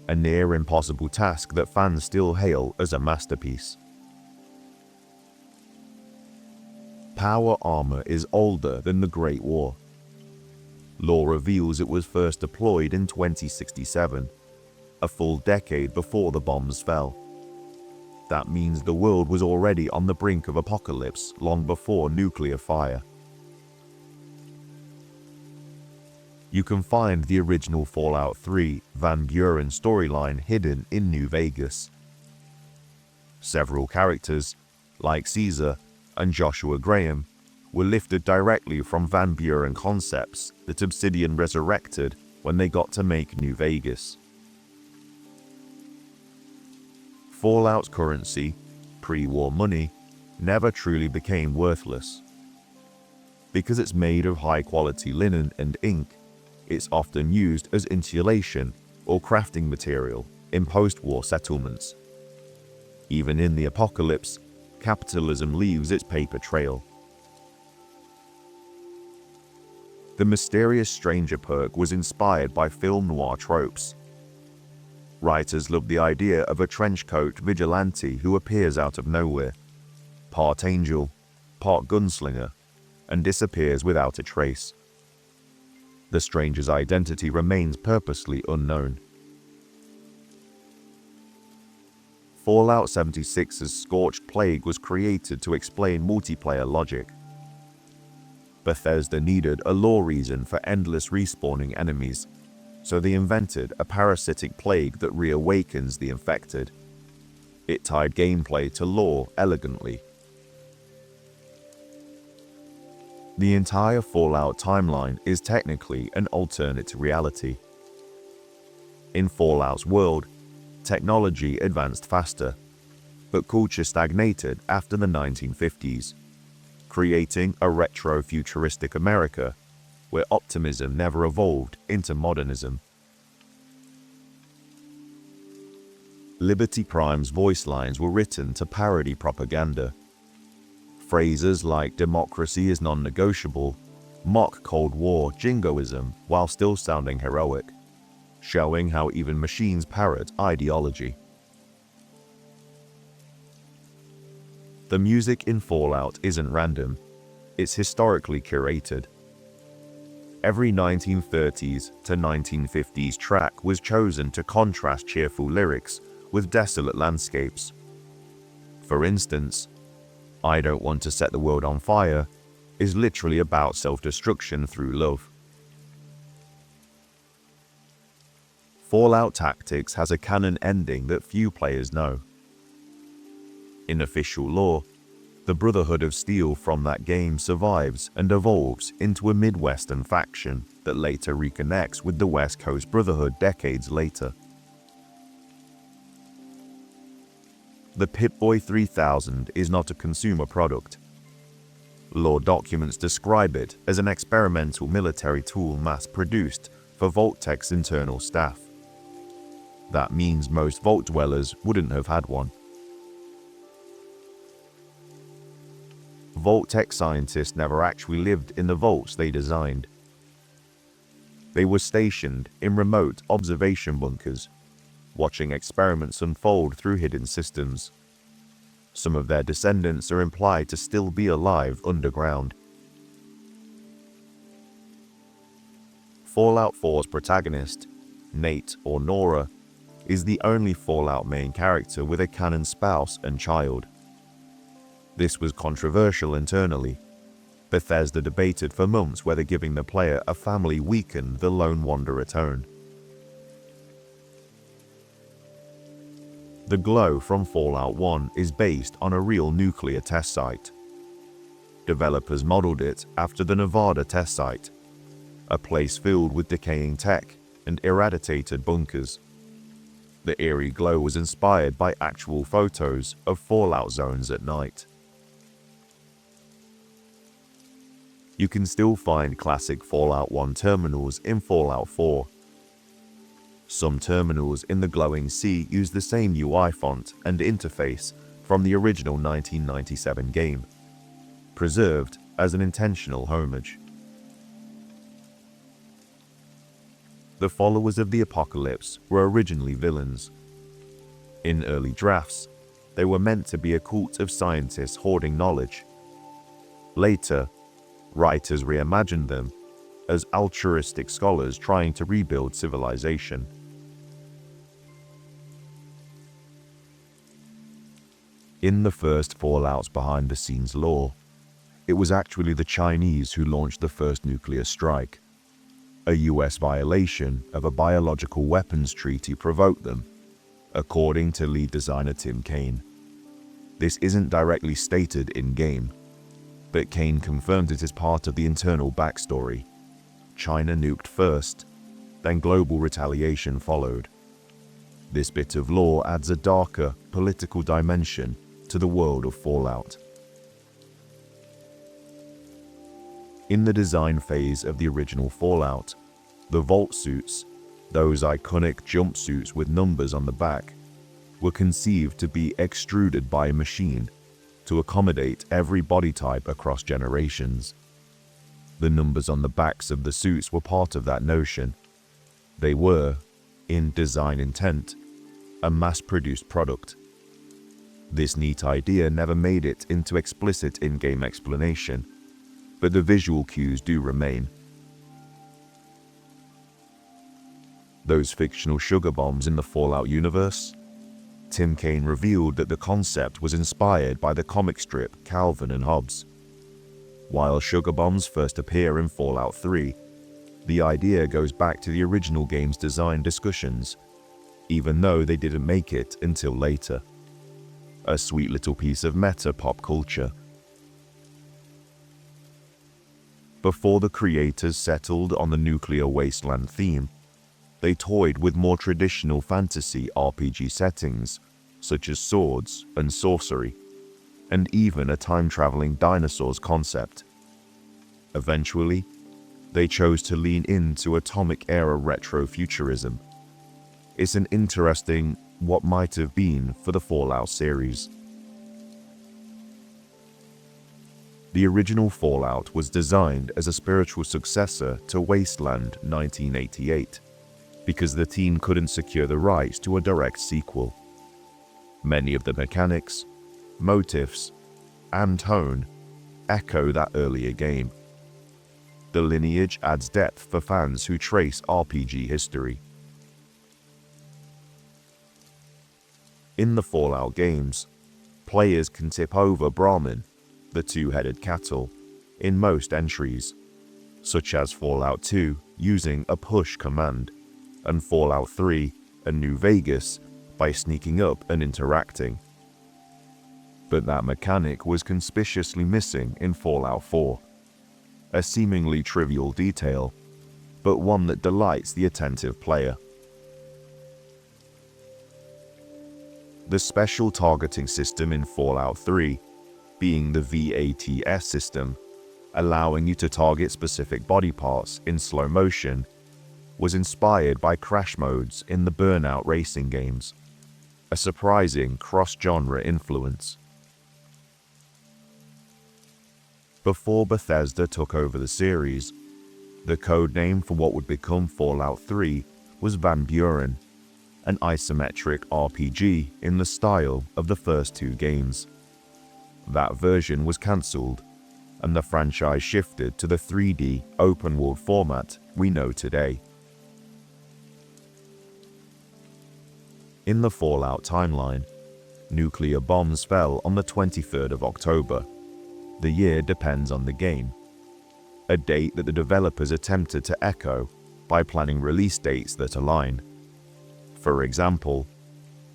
A near impossible task that fans still hail as a masterpiece. Power armor is older than the Great War. Lore reveals it was first deployed in 2067, a full decade before the bombs fell. That means the world was already on the brink of apocalypse long before nuclear fire. You can find the original Fallout 3 Van Buren storyline hidden in New Vegas. Several characters, like Caesar and Joshua Graham, were lifted directly from Van Buren concepts that Obsidian resurrected when they got to make New Vegas. Fallout's currency, pre-war money, never truly became worthless. Because it's made of high-quality linen and ink, it's often used as insulation or crafting material in post-war settlements. Even in the apocalypse, capitalism leaves its paper trail. The mysterious stranger perk was inspired by film noir tropes. Writers loved the idea of a trenchcoat vigilante who appears out of nowhere, part angel, part gunslinger, and disappears without a trace. The stranger's identity remains purposely unknown. Fallout 76's Scorched Plague was created to explain multiplayer logic. Bethesda needed a lore reason for endless respawning enemies, so they invented a parasitic plague that reawakens the infected. It tied gameplay to lore elegantly. The entire Fallout timeline is technically an alternate reality. In Fallout's world, technology advanced faster, but culture stagnated after the 1950s, creating a retro-futuristic America where optimism never evolved into modernism. Liberty Prime's voice lines were written to parody propaganda. Phrases like "democracy is non-negotiable" mock Cold War jingoism while still sounding heroic, showing how even machines parrot ideology. The music in Fallout isn't random, it's historically curated. Every 1930s to 1950s track was chosen to contrast cheerful lyrics with desolate landscapes. For instance, "I Don't Want to Set the World on Fire" is literally about self-destruction through love. Fallout Tactics has a canon ending that few players know. In official lore, the Brotherhood of Steel from that game survives and evolves into a Midwestern faction that later reconnects with the West Coast Brotherhood decades later. The Pip-Boy 3000 is not a consumer product. Lore documents describe it as an experimental military tool mass-produced for Vault-Tec's internal staff. That means most Vault dwellers wouldn't have had one. Vault-Tec scientists never actually lived in the vaults they designed. They were stationed in remote observation bunkers, watching experiments unfold through hidden systems. Some of their descendants are implied to still be alive underground. Fallout 4's protagonist, Nate or Nora, is the only Fallout main character with a canon spouse and child. This was controversial internally. Bethesda debated for months whether giving the player a family weakened the lone wanderer tone. The glow from Fallout 1 is based on a real nuclear test site. Developers modeled it after the Nevada test site, a place filled with decaying tech and irradiated bunkers. The eerie glow was inspired by actual photos of Fallout zones at night. You can still find classic Fallout 1 terminals in Fallout 4. Some terminals in the glowing sea use the same UI font and interface from the original 1997 game, preserved as an intentional homage. The followers of the Apocalypse were originally villains. In early drafts, they were meant to be a cult of scientists hoarding knowledge. Later, writers reimagined them as altruistic scholars trying to rebuild civilization. In the first Fallout's behind-the-scenes lore, it was actually the Chinese who launched the first nuclear strike. A US violation of a biological weapons treaty provoked them, according to lead designer Tim Kaine. This isn't directly stated in-game, but Kaine confirmed it as part of the internal backstory. China nuked first, then global retaliation followed. This bit of lore adds a darker, political dimension to the world of Fallout. In the design phase of the original Fallout, the Vault suits, those iconic jumpsuits with numbers on the back, were conceived to be extruded by a machine to accommodate every body type across generations. The numbers on the backs of the suits were part of that notion. They were, in design intent, a mass-produced product. This neat idea never made it into explicit in-game explanation, but the visual cues do remain. Those fictional sugar bombs in the Fallout universe? Tim Kaine revealed that the concept was inspired by the comic strip Calvin and Hobbes. While sugar bombs first appear in Fallout 3, the idea goes back to the original game's design discussions, even though they didn't make it until later. A sweet little piece of meta pop culture. Before the creators settled on the nuclear wasteland theme, they toyed with more traditional fantasy RPG settings, such as swords and sorcery, and even a time-traveling dinosaurs concept. Eventually, they chose to lean into atomic-era retrofuturism. It's an interesting what might have been for the Fallout series. The original Fallout was designed as a spiritual successor to Wasteland 1988, because the team couldn't secure the rights to a direct sequel. Many of the mechanics, motifs, and tone echo that earlier game. The lineage adds depth for fans who trace RPG history. In the Fallout games, players can tip over Brahmin, the two-headed cattle, in most entries, such as Fallout 2 using a push command, and Fallout 3 and New Vegas by sneaking up and interacting. But that mechanic was conspicuously missing in Fallout 4. A seemingly trivial detail, but one that delights the attentive player. The special targeting system in Fallout 3, being the VATS system, allowing you to target specific body parts in slow motion, was inspired by crash modes in the Burnout racing games, a surprising cross-genre influence. Before Bethesda took over the series, the codename for what would become Fallout 3 was Van Buren, an isometric RPG in the style of the first two games. That version was cancelled, and the franchise shifted to the 3D open-world format we know today. In the Fallout timeline, nuclear bombs fell on the 23rd of October. The year depends on the game, a date that the developers attempted to echo by planning release dates that align. For example,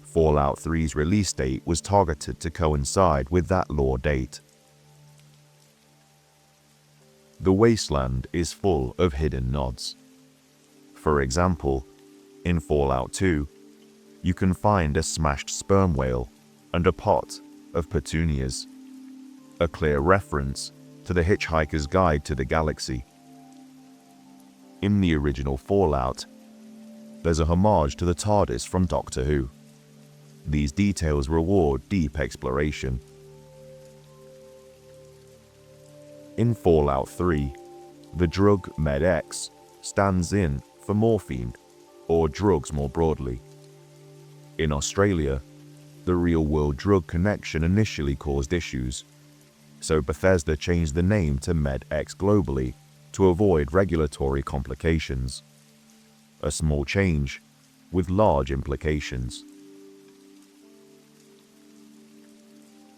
Fallout 3's release date was targeted to coincide with that lore date. The wasteland is full of hidden nods. For example, in Fallout 2, you can find a smashed sperm whale and a pot of petunias, a clear reference to the Hitchhiker's Guide to the Galaxy. In the original Fallout, there's a homage to the TARDIS from Doctor Who. These details reward deep exploration. In Fallout 3, the drug Med-X stands in for morphine, or drugs more broadly. In Australia, the real-world drug connection initially caused issues, so Bethesda changed the name to Med-X globally to avoid regulatory complications. A small change with large implications.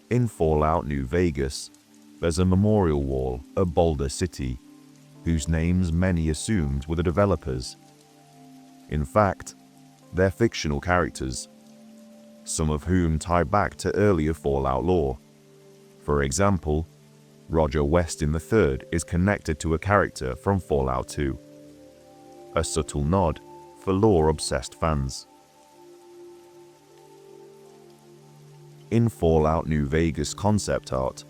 In Fallout New Vegas, there's a memorial wall at Boulder City, whose names many assumed were the developers. In fact, they're fictional characters, some of whom tie back to earlier Fallout lore. For example, Roger Weston III is connected to a character from Fallout 2, a subtle nod for lore-obsessed fans. In Fallout New Vegas concept art,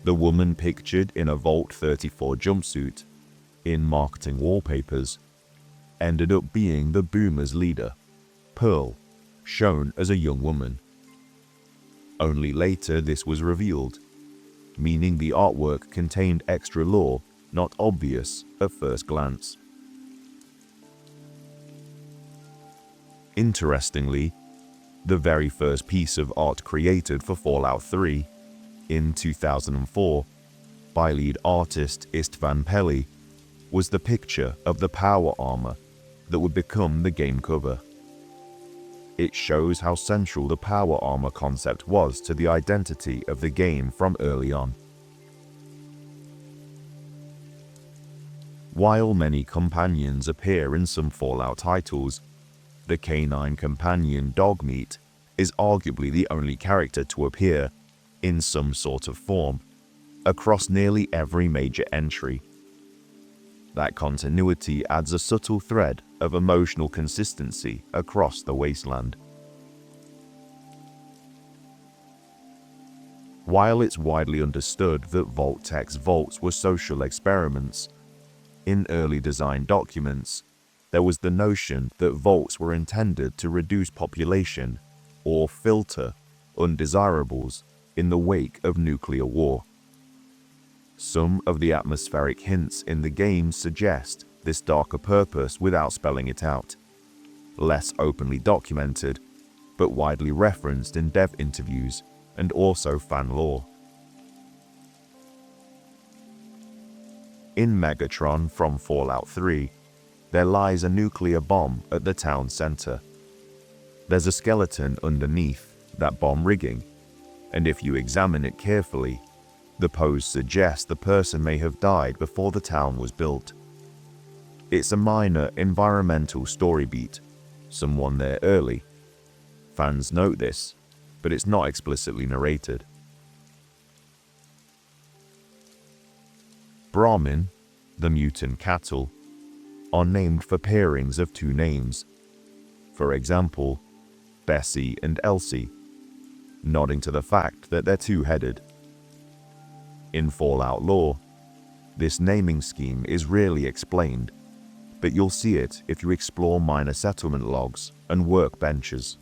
the woman pictured in a Vault 34 jumpsuit in marketing wallpapers ended up being the Boomers' leader, Pearl, shown as a young woman. Only later this was revealed, meaning the artwork contained extra lore not obvious at first glance. Interestingly, the very first piece of art created for Fallout 3, in 2004, by lead artist Istvan Peli, was the picture of the power armor that would become the game cover. It shows how central the power armor concept was to the identity of the game from early on. While many companions appear in some Fallout titles, the canine companion Dogmeat is arguably the only character to appear, in some sort of form, across nearly every major entry. That continuity adds a subtle thread of emotional consistency across the wasteland. While it's widely understood that Vault-Tec's vaults were social experiments, in early design documents, there was the notion that vaults were intended to reduce population or filter undesirables in the wake of nuclear war. Some of the atmospheric hints in the game suggest this darker purpose without spelling it out, less openly documented, but widely referenced in dev interviews and also fan lore. In Megatron from Fallout 3, there lies a nuclear bomb at the town center. There's a skeleton underneath that bomb rigging, and if you examine it carefully, the pose suggests the person may have died before the town was built. It's a minor environmental story beat, someone there early. Fans note this, but it's not explicitly narrated. Brahmin, the mutant cattle, are named for pairings of two names. For example, Bessie and Elsie, nodding to the fact that they're two-headed. In Fallout lore, this naming scheme is rarely explained, but you'll see it if you explore minor settlement logs and workbenches.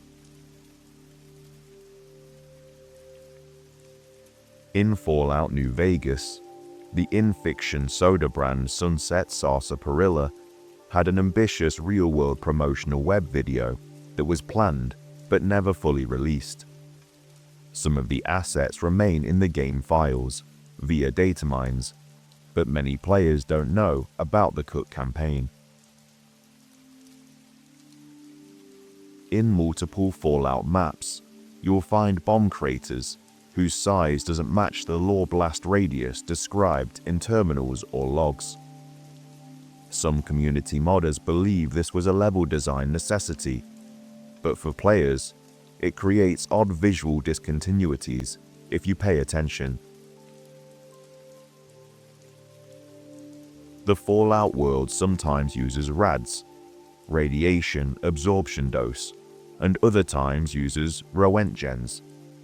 In Fallout New Vegas, the in-fiction soda brand Sunset Sarsaparilla had an ambitious real-world promotional web video that was planned but never fully released. Some of the assets remain in the game files via data mines, but many players don't know about the cut campaign. In multiple Fallout maps, you'll find bomb craters whose size doesn't match the lore blast radius described in terminals or logs. Some community modders believe this was a level design necessity, but for players, it creates odd visual discontinuities if you pay attention. The Fallout world sometimes uses RADs, radiation absorption dose, and other times uses Roentgens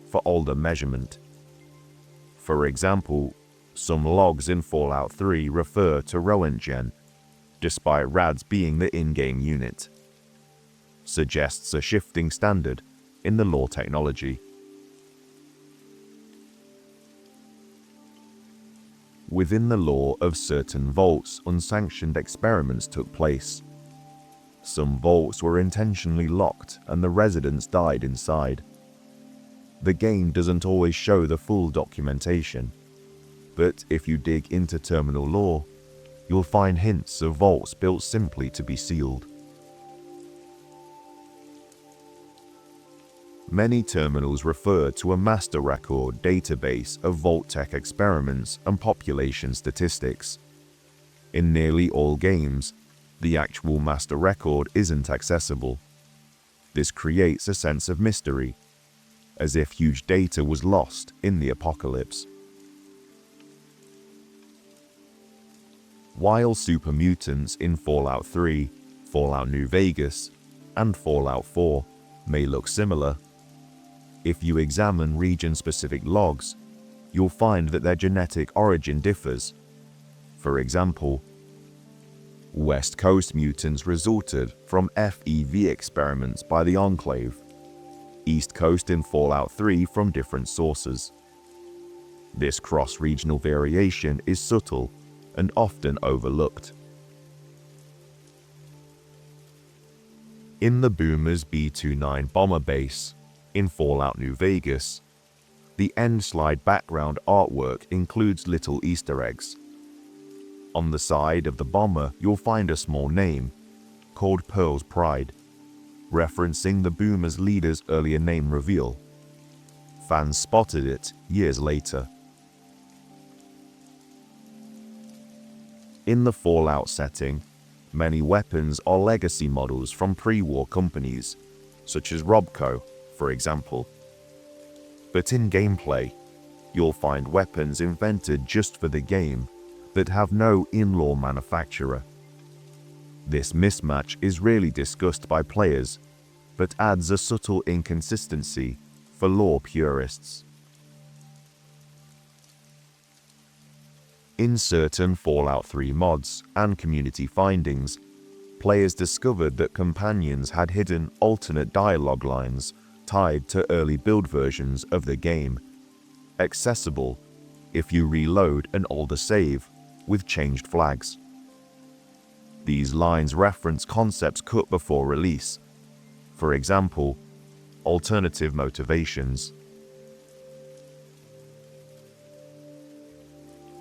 for older measurement. For example, some logs in Fallout 3 refer to Roentgen, despite RADs being the in-game unit. Suggests a shifting standard in the lore technology. Within the lore of certain vaults, unsanctioned experiments took place. Some vaults were intentionally locked and the residents died inside. The game doesn't always show the full documentation, but if you dig into terminal lore, you'll find hints of vaults built simply to be sealed. Many terminals refer to a master record database of Vault-Tec experiments and population statistics. In nearly all games, the actual master record isn't accessible. This creates a sense of mystery, as if huge data was lost in the apocalypse. While super mutants in Fallout 3, Fallout New Vegas, and Fallout 4 may look similar, if you examine region-specific logs, you'll find that their genetic origin differs. For example, West Coast mutants resulted from FEV experiments by the Enclave, East Coast in Fallout 3 from different sources. This cross-regional variation is subtle and often overlooked. In the Boomers B-29 bomber base in Fallout New Vegas, the end slide background artwork includes little Easter eggs. On the side of the bomber, you'll find a small name called Pearl's Pride, referencing the Boomers' leader's earlier name reveal. Fans spotted it years later. In the Fallout setting, many weapons are legacy models from pre-war companies, such as Robco, for example. But in gameplay, you'll find weapons invented just for the game that have no in-lore manufacturer. This mismatch is rarely discussed by players, but adds a subtle inconsistency for lore purists. In certain Fallout 3 mods and community findings, players discovered that companions had hidden alternate dialogue lines tied to early build versions of the game, accessible if you reload an older save with changed flags. These lines reference concepts cut before release, for example, alternative motivations.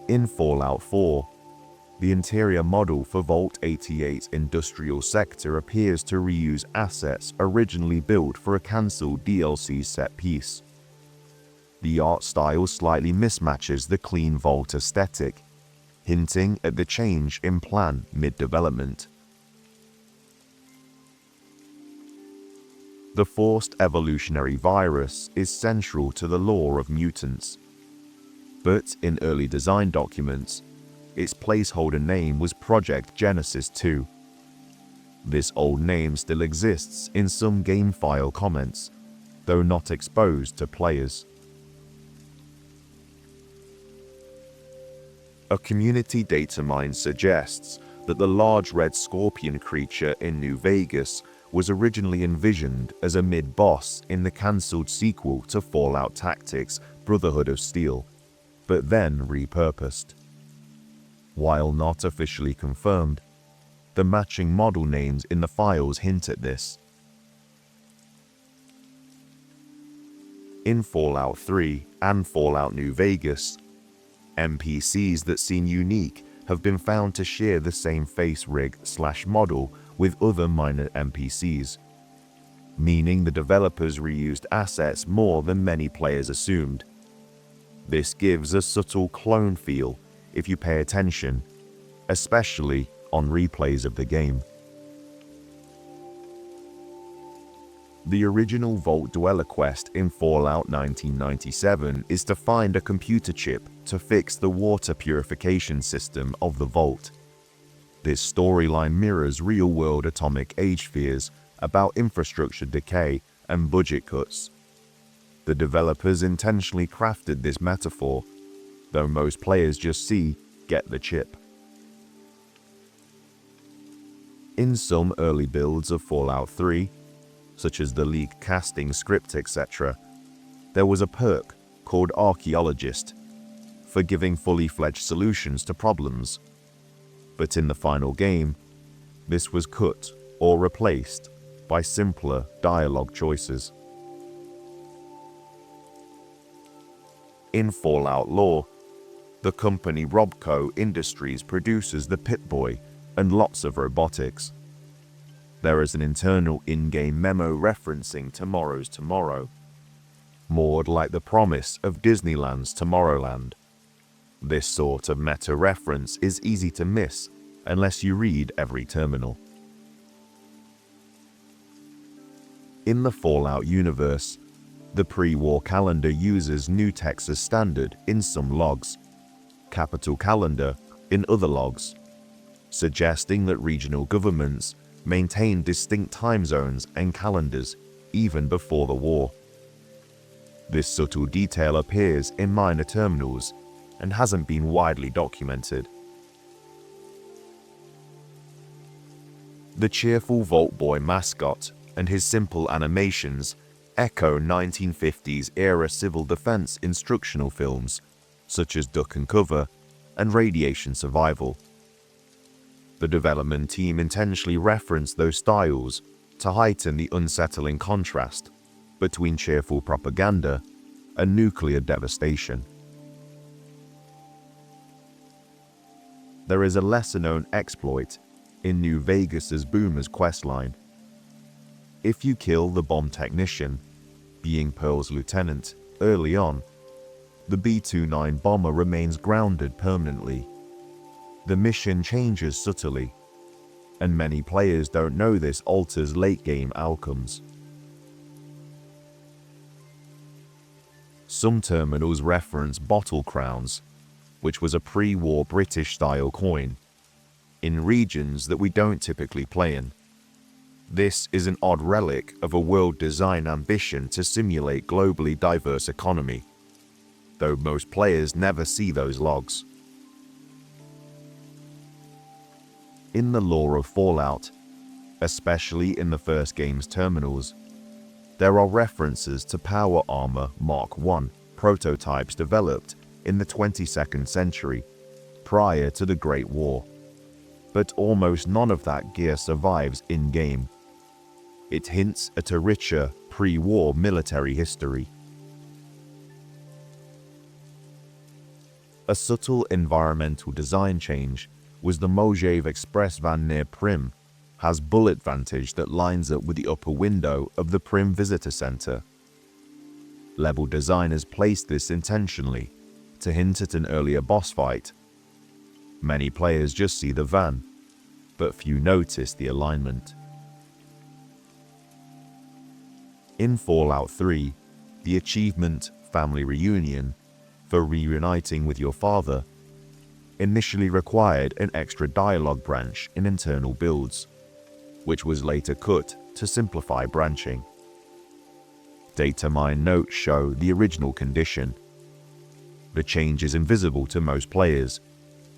In Fallout 4, the interior model for Vault 88 industrial sector appears to reuse assets originally built for a cancelled DLC set piece. The art style slightly mismatches the clean Vault aesthetic, hinting at the change in plan mid-development. The forced evolutionary virus is central to the lore of mutants, but in early design documents, its placeholder name was Project Genesis 2. This old name still exists in some game file comments, though not exposed to players. A community data mine suggests that the large red scorpion creature in New Vegas was originally envisioned as a mid-boss in the cancelled sequel to Fallout Tactics: Brotherhood of Steel, but then repurposed. While not officially confirmed, the matching model names in the files hint at this. In Fallout 3 and Fallout New Vegas, NPCs that seem unique have been found to share the same face rig/model with other minor NPCs, meaning the developers reused assets more than many players assumed. This gives a subtle clone feel if you pay attention, especially on replays of the game. The original Vault Dweller quest in Fallout 1997 is to find a computer chip to fix the water purification system of the Vault. This storyline mirrors real-world atomic age fears about infrastructure decay and budget cuts. The developers intentionally crafted this metaphor, though most players just see, "get the chip." In some early builds of Fallout 3, such as the leak casting script etc., there was a perk called Archaeologist for giving fully fledged solutions to problems. But in the final game, this was cut or replaced by simpler dialogue choices. In Fallout lore, the company Robco Industries produces the Pip-Boy and lots of robotics. There is an internal in-game memo referencing Tomorrow's Tomorrow, moored like the promise of Disneyland's Tomorrowland. This sort of meta-reference is easy to miss unless you read every terminal. In the Fallout universe, the pre-war calendar uses New Texas Standard in some logs, Capital Calendar in other logs, suggesting that regional governments maintained distinct time zones and calendars even before the war. This subtle detail appears in minor terminals and hasn't been widely documented. The cheerful Vault Boy mascot and his simple animations echo 1950s era civil defense instructional films such as Duck and Cover and Radiation Survival. The development team intentionally referenced those styles to heighten the unsettling contrast between cheerful propaganda and nuclear devastation. There is a lesser-known exploit in New Vegas's Boomer's questline. If you kill the bomb technician, being Pearl's lieutenant, early on, the B-29 bomber remains grounded permanently. The mission changes subtly, and many players don't know this alters late-game outcomes. Some terminals reference bottle crowns, which was a pre-war British-style coin, in regions that we don't typically play in. This is an odd relic of a world design ambition to simulate globally diverse economy, though most players never see those logs. In the lore of Fallout, especially in the first game's terminals, there are references to power armor Mark I prototypes developed in the 22nd century, prior to the Great War. But almost none of that gear survives in-game. It hints at a richer, pre-war military history. A subtle environmental design change was the Mojave Express van near Prim has bullet vantage that lines up with the upper window of the Prim Visitor Center. Level designers placed this intentionally to hint at an earlier boss fight. Many players just see the van, but few notice the alignment. In Fallout 3, the achievement Family Reunion for reuniting with your father initially required an extra dialogue branch in internal builds, which was later cut to simplify branching. Data mine notes show the original condition. The change is invisible to most players,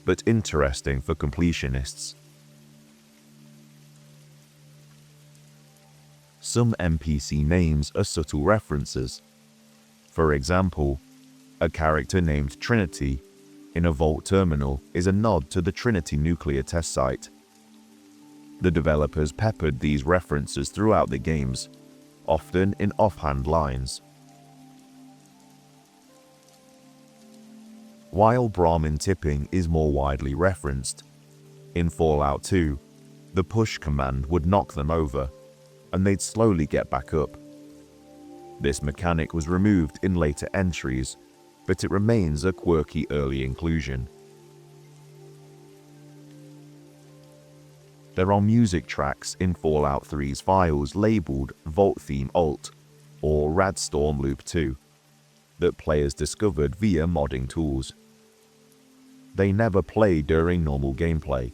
but interesting for completionists. Some NPC names are subtle references. For example, a character named Trinity in a Vault terminal is a nod to the Trinity nuclear test site. The developers peppered these references throughout the games, often in offhand lines. While Brahmin tipping is more widely referenced, in Fallout 2, the push command would knock them over, and they'd slowly get back up. This mechanic was removed in later entries, but it remains a quirky early inclusion. There are music tracks in Fallout 3's files labeled Vault Theme Alt or Radstorm Loop 2 that players discovered via modding tools. They never play during normal gameplay,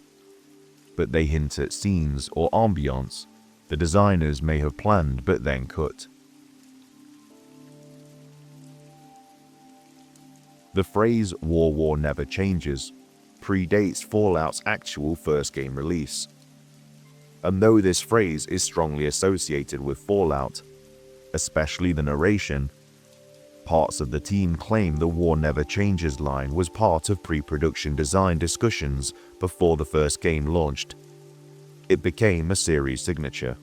but they hint at scenes or ambience the designers may have planned but then cut. The phrase "War never changes" predates Fallout's actual first game release. And though this phrase is strongly associated with Fallout, especially the narration, parts of the team claim the "War never changes" line was part of pre-production design discussions before the first game launched. It became a series signature.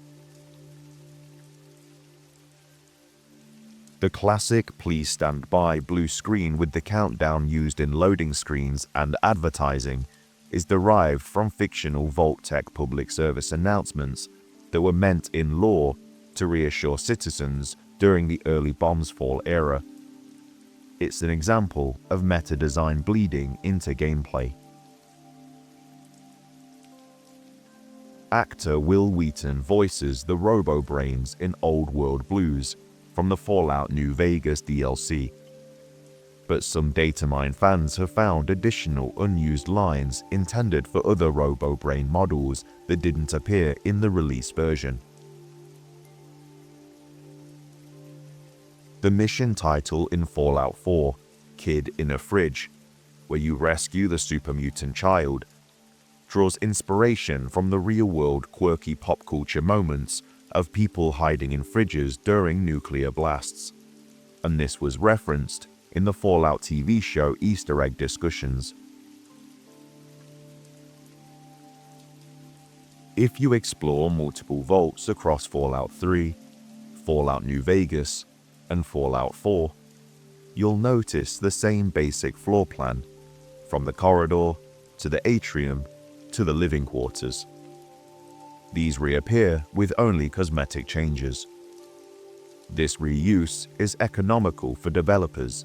The classic "Please stand by" blue screen with the countdown used in loading screens and advertising is derived from fictional Vault-Tec public service announcements that were meant in lore to reassure citizens during the early Bombsfall era. It's an example of meta design bleeding into gameplay. Actor Will Wheaton voices the Robo-Brains in Old World Blues from the Fallout New Vegas DLC. But some datamine fans have found additional unused lines intended for other Robo-Brain models that didn't appear in the release version. The mission title in Fallout 4, Kid in a Fridge, where you rescue the super mutant child, draws inspiration from the real-world quirky pop culture moments of people hiding in fridges during nuclear blasts, and this was referenced in the Fallout TV show Easter egg discussions. If you explore multiple vaults across Fallout 3, Fallout New Vegas, and Fallout 4, you'll notice the same basic floor plan, from the corridor to the atrium to the living quarters. These reappear with only cosmetic changes. This reuse is economical for developers,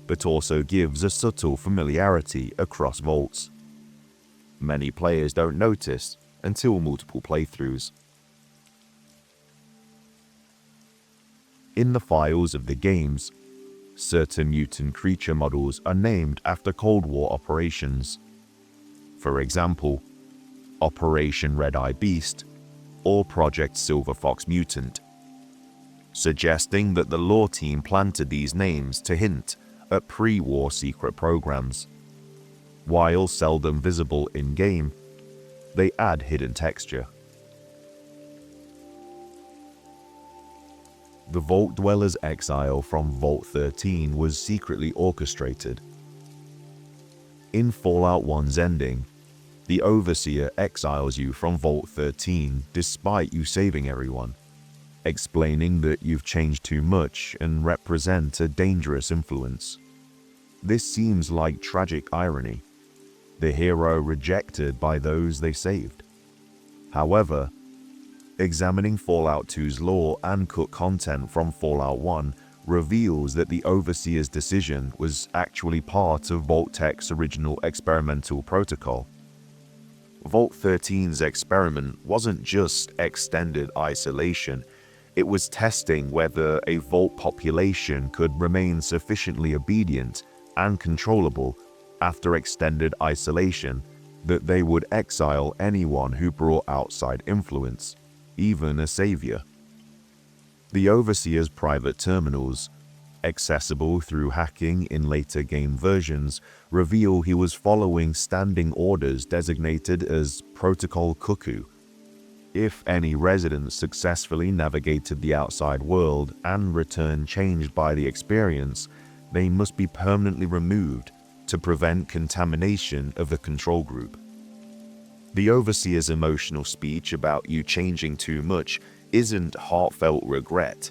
but also gives a subtle familiarity across vaults. Many players don't notice until multiple playthroughs. In the files of the games, certain mutant creature models are named after Cold War operations. For example, Operation Red Eye Beast or Project Silver Fox Mutant, suggesting that the lore team planted these names to hint at pre-war secret programs. While seldom visible in-game, they add hidden texture. The Vault Dweller's exile from Vault 13 was secretly orchestrated. In Fallout 1's ending, the Overseer exiles you from Vault 13 despite you saving everyone, explaining that you've changed too much and represent a dangerous influence. This seems like tragic irony, the hero rejected by those they saved. However, examining Fallout 2's lore and cut content from Fallout 1 reveals that the Overseer's decision was actually part of Vault-Tec's original experimental protocol. Vault 13's experiment wasn't just extended isolation, it was testing whether a Vault population could remain sufficiently obedient and controllable after extended isolation that they would exile anyone who brought outside influence, even a savior. The Overseer's private terminals, accessible through hacking in later game versions, reveal he was following standing orders designated as Protocol Cuckoo. If any residents successfully navigated the outside world and returned changed by the experience, they must be permanently removed to prevent contamination of the control group. The Overseer's emotional speech about you changing too much isn't heartfelt regret.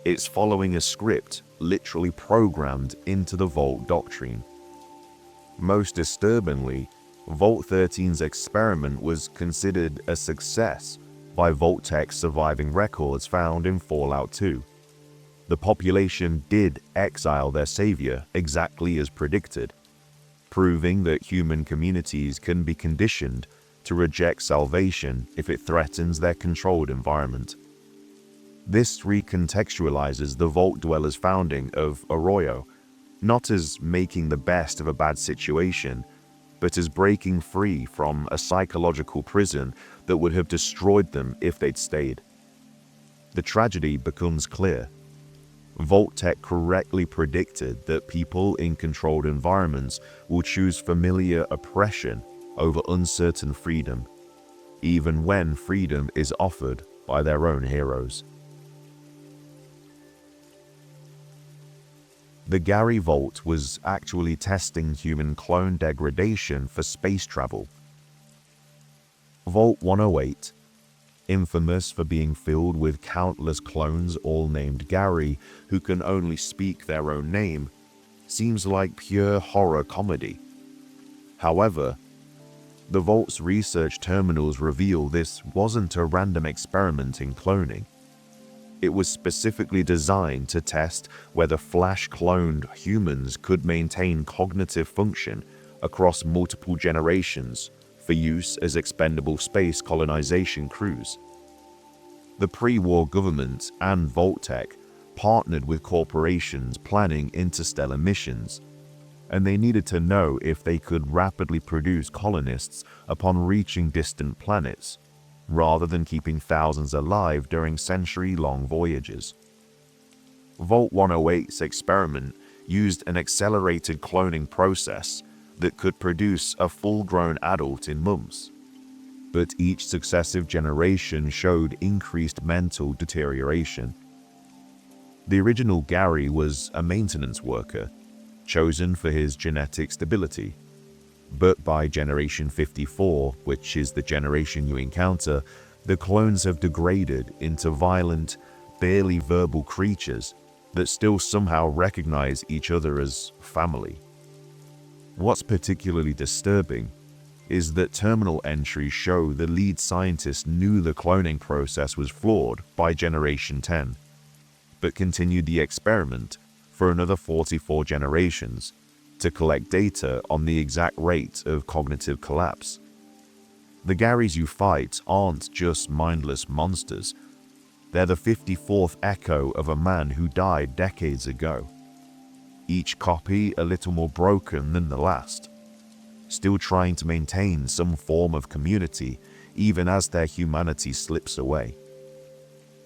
It's following a script literally programmed into the Vault doctrine. Most disturbingly, Vault 13's experiment was considered a success by Vault-Tec's surviving records found in Fallout 2. the population did exile their savior exactly as predicted, proving that human communities can be conditioned to reject salvation if it threatens their controlled environment. This recontextualizes the Vault Dwellers' founding of Arroyo, not as making the best of a bad situation, but as breaking free from a psychological prison that would have destroyed them if they'd stayed. The tragedy becomes clear. Vault-Tec correctly predicted that people in controlled environments will choose familiar oppression over uncertain freedom, even when freedom is offered by their own heroes. The Gary Vault was actually testing human clone degradation for space travel. Vault 108, infamous for being filled with countless clones all named Gary who can only speak their own name, seems like pure horror comedy. However, the Vault's research terminals reveal this wasn't a random experiment in cloning. It was specifically designed to test whether flash-cloned humans could maintain cognitive function across multiple generations for use as expendable space colonization crews. The pre-war government and Vault-Tec partnered with corporations planning interstellar missions, and they needed to know if they could rapidly produce colonists upon reaching distant planets, rather than keeping thousands alive during century-long voyages. Vault 108's experiment used an accelerated cloning process that could produce a full-grown adult in months, but each successive generation showed increased mental deterioration. The original Gary was a maintenance worker, chosen for his genetic stability. But by generation 54, which is the generation you encounter, the clones have degraded into violent, barely verbal creatures that still somehow recognize each other as family. What's particularly disturbing is that terminal entries show the lead scientist knew the cloning process was flawed by generation 10, but continued the experiment for another 44 generations to collect data on the exact rate of cognitive collapse. The Garys you fight aren't just mindless monsters. They're the 54th echo of a man who died decades ago. Each copy a little more broken than the last, still trying to maintain some form of community even as their humanity slips away.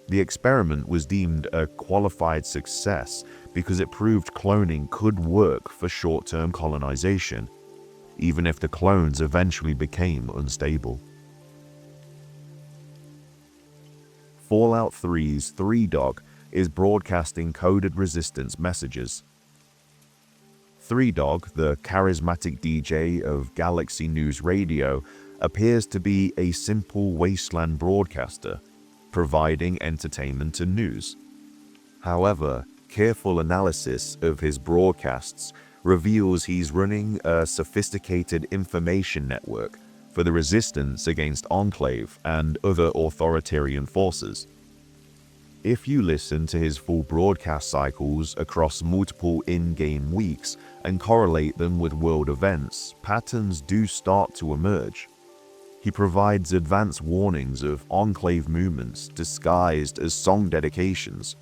The experiment was deemed a qualified success because it proved cloning could work for short-term colonization, even if the clones eventually became unstable. Fallout 3's Three Dog is broadcasting coded resistance messages. Three Dog, the charismatic DJ of Galaxy News Radio, appears to be a simple wasteland broadcaster, providing entertainment and news. However, careful analysis of his broadcasts reveals he's running a sophisticated information network for the resistance against Enclave and other authoritarian forces. If you listen to his full broadcast cycles across multiple in-game weeks and correlate them with world events, patterns do start to emerge. He provides advance warnings of Enclave movements disguised as song dedications,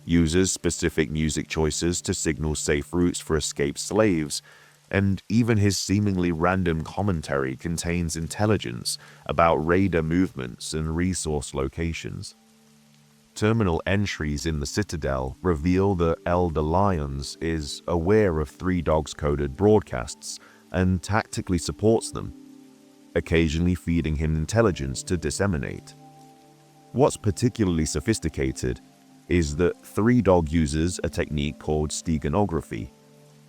uses specific music choices to signal safe routes for escaped slaves, and even his seemingly random commentary contains intelligence about raider movements and resource locations. Terminal entries in the Citadel reveal that Elder Lyons is aware of Three Dog's coded broadcasts and tactically supports them, occasionally feeding him intelligence to disseminate. What's particularly sophisticated is that Three Dog uses a technique called steganography,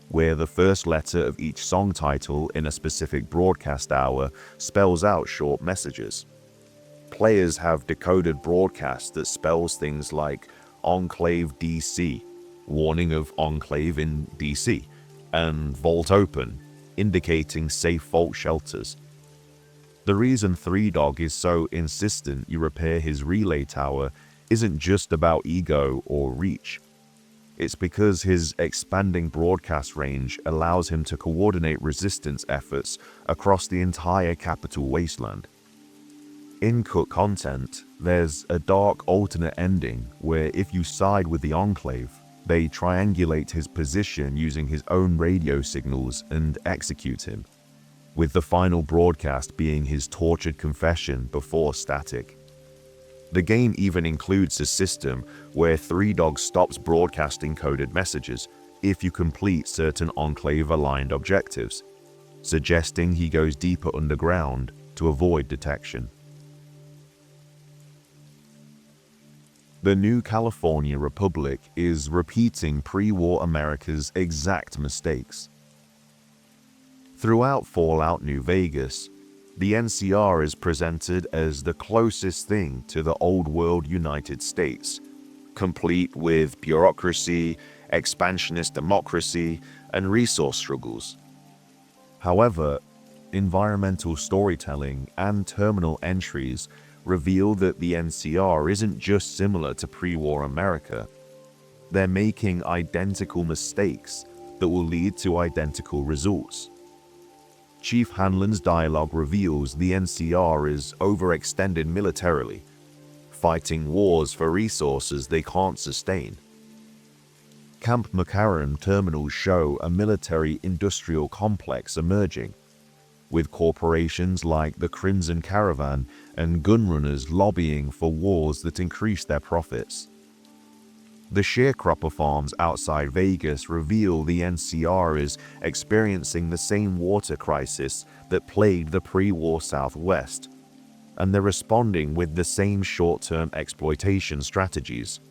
where the first letter of each song title in a specific broadcast hour spells out short messages. Players have decoded broadcasts that spells things like Enclave DC, warning of Enclave in DC, and Vault Open, indicating safe vault shelters. The reason Three Dog is so insistent you repair his relay tower isn't just about ego or reach. It's because his expanding broadcast range allows him to coordinate resistance efforts across the entire capital wasteland. In cut content, there's a dark alternate ending where if you side with the Enclave, they triangulate his position using his own radio signals and execute him, with the final broadcast being his tortured confession before static. The game even includes a system where Three Dogs stops broadcasting coded messages if you complete certain Enclave-aligned objectives, suggesting he goes deeper underground to avoid detection. The new California Republic is repeating pre-war America's exact mistakes. Throughout Fallout New Vegas, the NCR is presented as the closest thing to the old world United States, complete with bureaucracy, expansionist democracy, and resource struggles. However, environmental storytelling and terminal entries reveal that the NCR isn't just similar to pre-war America. They're making identical mistakes that will lead to identical results. Chief Hanlon's dialogue reveals the NCR is overextended militarily, fighting wars for resources they can't sustain. Camp McCarran terminals show a military-industrial complex emerging, with corporations like the Crimson Caravan and gunrunners lobbying for wars that increase their profits. The sharecropper farms outside Vegas reveal the NCR is experiencing the same water crisis that plagued the pre-war Southwest, and they're responding with the same short-term exploitation strategies.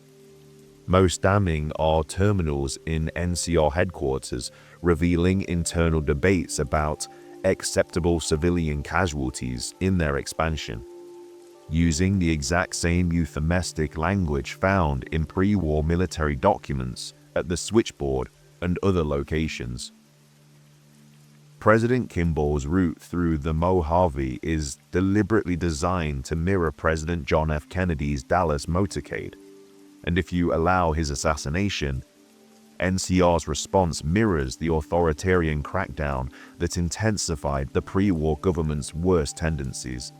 Most damning are terminals in NCR headquarters revealing internal debates about acceptable civilian casualties in their expansion, using the exact same euphemistic language found in pre-war military documents at the switchboard and other locations. President Kimball's route through the Mojave is deliberately designed to mirror President John F. Kennedy's Dallas motorcade, and if you allow his assassination, NCR's response mirrors the authoritarian crackdown that intensified the pre-war government's worst tendencies.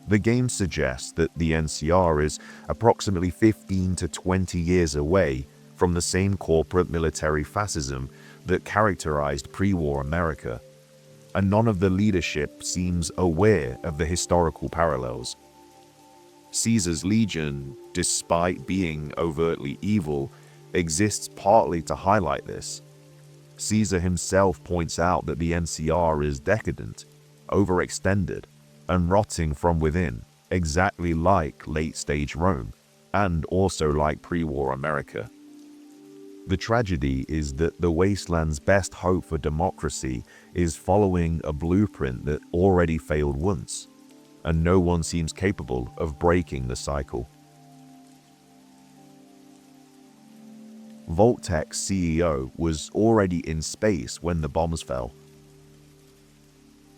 The game suggests that the NCR is approximately 15 to 20 years away from the same corporate military fascism that characterized pre-war America, and none of the leadership seems aware of the historical parallels. Caesar's Legion, despite being overtly evil, exists partly to highlight this. Caesar himself points out that the NCR is decadent, overextended, and rotting from within, exactly like late-stage Rome, and also like pre-war America. The tragedy is that the wasteland's best hope for democracy is following a blueprint that already failed once, and no one seems capable of breaking the cycle. Vault-Tec's CEO was already in space when the bombs fell.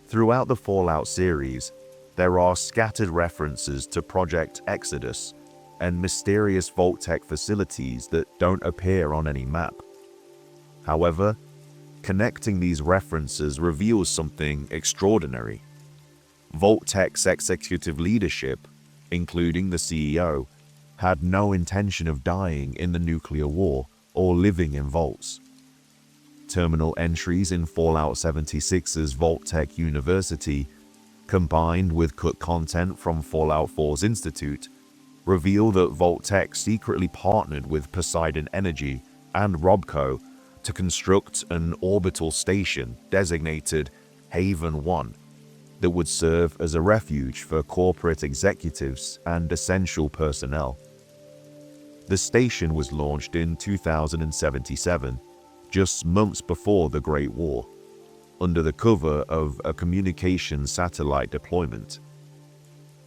Throughout the Fallout series, there are scattered references to Project Exodus and mysterious Vault-Tec facilities that don't appear on any map. However, connecting these references reveals something extraordinary. Vault-Tec's executive leadership, including the CEO, had no intention of dying in the nuclear war or living in vaults. Terminal entries in Fallout 76's Vault-Tec University, combined with cut content from Fallout 4's Institute, reveal that Vault-Tec secretly partnered with Poseidon Energy and Robco to construct an orbital station designated Haven 1 that would serve as a refuge for corporate executives and essential personnel. The station was launched in 2077, just months before the Great War, under the cover of a communications satellite deployment.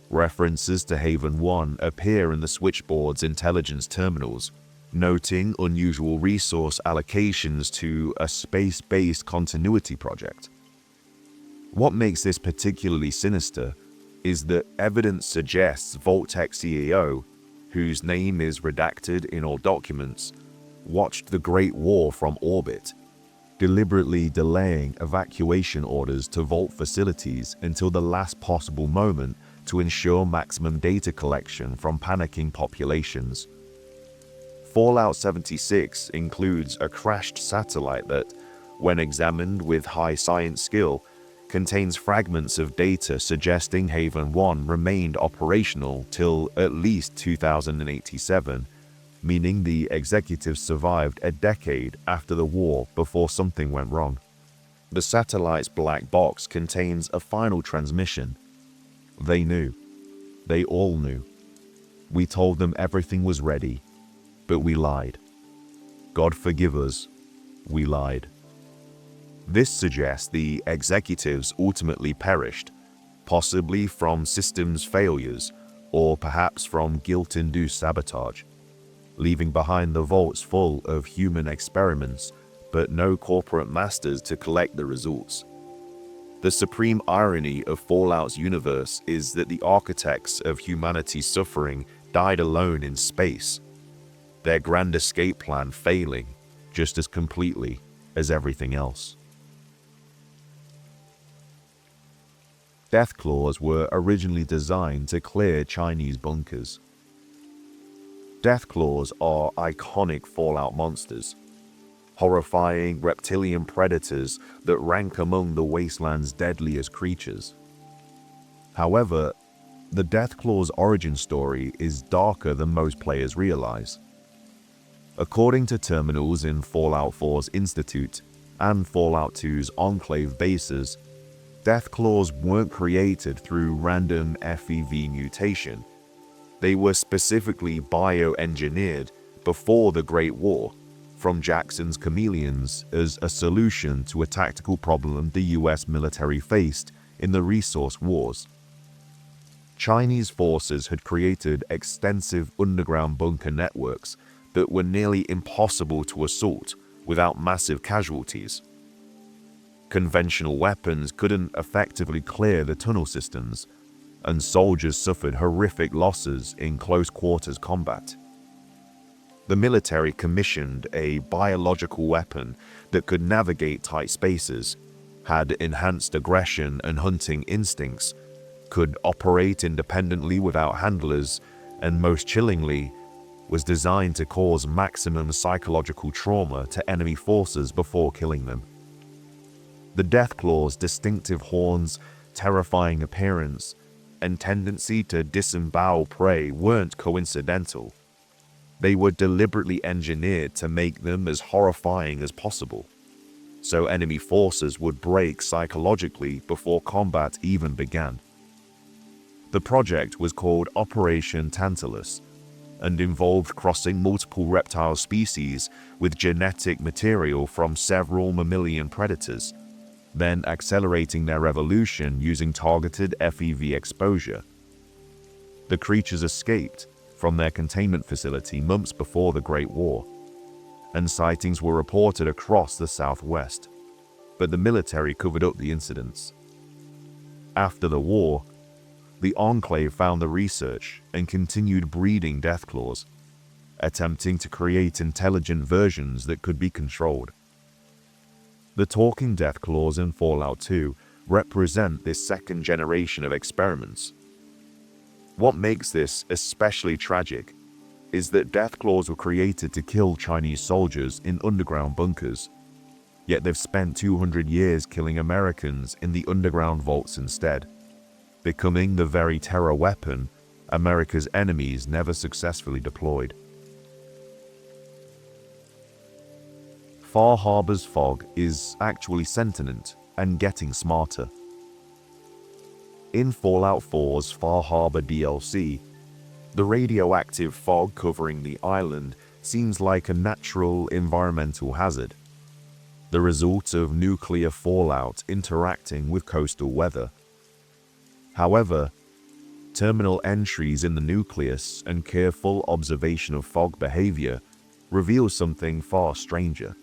References to Haven 1 appear in the switchboard's intelligence terminals, noting unusual resource allocations to a space-based continuity project. What makes this particularly sinister is that evidence suggests Vault-Tec CEO, whose name is redacted in all documents, watched the Great War from orbit, deliberately delaying evacuation orders to Vault facilities until the last possible moment to ensure maximum data collection from panicking populations. Fallout 76 includes a crashed satellite that, when examined with high science skill, contains fragments of data suggesting Haven 1 remained operational till at least 2087, meaning the executives survived a decade after the war before something went wrong. The satellite's black box contains a final transmission. They knew. They all knew. We told them everything was ready, but we lied. God forgive us, we lied. This suggests the executives ultimately perished, possibly from systems failures or perhaps from guilt-induced sabotage, leaving behind the vaults full of human experiments but no corporate masters to collect the results. The supreme irony of Fallout's universe is that the architects of humanity's suffering died alone in space, their grand escape plan failing just as completely as everything else. Deathclaws were originally designed to clear Chinese bunkers. Deathclaws are iconic Fallout monsters, horrifying reptilian predators that rank among the wasteland's deadliest creatures. However, the Deathclaws' origin story is darker than most players realize. According to terminals in Fallout 4's Institute and Fallout 2's Enclave bases, Deathclaws weren't created through random FEV mutation. They were specifically bioengineered before the Great War from Jackson's chameleons as a solution to a tactical problem the US military faced in the resource wars. Chinese forces had created extensive underground bunker networks that were nearly impossible to assault without massive casualties. Conventional weapons couldn't effectively clear the tunnel systems, and soldiers suffered horrific losses in close-quarters combat. The military commissioned a biological weapon that could navigate tight spaces, had enhanced aggression and hunting instincts, could operate independently without handlers, and most chillingly, was designed to cause maximum psychological trauma to enemy forces before killing them. The Deathclaws' distinctive horns, terrifying appearance, and tendency to disembowel prey weren't coincidental. They were deliberately engineered to make them as horrifying as possible, so enemy forces would break psychologically before combat even began. The project was called Operation Tantalus, and involved crossing multiple reptile species with genetic material from several mammalian predators, then accelerating their evolution using targeted FEV exposure. The creatures escaped from their containment facility months before the Great War, and sightings were reported across the Southwest, but the military covered up the incidents. After the war, the Enclave found the research and continued breeding Deathclaws, attempting to create intelligent versions that could be controlled. The talking Deathclaws in Fallout 2 represent this second generation of experiments. What makes this especially tragic is that Deathclaws were created to kill Chinese soldiers in underground bunkers, yet they've spent 200 years killing Americans in the underground vaults instead, becoming the very terror weapon America's enemies never successfully deployed. Far Harbor's fog is actually sentient and getting smarter. In Fallout 4's Far Harbor DLC, the radioactive fog covering the island seems like a natural environmental hazard, the result of nuclear fallout interacting with coastal weather. However, terminal entries in the nucleus and careful observation of fog behavior reveal something far stranger.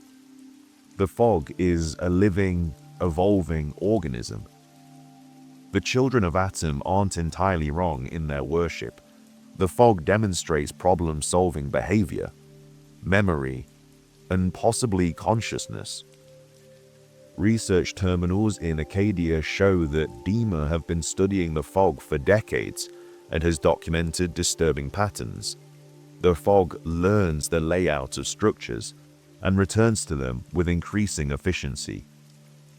The fog is a living, evolving organism. The children of Atom aren't entirely wrong in their worship. The fog demonstrates problem-solving behavior, memory, and possibly consciousness. Research terminals in Acadia show that DEMA have been studying the fog for decades and has documented disturbing patterns. The fog learns the layout of structures and returns to them with increasing efficiency.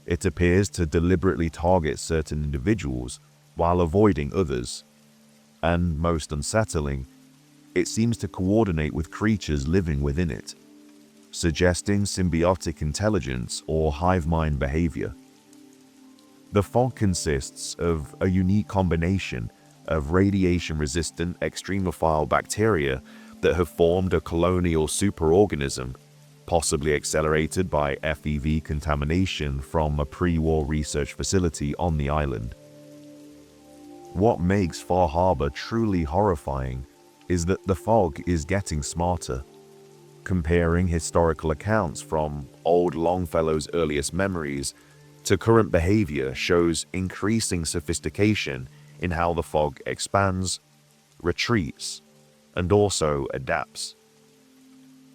It appears to deliberately target certain individuals while avoiding others. And most unsettling, it seems to coordinate with creatures living within it, suggesting symbiotic intelligence or hive mind behavior. The fog consists of a unique combination of radiation-resistant extremophile bacteria that have formed a colonial superorganism, possibly accelerated by FEV contamination from a pre-war research facility on the island. What makes Far Harbor truly horrifying is that the fog is getting smarter. Comparing historical accounts from old Longfellow's earliest memories to current behavior shows increasing sophistication in how the fog expands, retreats, and also adapts.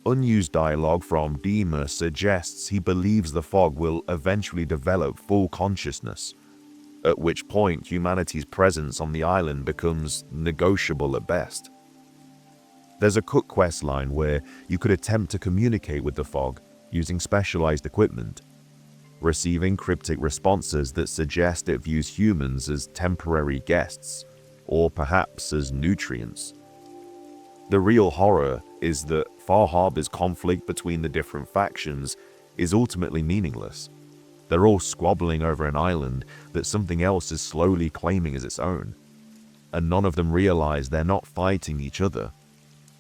Unused dialogue from DEMA suggests he believes the fog will eventually develop full consciousness, at which point humanity's presence on the island becomes negotiable at best. There's a Cook quest line where you could attempt to communicate with the fog using specialized equipment, receiving cryptic responses that suggest it views humans as temporary guests, or perhaps as nutrients. The real horror is that Far Harbor's conflict between the different factions is ultimately meaningless. They're all squabbling over an island that something else is slowly claiming as its own, and none of them realize they're not fighting each other,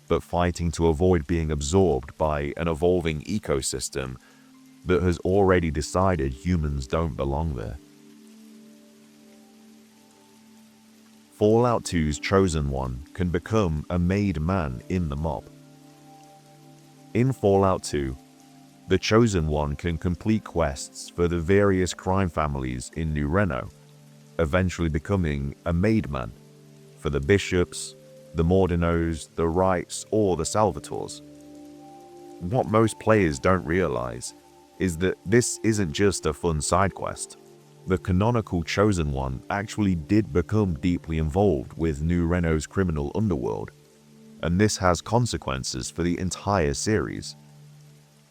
but fighting to avoid being absorbed by an evolving ecosystem that has already decided humans don't belong there. Fallout 2's Chosen One can become a made man in the mob. In Fallout 2, the Chosen One can complete quests for the various crime families in New Reno, eventually becoming a made man for the Bishops, the Mordinos, the Wrights, or the Salvatores. What most players don't realize is that this isn't just a fun side quest. The canonical Chosen One actually did become deeply involved with New Reno's criminal underworld, and this has consequences for the entire series.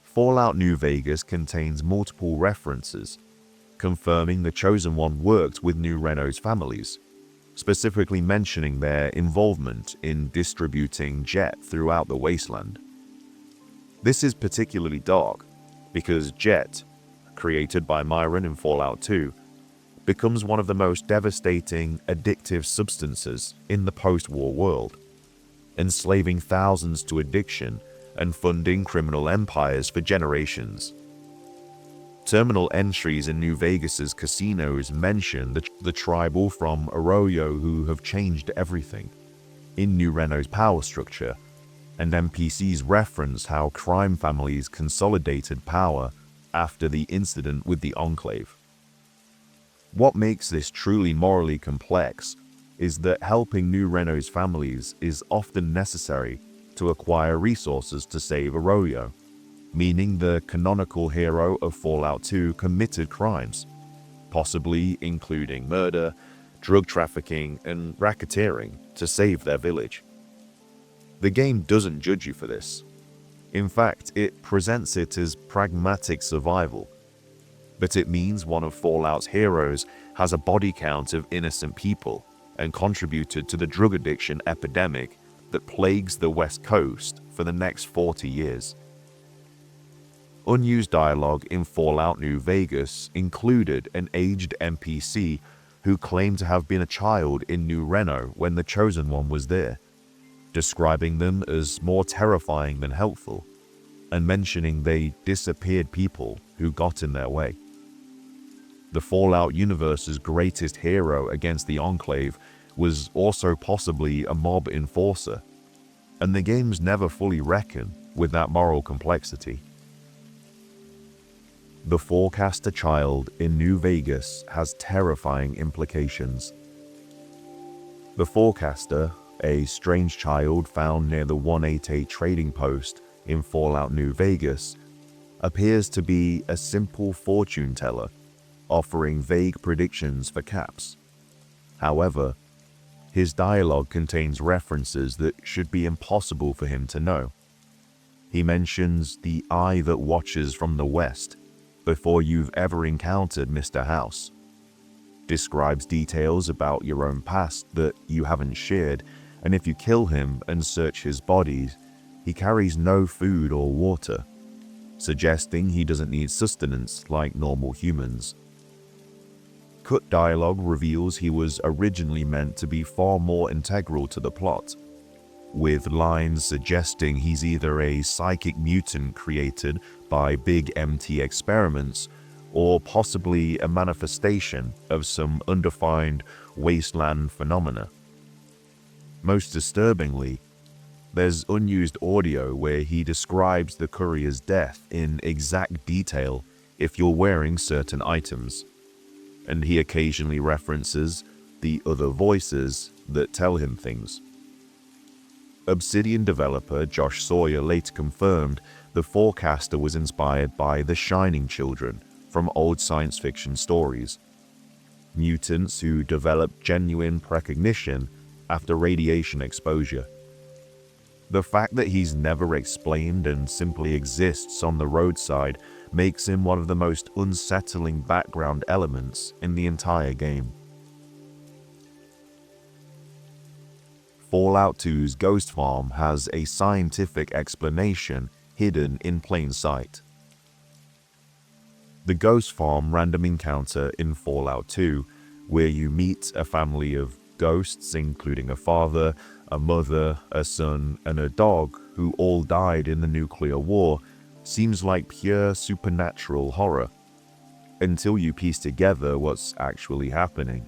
Fallout New Vegas contains multiple references, confirming the Chosen One worked with New Reno's families, specifically mentioning their involvement in distributing jet throughout the wasteland. This is particularly dark because jet, created by Myron in Fallout 2, becomes one of the most devastating, addictive substances in the post-war world, enslaving thousands to addiction and funding criminal empires for generations. Terminal entries in New Vegas's casinos mention the tribal from Arroyo who have changed everything in New Reno's power structure, and NPCs reference how crime families consolidated power after the incident with the Enclave. What makes this truly morally complex is that helping New Reno's families is often necessary to acquire resources to save Arroyo, meaning the canonical hero of Fallout 2 committed crimes, possibly including murder, drug trafficking, and racketeering to save their village. The game doesn't judge you for this. In fact, it presents it as pragmatic survival, but it means one of Fallout's heroes has a body count of innocent people and contributed to the drug addiction epidemic that plagues the West Coast for the next 40 years. Unused dialogue in Fallout New Vegas included an aged NPC who claimed to have been a child in New Reno when the Chosen One was there, describing them as more terrifying than helpful, and mentioning they disappeared people who got in their way. The Fallout universe's greatest hero against the Enclave was also possibly a mob enforcer, and the games never fully reckon with that moral complexity. The Forecaster child in New Vegas has terrifying implications. The Forecaster, a strange child found near the 188 trading post in Fallout New Vegas, appears to be a simple fortune teller, offering vague predictions for caps. However, his dialogue contains references that should be impossible for him to know. He mentions the eye that watches from the west before you've ever encountered Mr. House, describes details about your own past that you haven't shared, and if you kill him and search his body, he carries no food or water, suggesting he doesn't need sustenance like normal humans. Cut dialogue reveals he was originally meant to be far more integral to the plot, with lines suggesting he's either a psychic mutant created by big MT experiments or possibly a manifestation of some undefined wasteland phenomena. Most disturbingly, there's unused audio where he describes the courier's death in exact detail if you're wearing certain items, and he occasionally references the other voices that tell him things. Obsidian developer Josh Sawyer later confirmed the forecaster was inspired by the Shining Children from old science fiction stories, mutants who develop genuine precognition after radiation exposure. The fact that he's never explained and simply exists on the roadside makes him one of the most unsettling background elements in the entire game. Fallout 2's Ghost Farm has a scientific explanation hidden in plain sight. The Ghost Farm random encounter in Fallout 2, where you meet a family of ghosts including a father, a mother, a son, and a dog who all died in the nuclear war, seems like pure supernatural horror, until you piece together what's actually happening.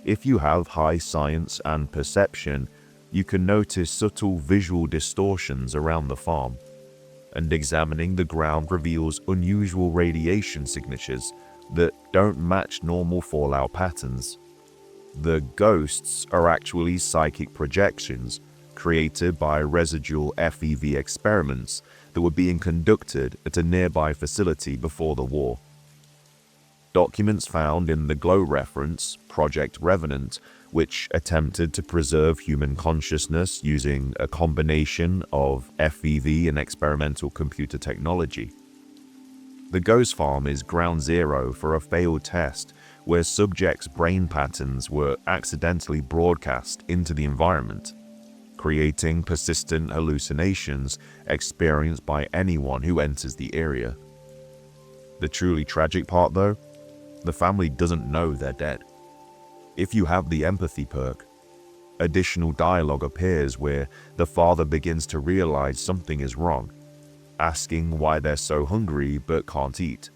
If you have high science and perception, you can notice subtle visual distortions around the farm, and examining the ground reveals unusual radiation signatures that don't match normal Fallout patterns. The ghosts are actually psychic projections created by residual FEV experiments that were being conducted at a nearby facility before the war. Documents found in the Glow reference, Project Revenant, which attempted to preserve human consciousness using a combination of FEV and experimental computer technology. The Ghost Farm is ground zero for a failed test where subjects' brain patterns were accidentally broadcast into the environment, creating persistent hallucinations experienced by anyone who enters the area. The truly tragic part though, the family doesn't know they're dead. If you have the empathy perk, additional dialogue appears where the father begins to realize something is wrong, asking why they're so hungry but can't eat,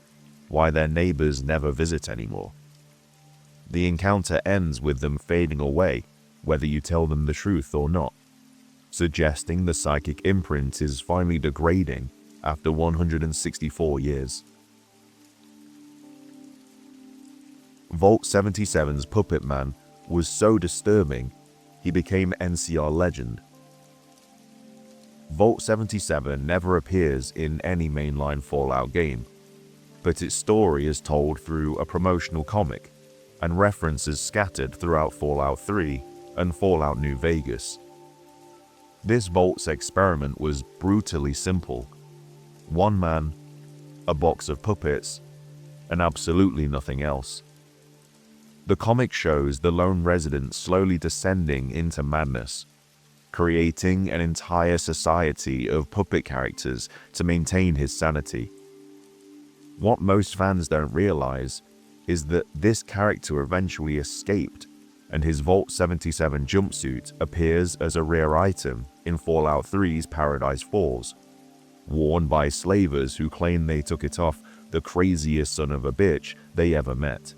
why their neighbors never visit anymore. The encounter ends with them fading away, whether you tell them the truth or not, suggesting the psychic imprint is finally degrading after 164 years. Vault-77's Puppet Man was so disturbing, he became NCR legend. Vault-77 never appears in any mainline Fallout game, but its story is told through a promotional comic and references scattered throughout Fallout 3 and Fallout New Vegas. This Vault's experiment was brutally simple. One man, a box of puppets, and absolutely nothing else. The comic shows the lone resident slowly descending into madness, creating an entire society of puppet characters to maintain his sanity. What most fans don't realize is that this character eventually escaped, and his Vault-77 jumpsuit appears as a rare item in Fallout 3's Paradise Falls, worn by slavers who claim they took it off the craziest son of a bitch they ever met.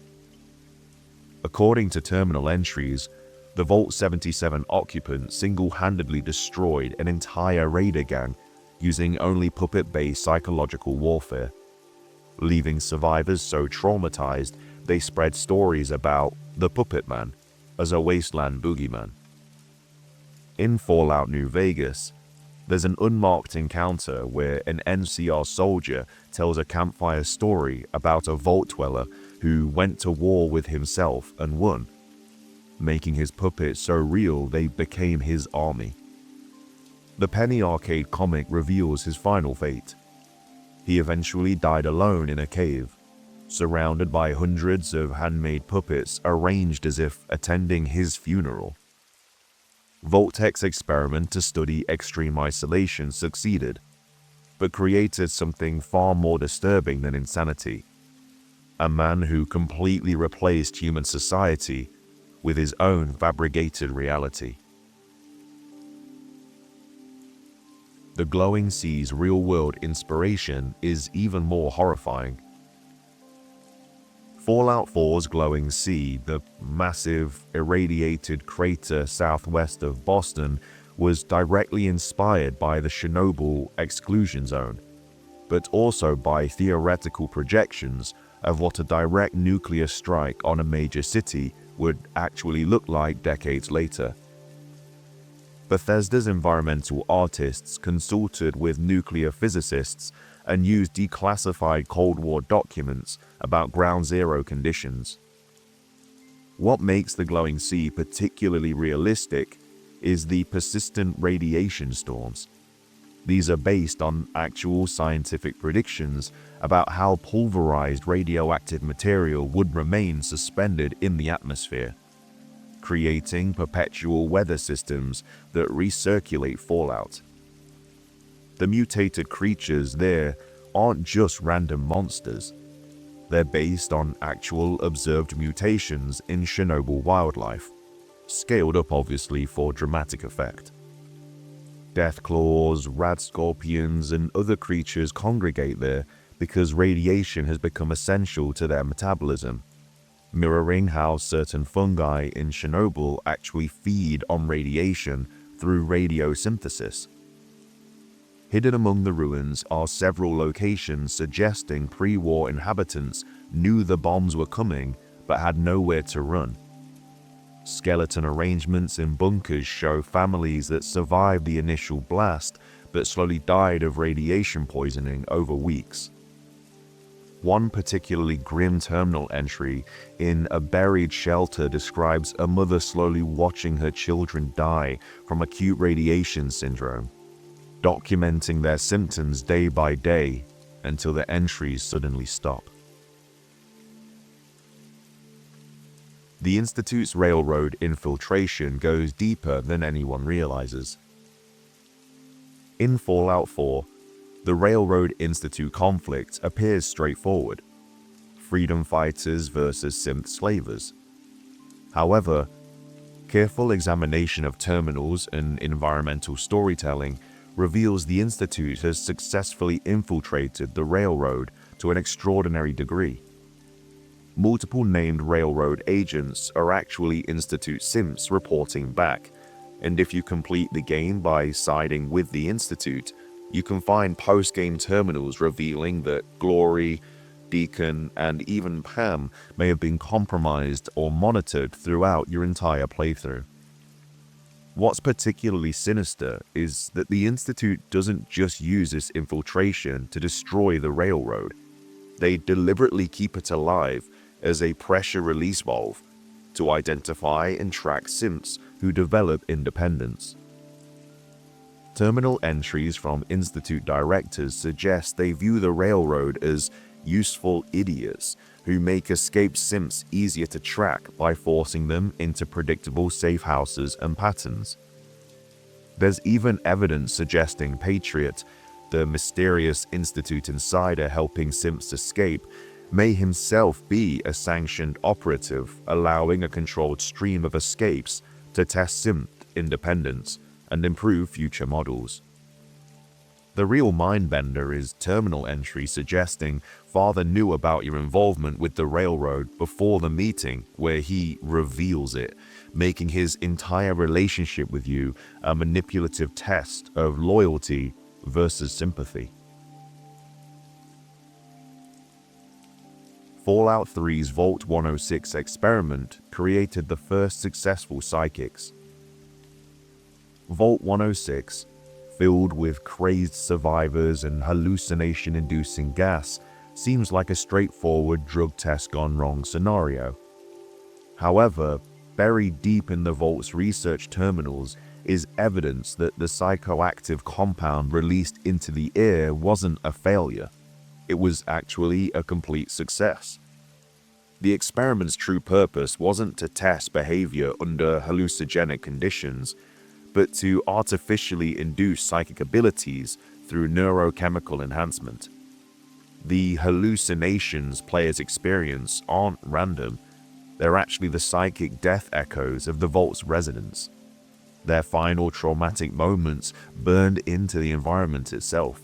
According to terminal entries, the Vault-77 occupant single-handedly destroyed an entire raider gang using only puppet-based psychological warfare, leaving survivors so traumatized they spread stories about the Puppet Man as a wasteland boogeyman. In Fallout New Vegas, There's an unmarked encounter where an NCR soldier tells a campfire story about a vault dweller who went to war with himself and won, making his puppets so real they became his army. The Penny Arcade comic reveals his final fate. He eventually died alone in a cave, surrounded by hundreds of handmade puppets arranged as if attending his funeral. Vault-Tec's experiment to study extreme isolation succeeded, but created something far more disturbing than insanity. A man who completely replaced human society with his own fabricated reality. The glowing sea's real-world inspiration is even more horrifying. Fallout 4's glowing sea, the massive, irradiated crater southwest of Boston, was directly inspired by the Chernobyl exclusion zone, but also by theoretical projections of what a direct nuclear strike on a major city would actually look like decades later. Bethesda's environmental artists consulted with nuclear physicists and used declassified Cold War documents about ground zero conditions. What makes the glowing sea particularly realistic is the persistent radiation storms. These are based on actual scientific predictions about how pulverized radioactive material would remain suspended in the atmosphere, creating perpetual weather systems that recirculate fallout. The mutated creatures there aren't just random monsters. They're based on actual observed mutations in Chernobyl wildlife, scaled up obviously for dramatic effect. Deathclaws, rad scorpions, and other creatures congregate there because radiation has become essential to their metabolism, mirroring how certain fungi in Chernobyl actually feed on radiation through radiosynthesis. Hidden among the ruins are several locations suggesting pre-war inhabitants knew the bombs were coming but had nowhere to run. Skeleton arrangements in bunkers show families that survived the initial blast but slowly died of radiation poisoning over weeks. One particularly grim terminal entry in a buried shelter describes a mother slowly watching her children die from acute radiation syndrome, documenting their symptoms day by day until the entries suddenly stop. The Institute's railroad infiltration goes deeper than anyone realizes. In Fallout 4, the Railroad Institute conflict appears straightforward: freedom fighters versus synth slavers. However, careful examination of terminals and environmental storytelling reveals the Institute has successfully infiltrated the railroad to an extraordinary degree. Multiple named railroad agents are actually Institute synths reporting back, and if you complete the game by siding with the Institute, you can find post-game terminals revealing that Glory, Deacon, and even Pam may have been compromised or monitored throughout your entire playthrough. What's particularly sinister is that the Institute doesn't just use this infiltration to destroy the railroad. They deliberately keep it alive as a pressure release valve to identify and track synths who develop independence. Terminal entries from Institute directors suggest they view the railroad as useful idiots who make escaped synths easier to track by forcing them into predictable safe houses and patterns. There's even evidence suggesting Patriot, the mysterious Institute insider helping synths escape, may himself be a sanctioned operative allowing a controlled stream of escapes to test synth independence and improve future models. The real mindbender is terminal entry suggesting Father knew about your involvement with the railroad before the meeting where he reveals it, making his entire relationship with you a manipulative test of loyalty versus sympathy. Fallout 3's Vault-106 experiment created the first successful psychics. Vault-106, filled with crazed survivors and hallucination-inducing gas, seems like a straightforward drug test gone wrong scenario. However, buried deep in the Vault's research terminals is evidence that the psychoactive compound released into the air wasn't a failure. It was actually a complete success. The experiment's true purpose wasn't to test behavior under hallucinogenic conditions, but to artificially induce psychic abilities through neurochemical enhancement. The hallucinations players experience aren't random. They're actually the psychic death echoes of the Vault's residents. Their final traumatic moments burned into the environment itself.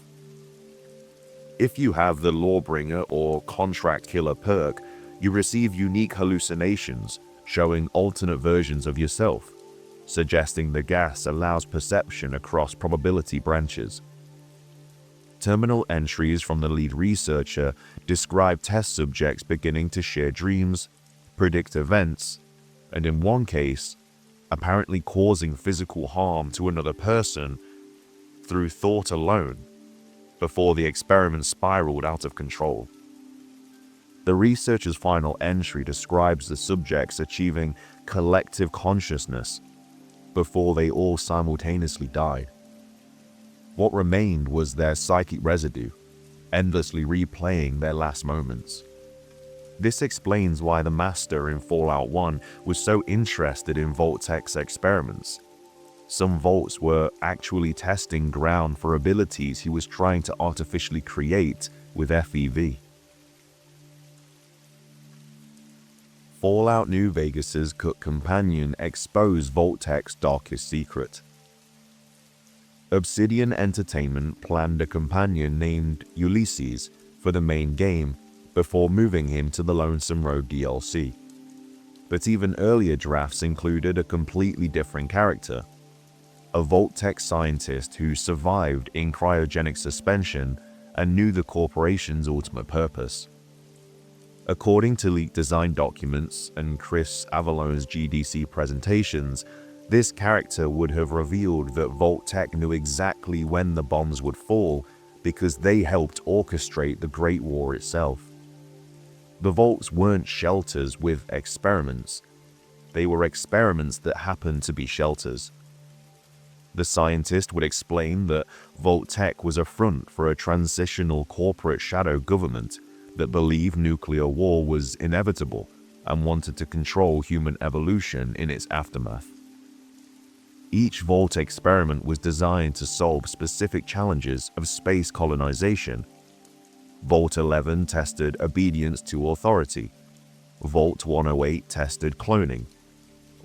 If you have the Lawbringer or Contract Killer perk, you receive unique hallucinations showing alternate versions of yourself, suggesting the gas allows perception across probability branches. Terminal entries from the lead researcher describe test subjects beginning to share dreams, predict events, and in one case, apparently causing physical harm to another person through thought alone, before the experiment spiraled out of control. The researcher's final entry describes the subjects achieving collective consciousness before they all simultaneously died. What remained was their psychic residue, endlessly replaying their last moments. This explains why the Master in Fallout 1 was so interested in Vault-Tec's experiments. Some Vaults were actually testing ground for abilities he was trying to artificially create with FEV. Fallout New Vegas's Cook Companion exposed Vault-Tec's darkest secret. Obsidian Entertainment planned a companion named Ulysses for the main game before moving him to the Lonesome Road DLC. But even earlier drafts included a completely different character, a Vault-Tec scientist who survived in cryogenic suspension and knew the corporation's ultimate purpose. According to leaked design documents and Chris Avalone's GDC presentations, this character would have revealed that Vault-Tec knew exactly when the bombs would fall because they helped orchestrate the Great War itself. The Vaults weren't shelters with experiments. They were experiments that happened to be shelters. The scientist would explain that Vault-Tec was a front for a transitional corporate shadow government that believed nuclear war was inevitable and wanted to control human evolution in its aftermath. Each Vault experiment was designed to solve specific challenges of space colonization. Vault 11 tested obedience to authority. Vault 108 tested cloning.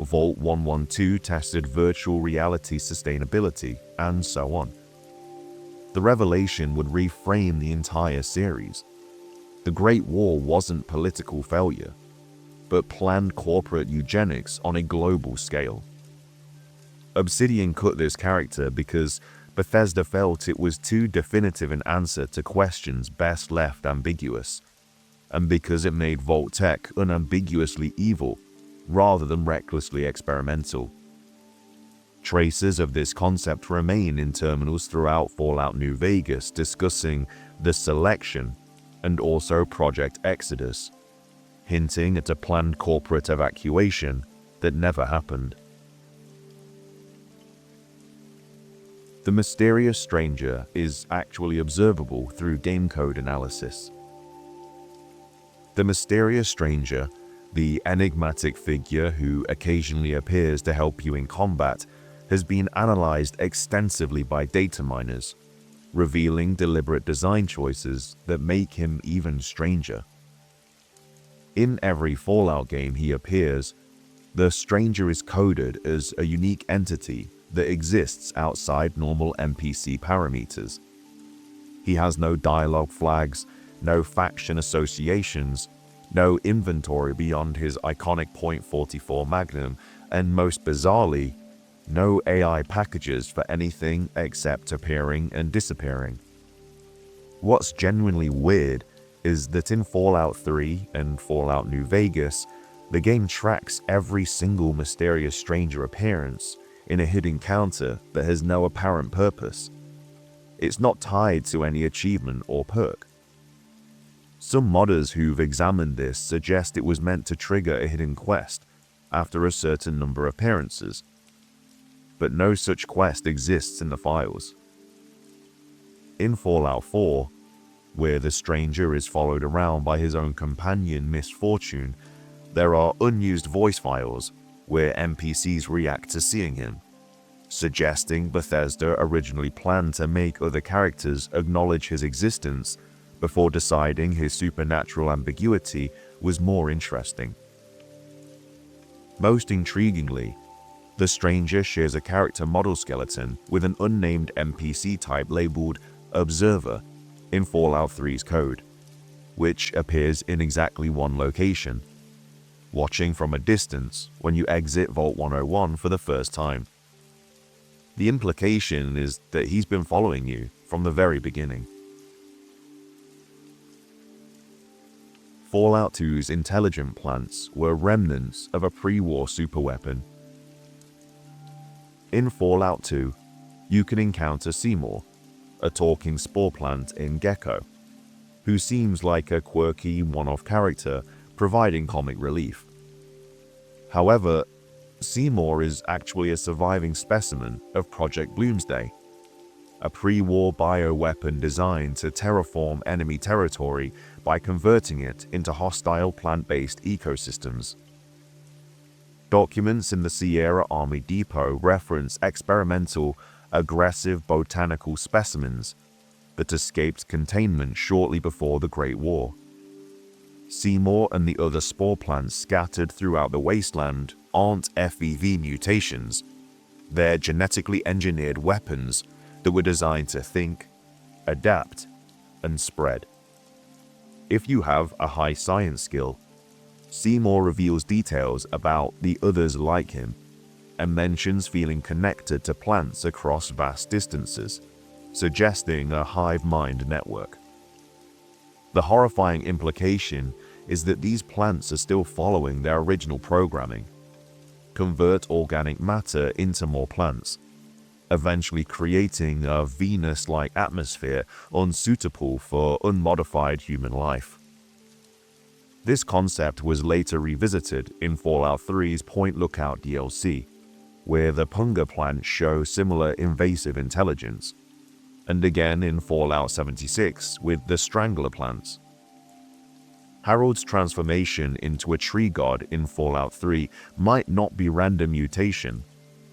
Vault 112 tested virtual reality sustainability, and so on. The revelation would reframe the entire series. The Great War wasn't political failure, but planned corporate eugenics on a global scale. Obsidian cut this character because Bethesda felt it was too definitive an answer to questions best left ambiguous, and because it made Vault-Tec unambiguously evil rather than recklessly experimental. Traces of this concept remain in terminals throughout Fallout New Vegas discussing the Selection and also Project Exodus, hinting at a planned corporate evacuation that never happened. The mysterious stranger is actually observable through game code analysis. The mysterious stranger, the enigmatic figure who occasionally appears to help you in combat, has been analyzed extensively by data miners, revealing deliberate design choices that make him even stranger. In every Fallout game he appears, the stranger is coded as a unique entity that exists outside normal NPC parameters. He has no dialogue flags, no faction associations, no inventory beyond his iconic .44 Magnum, and most bizarrely, no AI packages for anything except appearing and disappearing. What's genuinely weird is that in Fallout 3 and Fallout New Vegas, the game tracks every single mysterious stranger appearance in a hidden counter that has no apparent purpose, It's not tied to any achievement or perk. Some modders who've examined this suggest it was meant to trigger a hidden quest after a certain number of appearances, but no such quest exists in the files. In Fallout 4, where the stranger is followed around by his own companion Misfortune, there are unused voice files where NPCs react to seeing him, suggesting Bethesda originally planned to make other characters acknowledge his existence before deciding his supernatural ambiguity was more interesting. Most intriguingly, the stranger shares a character model skeleton with an unnamed NPC type labeled Observer in Fallout 3's code, which appears in exactly one location, watching from a distance when you exit Vault 101 for the first time. The implication is that he's been following you from the very beginning. Fallout 2's intelligent plants were remnants of a pre-war superweapon. In Fallout 2, you can encounter Seymour, a talking spore plant in Gecko, who seems like a quirky one-off character providing comic relief. However, Seymour is actually a surviving specimen of Project Bloomsday, a pre-war bioweapon designed to terraform enemy territory by converting it into hostile plant-based ecosystems. Documents in the Sierra Army Depot reference experimental, aggressive botanical specimens that escaped containment shortly before the Great War. Seymour and the other spore plants scattered throughout the wasteland aren't FEV mutations. They're genetically engineered weapons that were designed to think, adapt, and spread. If you have a high science skill, Seymour reveals details about the others like him and mentions feeling connected to plants across vast distances, suggesting a hive mind network. The horrifying implication is that these plants are still following their original programming: convert organic matter into more plants, eventually creating a Venus-like atmosphere unsuitable for unmodified human life. This concept was later revisited in Fallout 3's Point Lookout DLC, where the Punga plants show similar invasive intelligence, and again in Fallout 76 with the Strangler plants. Harold's transformation into a tree god in Fallout 3 might not be random mutation,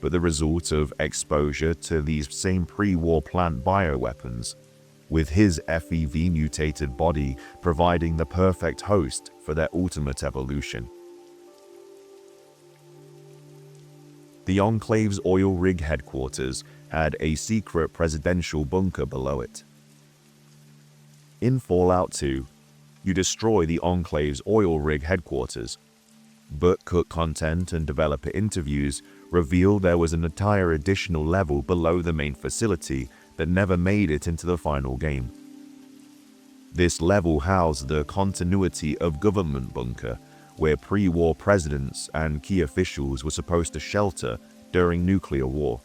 but the result of exposure to these same pre-war plant bioweapons, with his FEV mutated body providing the perfect host for their ultimate evolution. The Enclave's oil rig headquarters had a secret presidential bunker below it. In Fallout 2, you destroy the Enclave's oil rig headquarters, but cut content and developer interviews reveal there was an entire additional level below the main facility that never made it into the final game. This level housed the Continuity of Government bunker, where pre-war presidents and key officials were supposed to shelter during nuclear war.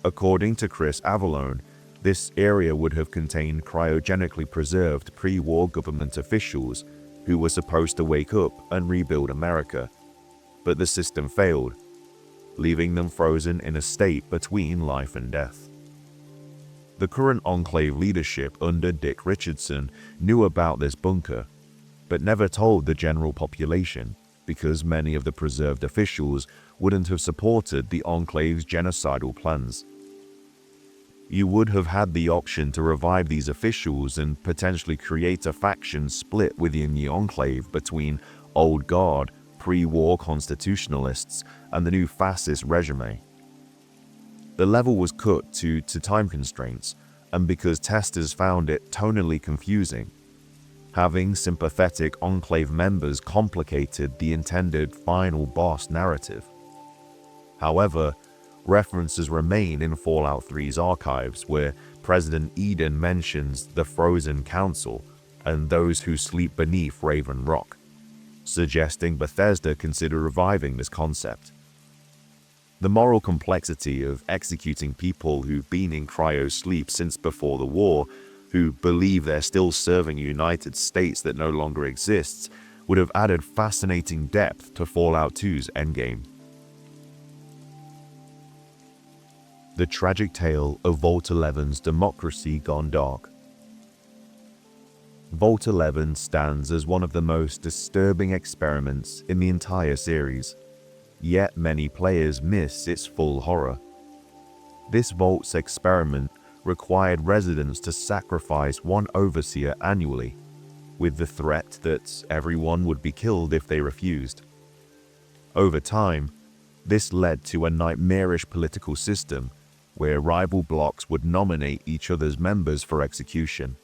According to Chris Avallone, this area would have contained cryogenically preserved pre-war government officials who were supposed to wake up and rebuild America, but the system failed, leaving them frozen in a state between life and death. The current Enclave leadership under Dick Richardson knew about this bunker, but never told the general population because many of the preserved officials wouldn't have supported the Enclave's genocidal plans. You would have had the option to revive these officials and potentially create a faction split within the Enclave between old guard, pre-war constitutionalists and the new fascist regime. The level was cut to time constraints, and because testers found it tonally confusing. Having sympathetic Enclave members complicated the intended final boss narrative. However, references remain in Fallout 3's archives where President Eden mentions the Frozen Council and those who sleep beneath Raven Rock, suggesting Bethesda consider reviving this concept. The moral complexity of executing people who've been in cryo-sleep since before the war, who believe they're still serving a United States that no longer exists, would have added fascinating depth to Fallout 2's endgame. The tragic tale of Vault 11's democracy gone dark. Vault 11 stands as one of the most disturbing experiments in the entire series, yet many players miss its full horror. This Vault's experiment required residents to sacrifice one overseer annually, with the threat that everyone would be killed if they refused. Over time, this led to a nightmarish political system where rival blocks would nominate each other's members for execution.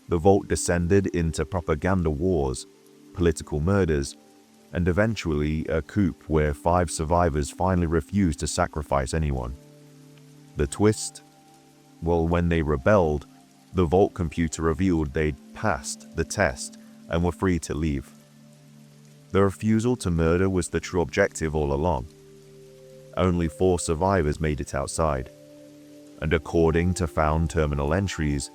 The Vault descended into propaganda wars, political murders, and eventually a coup where 5 survivors finally refused to sacrifice anyone. The twist? Well, when they rebelled, the Vault computer revealed they'd passed the test and were free to leave. The refusal to murder was the true objective all along. Only 4 survivors made it outside, and according to found terminal entries,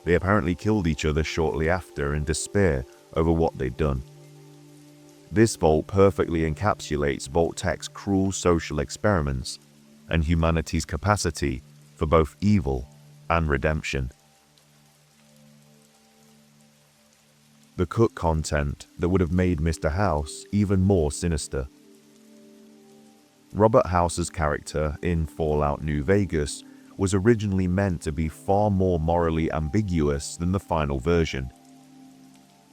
they apparently killed each other shortly after in despair over what they'd done. This Vault perfectly encapsulates Vault-Tec's cruel social experiments and humanity's capacity for both evil and redemption. The cut content that would have made Mr. House even more sinister. Robert House's character in Fallout New Vegas was originally meant to be far more morally ambiguous than the final version.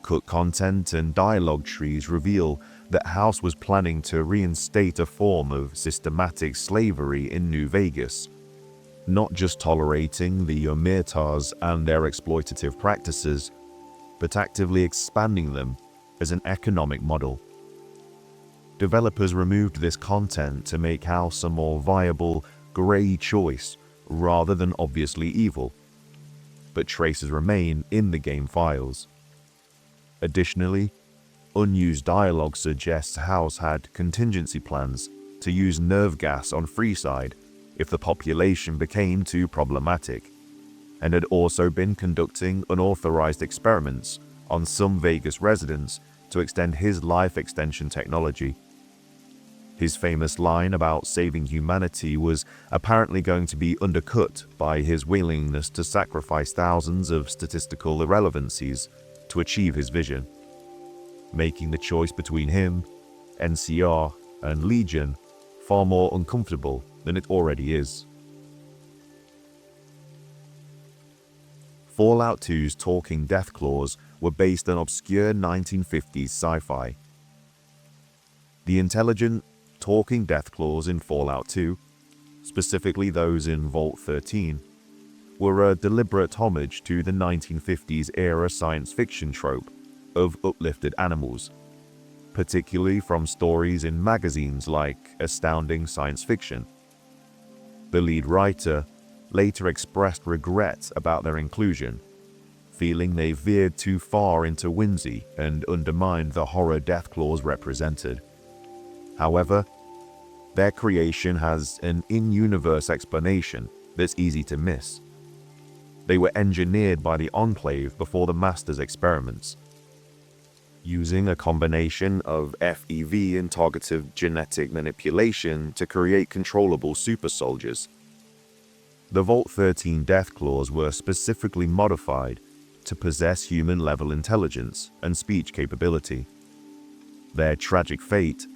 Cut content and dialogue trees reveal that House was planning to reinstate a form of systematic slavery in New Vegas, not just tolerating the Omertas and their exploitative practices, but actively expanding them as an economic model. Developers removed this content to make House a more viable, grey choice rather than obviously evil, but traces remain in the game files. Additionally, unused dialogue suggests House had contingency plans to use nerve gas on Freeside if the population became too problematic, and had also been conducting unauthorized experiments on some Vegas residents to extend his life extension technology. His famous line about saving humanity was apparently going to be undercut by his willingness to sacrifice thousands of statistical irrelevancies to achieve his vision, making the choice between him, NCR, and Legion far more uncomfortable than it already is. Fallout 2's talking Deathclaws were based on obscure 1950s sci-fi. The intelligent, talking Deathclaws in Fallout 2, specifically those in Vault 13, were a deliberate homage to the 1950s era science fiction trope of uplifted animals, particularly from stories in magazines like Astounding Science Fiction. The lead writer later expressed regret about their inclusion, feeling they veered too far into whimsy and undermined the horror Deathclaws represented. However, their creation has an in-universe explanation that's easy to miss. They were engineered by the Enclave before the Master's experiments, using a combination of FEV and targeted genetic manipulation to create controllable super soldiers. The Vault 13 Deathclaws were specifically modified to possess human-level intelligence and speech capability. Their tragic fate,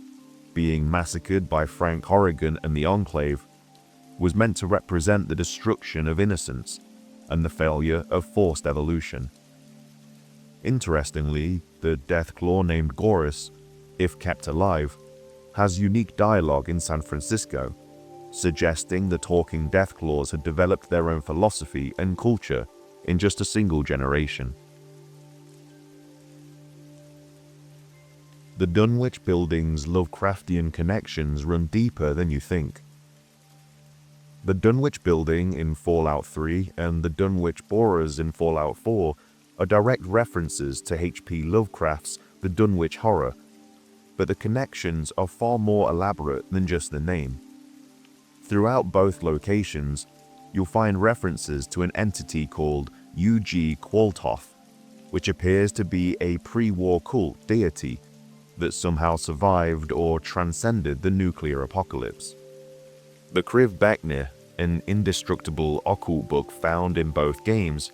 being massacred by Frank Horrigan and the Enclave, was meant to represent the destruction of innocence and the failure of forced evolution. Interestingly, the Deathclaw named Gorus, if kept alive, has unique dialogue in San Francisco, suggesting the talking Deathclaws had developed their own philosophy and culture in just a single generation. The Dunwitch Building's Lovecraftian connections run deeper than you think. The Dunwitch Building in Fallout 3 and the Dunwich Borers in Fallout 4 are direct references to H.P. Lovecraft's The Dunwich Horror. but the connections are far more elaborate than just the name. Throughout both locations, you'll find references to an entity called UG Qualtoth, which appears to be a pre-war cult deity that somehow survived or transcended the nuclear apocalypse. The Kriv Beknir, an indestructible occult book found in both games,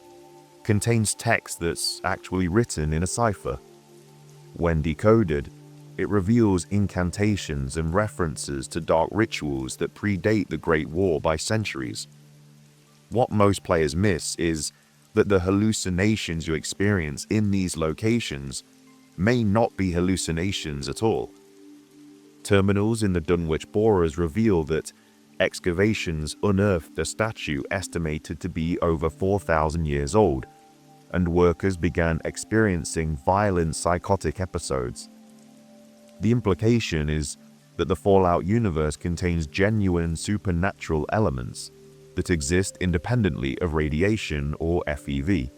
contains text that's actually written in a cipher. When decoded, it reveals incantations and references to dark rituals that predate the Great War by centuries. What most players miss is that the hallucinations you experience in these locations may not be hallucinations at all. Terminals in the Dunwich borers reveal that excavations unearthed a statue estimated to be over 4,000 years old, and workers began experiencing violent psychotic episodes. The implication is that the Fallout universe contains genuine supernatural elements that exist independently of radiation or FEV,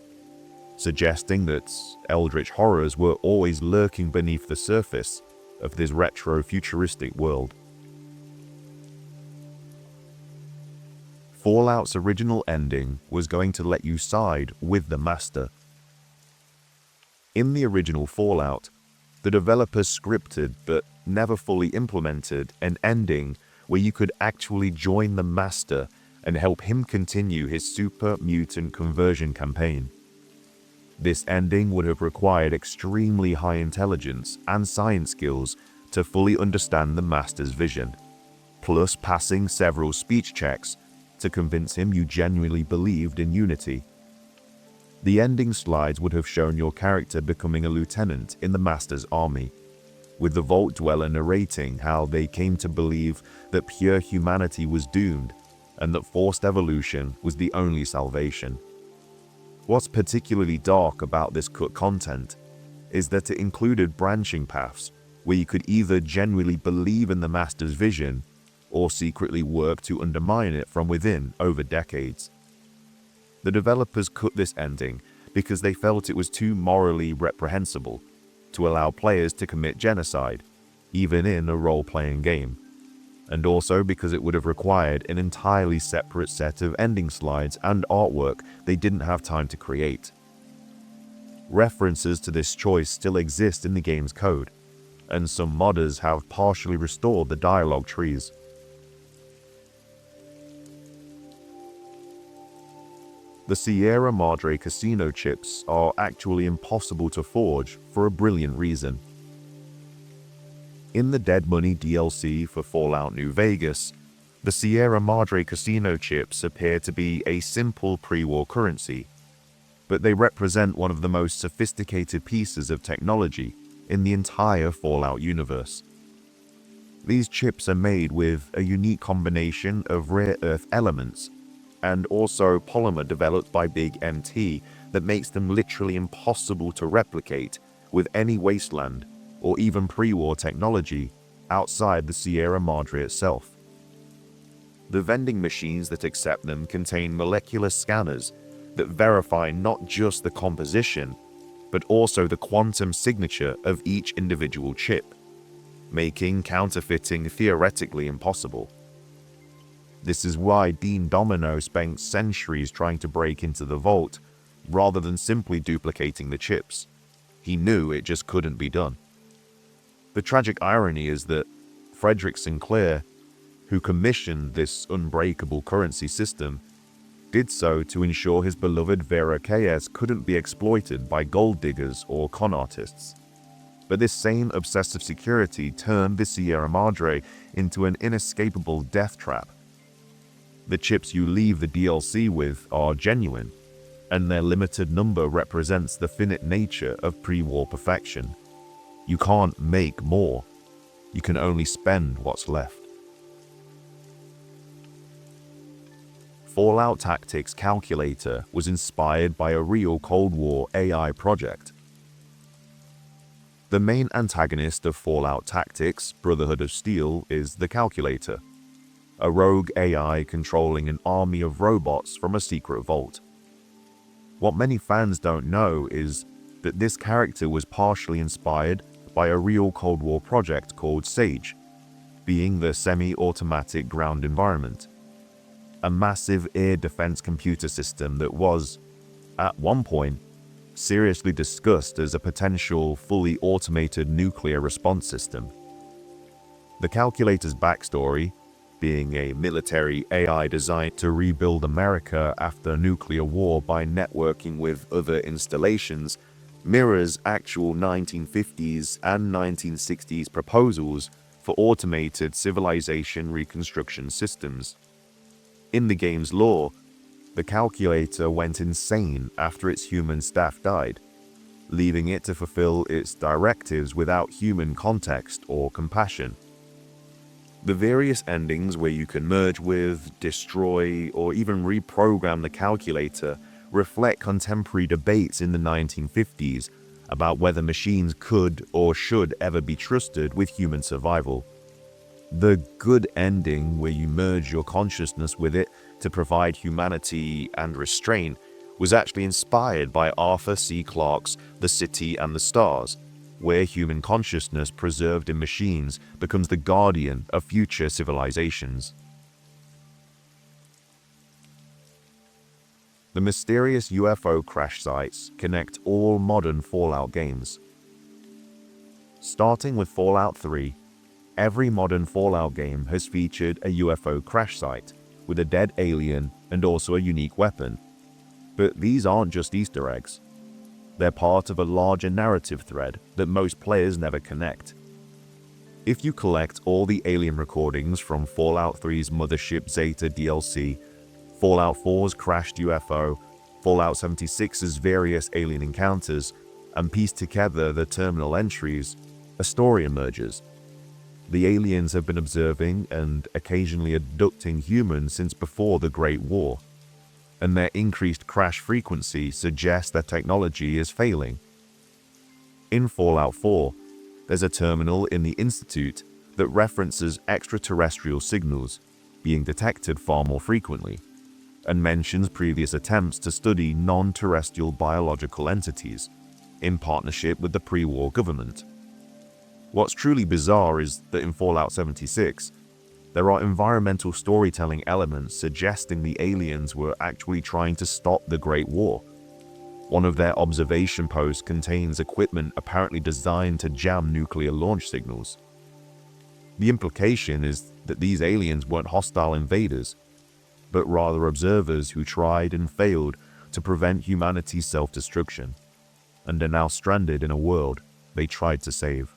suggesting that eldritch horrors were always lurking beneath the surface of this retro-futuristic world. Fallout's original ending was going to let you side with the Master. In the original Fallout, the developers scripted but never fully implemented an ending where you could actually join the Master and help him continue his super mutant conversion campaign. This ending would have required extremely high intelligence and science skills to fully understand the Master's vision, plus passing several speech checks to convince him you genuinely believed in unity. The ending slides would have shown your character becoming a lieutenant in the Master's army, with the Vault Dweller narrating how they came to believe that pure humanity was doomed and that forced evolution was the only salvation. What's particularly dark about this cut content is that it included branching paths where you could either genuinely believe in the Master's vision or secretly work to undermine it from within over decades. The developers cut this ending because they felt it was too morally reprehensible to allow players to commit genocide, even in a role-playing game, and also because it would have required an entirely separate set of ending slides and artwork they didn't have time to create. References to this choice still exist in the game's code, and some modders have partially restored the dialogue trees. The Sierra Madre casino chips are actually impossible to forge for a brilliant reason. In the Dead Money DLC for Fallout New Vegas, the Sierra Madre casino chips appear to be a simple pre-war currency, but they represent one of the most sophisticated pieces of technology in the entire Fallout universe. These chips are made with a unique combination of rare earth elements and also polymer developed by Big MT that makes them literally impossible to replicate with any wasteland or even pre-war technology outside the Sierra Madre itself. The vending machines that accept them contain molecular scanners that verify not just the composition, but also the quantum signature of each individual chip, making counterfeiting theoretically impossible. This is why Dean Domino spent centuries trying to break into the vault, rather than simply duplicating the chips. He knew it just couldn't be done. The tragic irony is that Frederick Sinclair, who commissioned this unbreakable currency system, did so to ensure his beloved Vera KS couldn't be exploited by gold diggers or con artists. But this same obsessive security turned the Sierra Madre into an inescapable death trap. The chips you leave the DLC with are genuine, and their limited number represents the finite nature of pre-war perfection. You can't make more. You can only spend what's left. Fallout Tactics Calculator was inspired by a real Cold War AI project. The main antagonist of Fallout Tactics, Brotherhood of Steel, is the Calculator, a rogue AI controlling an army of robots from a secret vault. What many fans don't know is that this character was partially inspired by a real Cold War project called SAGE, being the semi-automatic ground environment, a massive air defense computer system that was, at one point, seriously discussed as a potential fully automated nuclear response system. The calculator's backstory, being a military AI designed to rebuild America after nuclear war by networking with other installations, mirrors actual 1950s and 1960s proposals for automated civilization reconstruction systems. In the game's lore, the calculator went insane after its human staff died, leaving it to fulfill its directives without human context or compassion. The various endings where you can merge with, destroy, or even reprogram the calculator reflect contemporary debates in the 1950s about whether machines could or should ever be trusted with human survival. The good ending, where you merge your consciousness with it to provide humanity and restraint, was actually inspired by Arthur C. Clarke's The City and the Stars, where human consciousness preserved in machines becomes the guardian of future civilizations. The mysterious UFO crash sites connect all modern Fallout games. Starting with Fallout 3, every modern Fallout game has featured a UFO crash site with a dead alien and also a unique weapon. But these aren't just Easter eggs. They're part of a larger narrative thread that most players never connect. If you collect all the alien recordings from Fallout 3's Mothership Zeta DLC, Fallout 4's crashed UFO, Fallout 76's various alien encounters, and piece together the terminal entries, a story emerges. The aliens have been observing and occasionally abducting humans since before the Great War, and their increased crash frequency suggests that technology is failing. In Fallout 4, there's a terminal in the Institute that references extraterrestrial signals being detected far more frequently, and mentions previous attempts to study non-terrestrial biological entities in partnership with the pre-war government. What's truly bizarre is that in Fallout 76, there are environmental storytelling elements suggesting the aliens were actually trying to stop the Great War. One of their observation posts contains equipment apparently designed to jam nuclear launch signals. The implication is that these aliens weren't hostile invaders, but rather observers who tried and failed to prevent humanity's self-destruction, and are now stranded in a world they tried to save.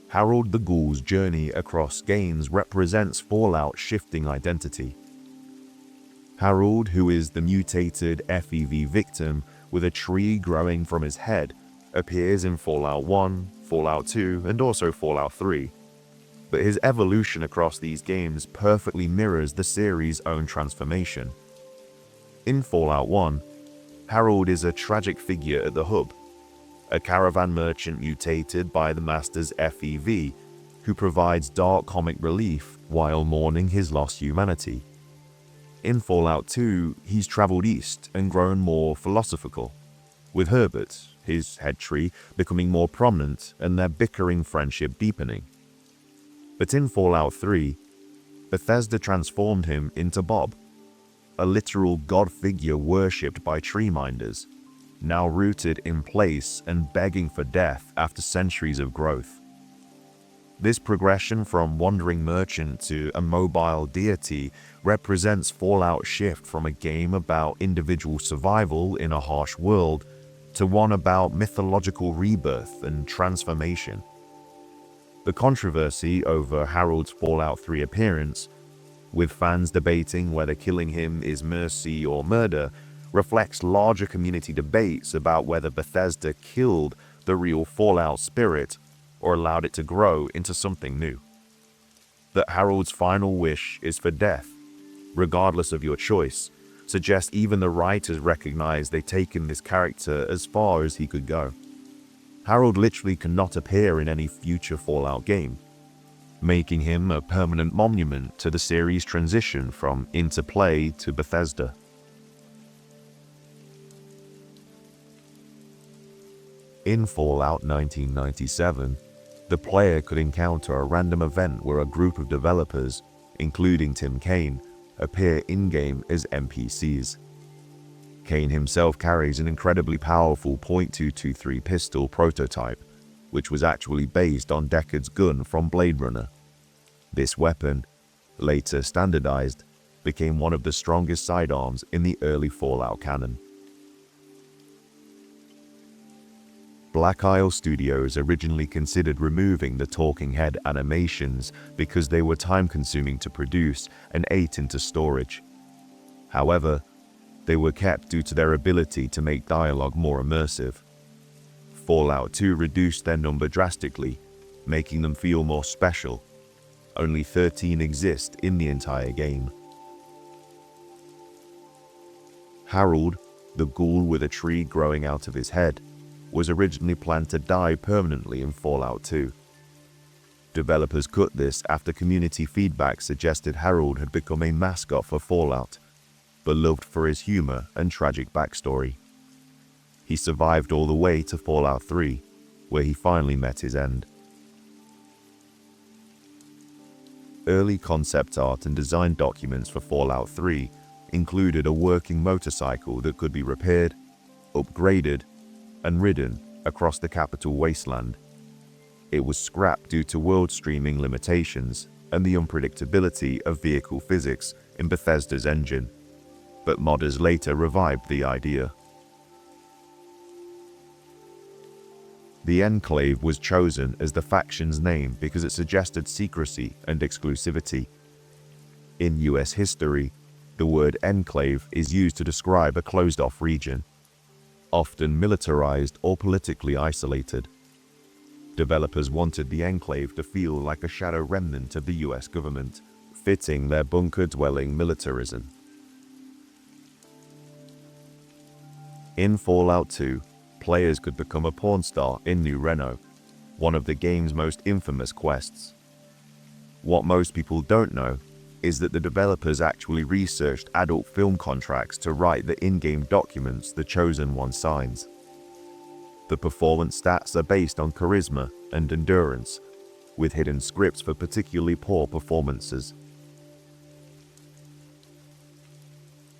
Harold the Ghoul's journey across games represents Fallout's shifting identity. Harold, who is the mutated FEV victim with a tree growing from his head, appears in Fallout 1, Fallout 2, and also Fallout 3. But his evolution across these games perfectly mirrors the series' own transformation. In Fallout 1, Harold is a tragic figure at the hub, a caravan merchant mutated by the Master's FEV, who provides dark comic relief while mourning his lost humanity. In Fallout 2, he's traveled east and grown more philosophical, with Herbert, his head tree, becoming more prominent and their bickering friendship deepening. But in Fallout 3, Bethesda transformed him into Bob, a literal god figure worshipped by tree minders, now rooted in place and begging for death after centuries of growth. This progression from wandering merchant to a mobile deity represents Fallout's shift from a game about individual survival in a harsh world to one about mythological rebirth and transformation. The controversy over Harold's Fallout 3 appearance, with fans debating whether killing him is mercy or murder, reflects larger community debates about whether Bethesda killed the real Fallout spirit or allowed it to grow into something new. That Harold's final wish is for death, regardless of your choice, suggests even the writers recognize they've taken this character as far as he could go. Harold literally cannot appear in any future Fallout game, making him a permanent monument to the series' transition from Interplay to Bethesda. In Fallout 1997, the player could encounter a random event where a group of developers, including Tim Kaine, appear in-game as NPCs. Kaine himself carries an incredibly powerful .223 pistol prototype, which was actually based on Deckard's gun from Blade Runner. This weapon, later standardized, became one of the strongest sidearms in the early Fallout canon. Black Isle Studios originally considered removing the talking head animations because they were time-consuming to produce and ate into storage. However, they were kept due to their ability to make dialogue more immersive. Fallout 2 reduced their number drastically, making them feel more special. Only 13 exist in the entire game. Harold, the ghoul with a tree growing out of his head, was originally planned to die permanently in Fallout 2. Developers cut this after community feedback suggested Harold had become a mascot for Fallout, beloved for his humor and tragic backstory. He survived all the way to Fallout 3, where he finally met his end. Early concept art and design documents for Fallout 3 included a working motorcycle that could be repaired, upgraded, and ridden across the capital wasteland. It was scrapped due to world streaming limitations and the unpredictability of vehicle physics in Bethesda's engine, but modders later revived the idea. The Enclave was chosen as the faction's name because it suggested secrecy and exclusivity. In US history, the word enclave is used to describe a closed-off region, often militarized or politically isolated. Developers wanted the Enclave to feel like a shadow remnant of the US government, fitting their bunker-dwelling militarism. In Fallout 2, players could become a porn star in New Reno, one of the game's most infamous quests. What most people don't know is that the developers actually researched adult film contracts to write the in-game documents the Chosen One signs. The performance stats are based on charisma and endurance, with hidden scripts for particularly poor performances.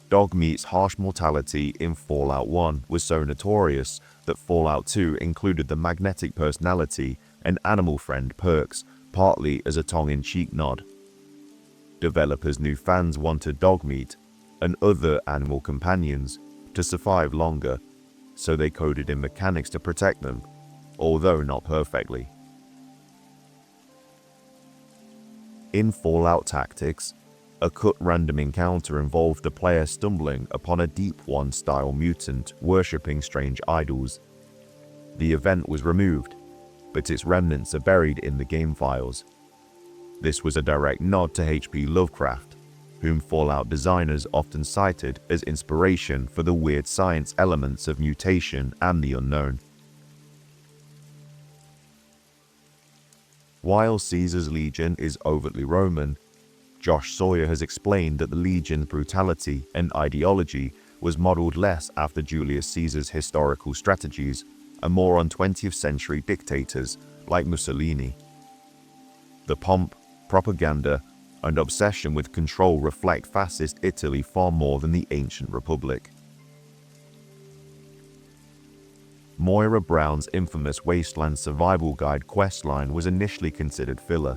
Dogmeat's harsh mortality in Fallout 1 was so notorious that Fallout 2 included the magnetic personality and animal friend perks, partly as a tongue-in-cheek nod. Developers knew fans wanted Dogmeat and other animal companions to survive longer, so they coded in mechanics to protect them, although not perfectly. In Fallout Tactics, a cut random encounter involved the player stumbling upon a Deep One-style mutant worshipping strange idols. The event was removed, but its remnants are buried in the game files. This was a direct nod to H.P. Lovecraft, whom Fallout designers often cited as inspiration for the weird science elements of mutation and the unknown. While Caesar's Legion is overtly Roman, Josh Sawyer has explained that the Legion's brutality and ideology was modeled less after Julius Caesar's historical strategies and more on 20th century dictators like Mussolini. The pomp, propaganda, and obsession with control reflect fascist Italy far more than the ancient republic. Moira Brown's infamous Wasteland Survival Guide questline was initially considered filler.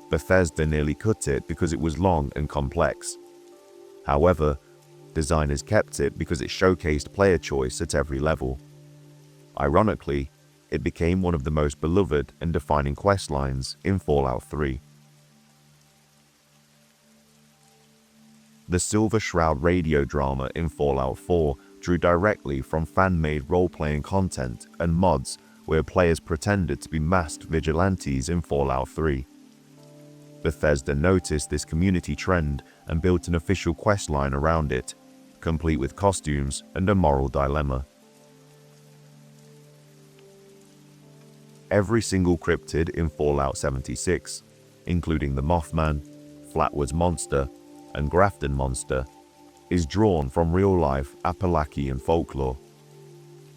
Bethesda nearly cut it because it was long and complex. However, designers kept it because it showcased player choice at every level. Ironically, it became one of the most beloved and defining questlines in Fallout 3. The Silver Shroud radio drama in Fallout 4 drew directly from fan-made role-playing content and mods where players pretended to be masked vigilantes in Fallout 3. Bethesda noticed this community trend and built an official questline around it, complete with costumes and a moral dilemma. Every single cryptid in Fallout 76, including the Mothman, Flatwoods Monster, and Grafton Monster, is drawn from real-life Appalachian folklore.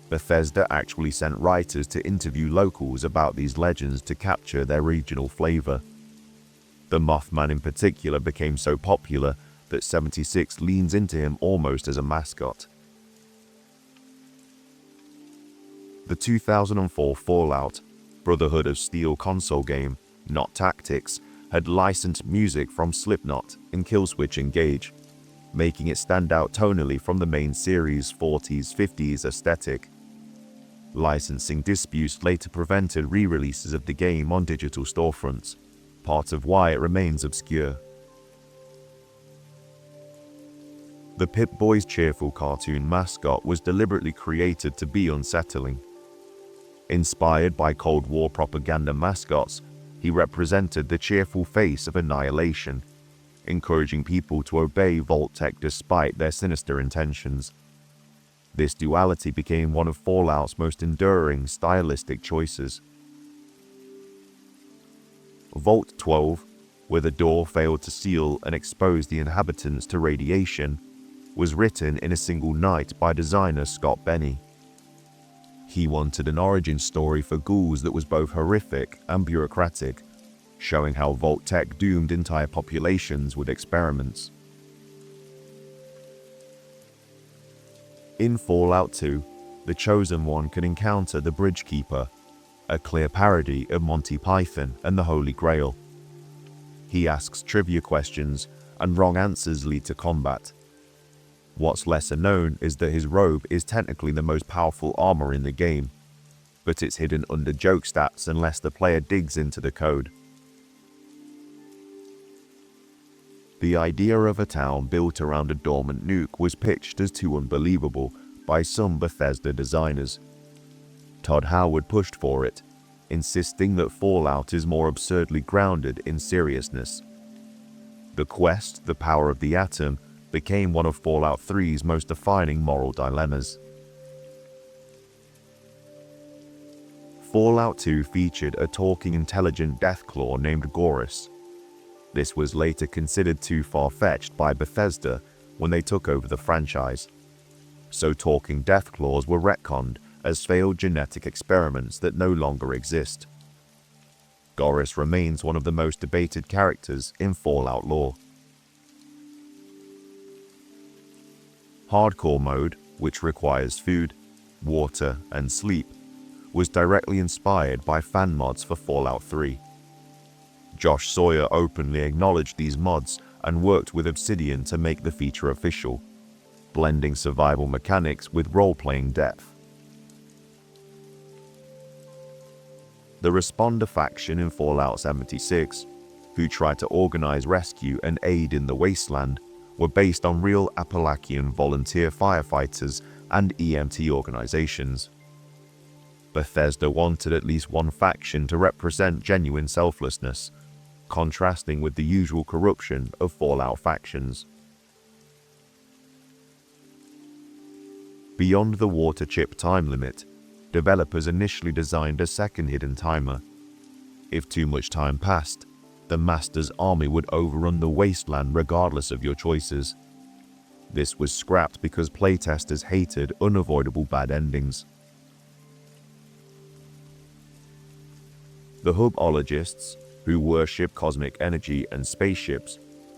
Bethesda actually sent writers to interview locals about these legends to capture their regional flavor. The Mothman in particular became so popular that 76 leans into him almost as a mascot. The 2004 Fallout Brotherhood of Steel console game, Not Tactics, had licensed music from Slipknot and Killswitch Engage, making it stand out tonally from the main series' 40s, 50s aesthetic. Licensing disputes later prevented re-releases of the game on digital storefronts, part of why it remains obscure. The Pip-Boy's cheerful cartoon mascot was deliberately created to be unsettling. Inspired by Cold War propaganda mascots, he represented the cheerful face of annihilation, encouraging people to obey Vault-Tec despite their sinister intentions. This duality became one of Fallout's most enduring stylistic choices. Vault 12, where the door failed to seal and exposed the inhabitants to radiation, was written in a single night by designer Scott Benny. He wanted an origin story for ghouls that was both horrific and bureaucratic, showing how Vault-Tec doomed entire populations with experiments. In Fallout 2, the Chosen One can encounter the Bridgekeeper, a clear parody of Monty Python and the Holy Grail. He asks trivia questions, and wrong answers lead to combat. What's lesser known is that his robe is technically the most powerful armor in the game, but it's hidden under joke stats unless the player digs into the code. The idea of a town built around a dormant nuke was pitched as too unbelievable by some Bethesda designers. Todd Howard pushed for it, insisting that Fallout is more absurdly grounded in seriousness. The quest, the power of the atom, became one of Fallout 3's most defining moral dilemmas. Fallout 2 featured a talking intelligent Deathclaw named Gorus. This was later considered too far-fetched by Bethesda when they took over the franchise, so talking Deathclaws were retconned as failed genetic experiments that no longer exist. Gorus remains one of the most debated characters in Fallout lore. Hardcore mode, which requires food, water, and sleep, was directly inspired by fan mods for Fallout 3. Josh Sawyer openly acknowledged these mods and worked with Obsidian to make the feature official, blending survival mechanics with role-playing depth. The Responder faction in Fallout 76, who tried to organize rescue and aid in the wasteland, were based on real Appalachian volunteer firefighters and EMT organizations. Bethesda wanted at least one faction to represent genuine selflessness, contrasting with the usual corruption of Fallout factions. Beyond the water chip time limit, developers initially designed a second hidden timer. If too much time passed, the Master's army would overrun the wasteland regardless of your choices. This was scrapped because playtesters hated unavoidable bad endings. The Hubologists, who worship cosmic energy and spaceships,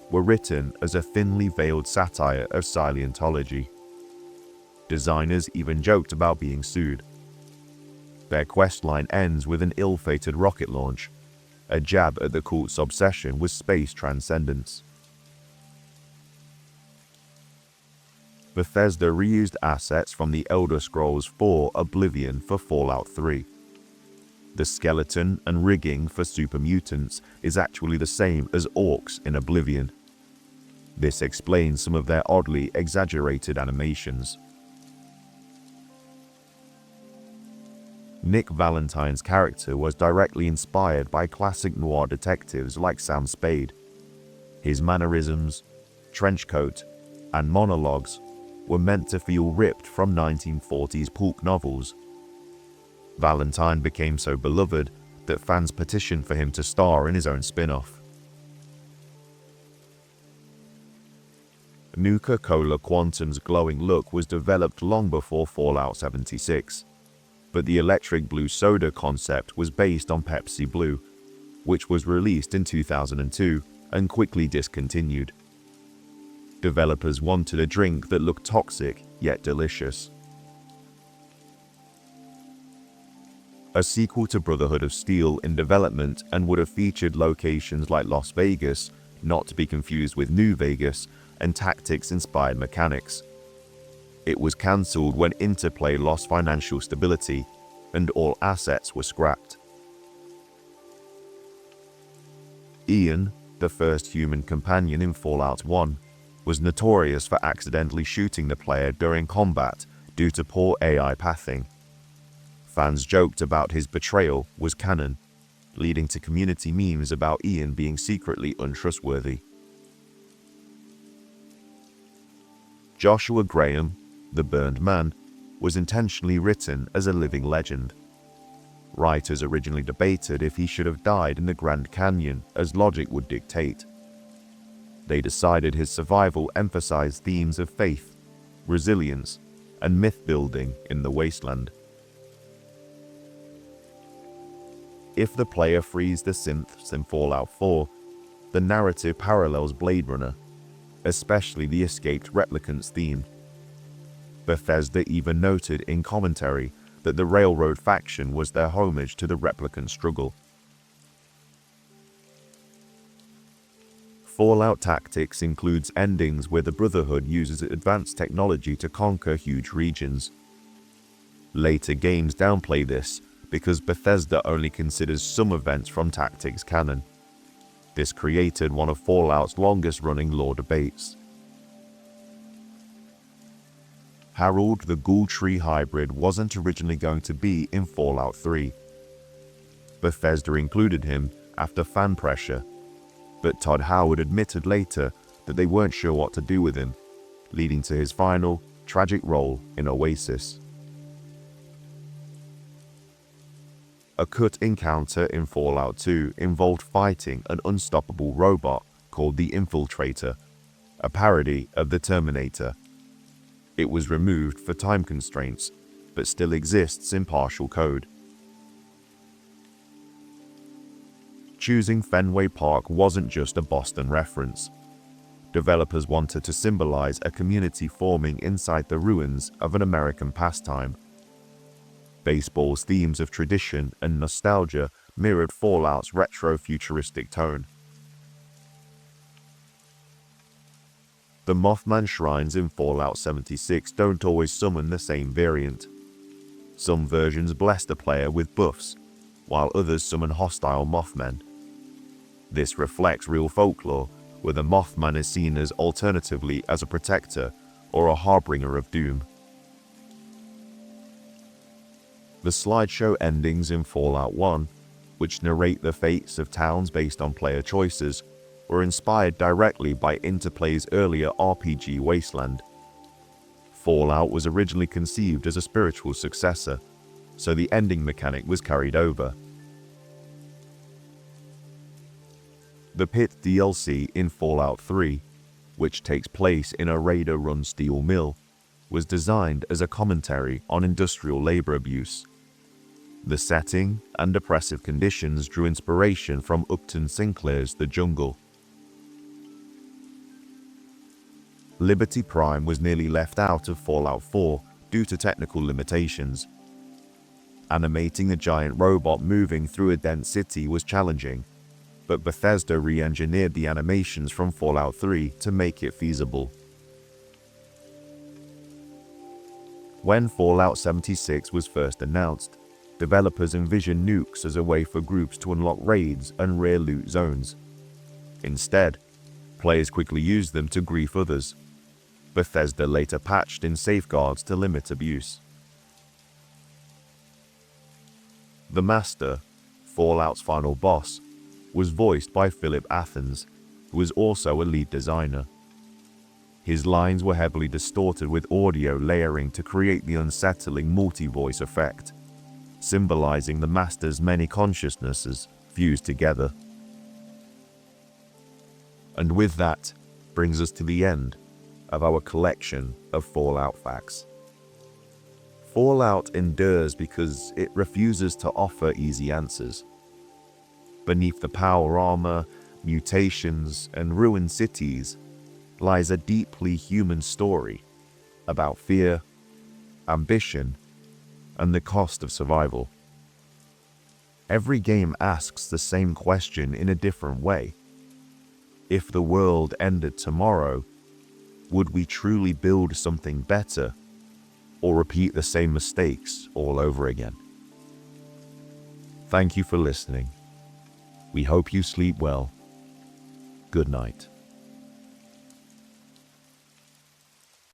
were written as a thinly veiled satire of Scientology. Designers even joked about being sued. Their questline ends with an ill-fated rocket launch, a jab at the cult's obsession with space transcendence. Bethesda reused assets from the Elder Scrolls 4 Oblivion for Fallout 3. The skeleton and rigging for super mutants is actually the same as orcs in Oblivion. This explains some of their oddly exaggerated animations. Nick Valentine's character was directly inspired by classic noir detectives like Sam Spade. His mannerisms, trench coat, and monologues were meant to feel ripped from 1940s pulp novels. Valentine became so beloved that fans petitioned for him to star in his own spin-off. Nuka-Cola Quantum's glowing look was developed long before Fallout 76, but the electric blue soda concept was based on Pepsi Blue, which was released in 2002 and quickly discontinued. Developers wanted a drink that looked toxic yet delicious. A sequel to Brotherhood of Steel in development and would have featured locations like Las Vegas, not to be confused with New Vegas, and tactics-inspired mechanics. It was cancelled when Interplay lost financial stability, and all assets were scrapped. Ian, the first human companion in Fallout 1, was notorious for accidentally shooting the player during combat due to poor AI pathing. Fans joked about his betrayal was canon, leading to community memes about Ian being secretly untrustworthy. Joshua Graham, the Burned Man, was intentionally written as a living legend. Writers originally debated if he should have died in the Grand Canyon, as logic would dictate. They decided his survival emphasized themes of faith, resilience, and myth-building in the wasteland. If the player frees the synths in Fallout 4, the narrative parallels Blade Runner, especially the escaped replicants theme. Bethesda even noted in commentary that the Railroad faction was their homage to the replicant struggle. Fallout Tactics includes endings where the Brotherhood uses advanced technology to conquer huge regions. Later games downplay this because Bethesda only considers some events from Tactics canon. This created one of Fallout's longest-running lore debates. Harold the Ghoul-Tree hybrid wasn't originally going to be in Fallout 3. Bethesda included him after fan pressure, but Todd Howard admitted later that they weren't sure what to do with him, leading to his final, tragic role in Oasis. A cut encounter in Fallout 2 involved fighting an unstoppable robot called the Infiltrator, a parody of the Terminator. It was removed for time constraints, but still exists in partial code. Choosing Fenway Park wasn't just a Boston reference. Developers wanted to symbolize a community forming inside the ruins of an American pastime. Baseball's themes of tradition and nostalgia mirrored Fallout's retro-futuristic tone. The Mothman shrines in Fallout 76 don't always summon the same variant. Some versions bless the player with buffs, while others summon hostile Mothmen. This reflects real folklore, where the Mothman is seen as alternatively as a protector or a harbinger of doom. The slideshow endings in Fallout 1, which narrate the fates of towns based on player choices, were inspired directly by Interplay's earlier RPG Wasteland. Fallout was originally conceived as a spiritual successor, so the ending mechanic was carried over. The Pit DLC in Fallout 3, which takes place in a raider-run steel mill, was designed as a commentary on industrial labor abuse. The setting and oppressive conditions drew inspiration from Upton Sinclair's The Jungle. Liberty Prime was nearly left out of Fallout 4 due to technical limitations. Animating the giant robot moving through a dense city was challenging, but Bethesda re-engineered the animations from Fallout 3 to make it feasible. When Fallout 76 was first announced, developers envisioned nukes as a way for groups to unlock raids and rare loot zones. Instead, players quickly used them to grief others. Bethesda later patched in safeguards to limit abuse. The Master, Fallout's final boss, was voiced by Philip Athens, who was also a lead designer. His lines were heavily distorted with audio layering to create the unsettling multi-voice effect, symbolizing the Master's many consciousnesses fused together. And with that, brings us to the end, of our collection of Fallout facts. Fallout endures because it refuses to offer easy answers. Beneath the power armor, mutations, and ruined cities lies a deeply human story about fear, ambition, and the cost of survival. Every game asks the same question in a different way. If the world ended tomorrow, would we truly build something better or repeat the same mistakes all over again? Thank you for listening. We hope you sleep well. Good night.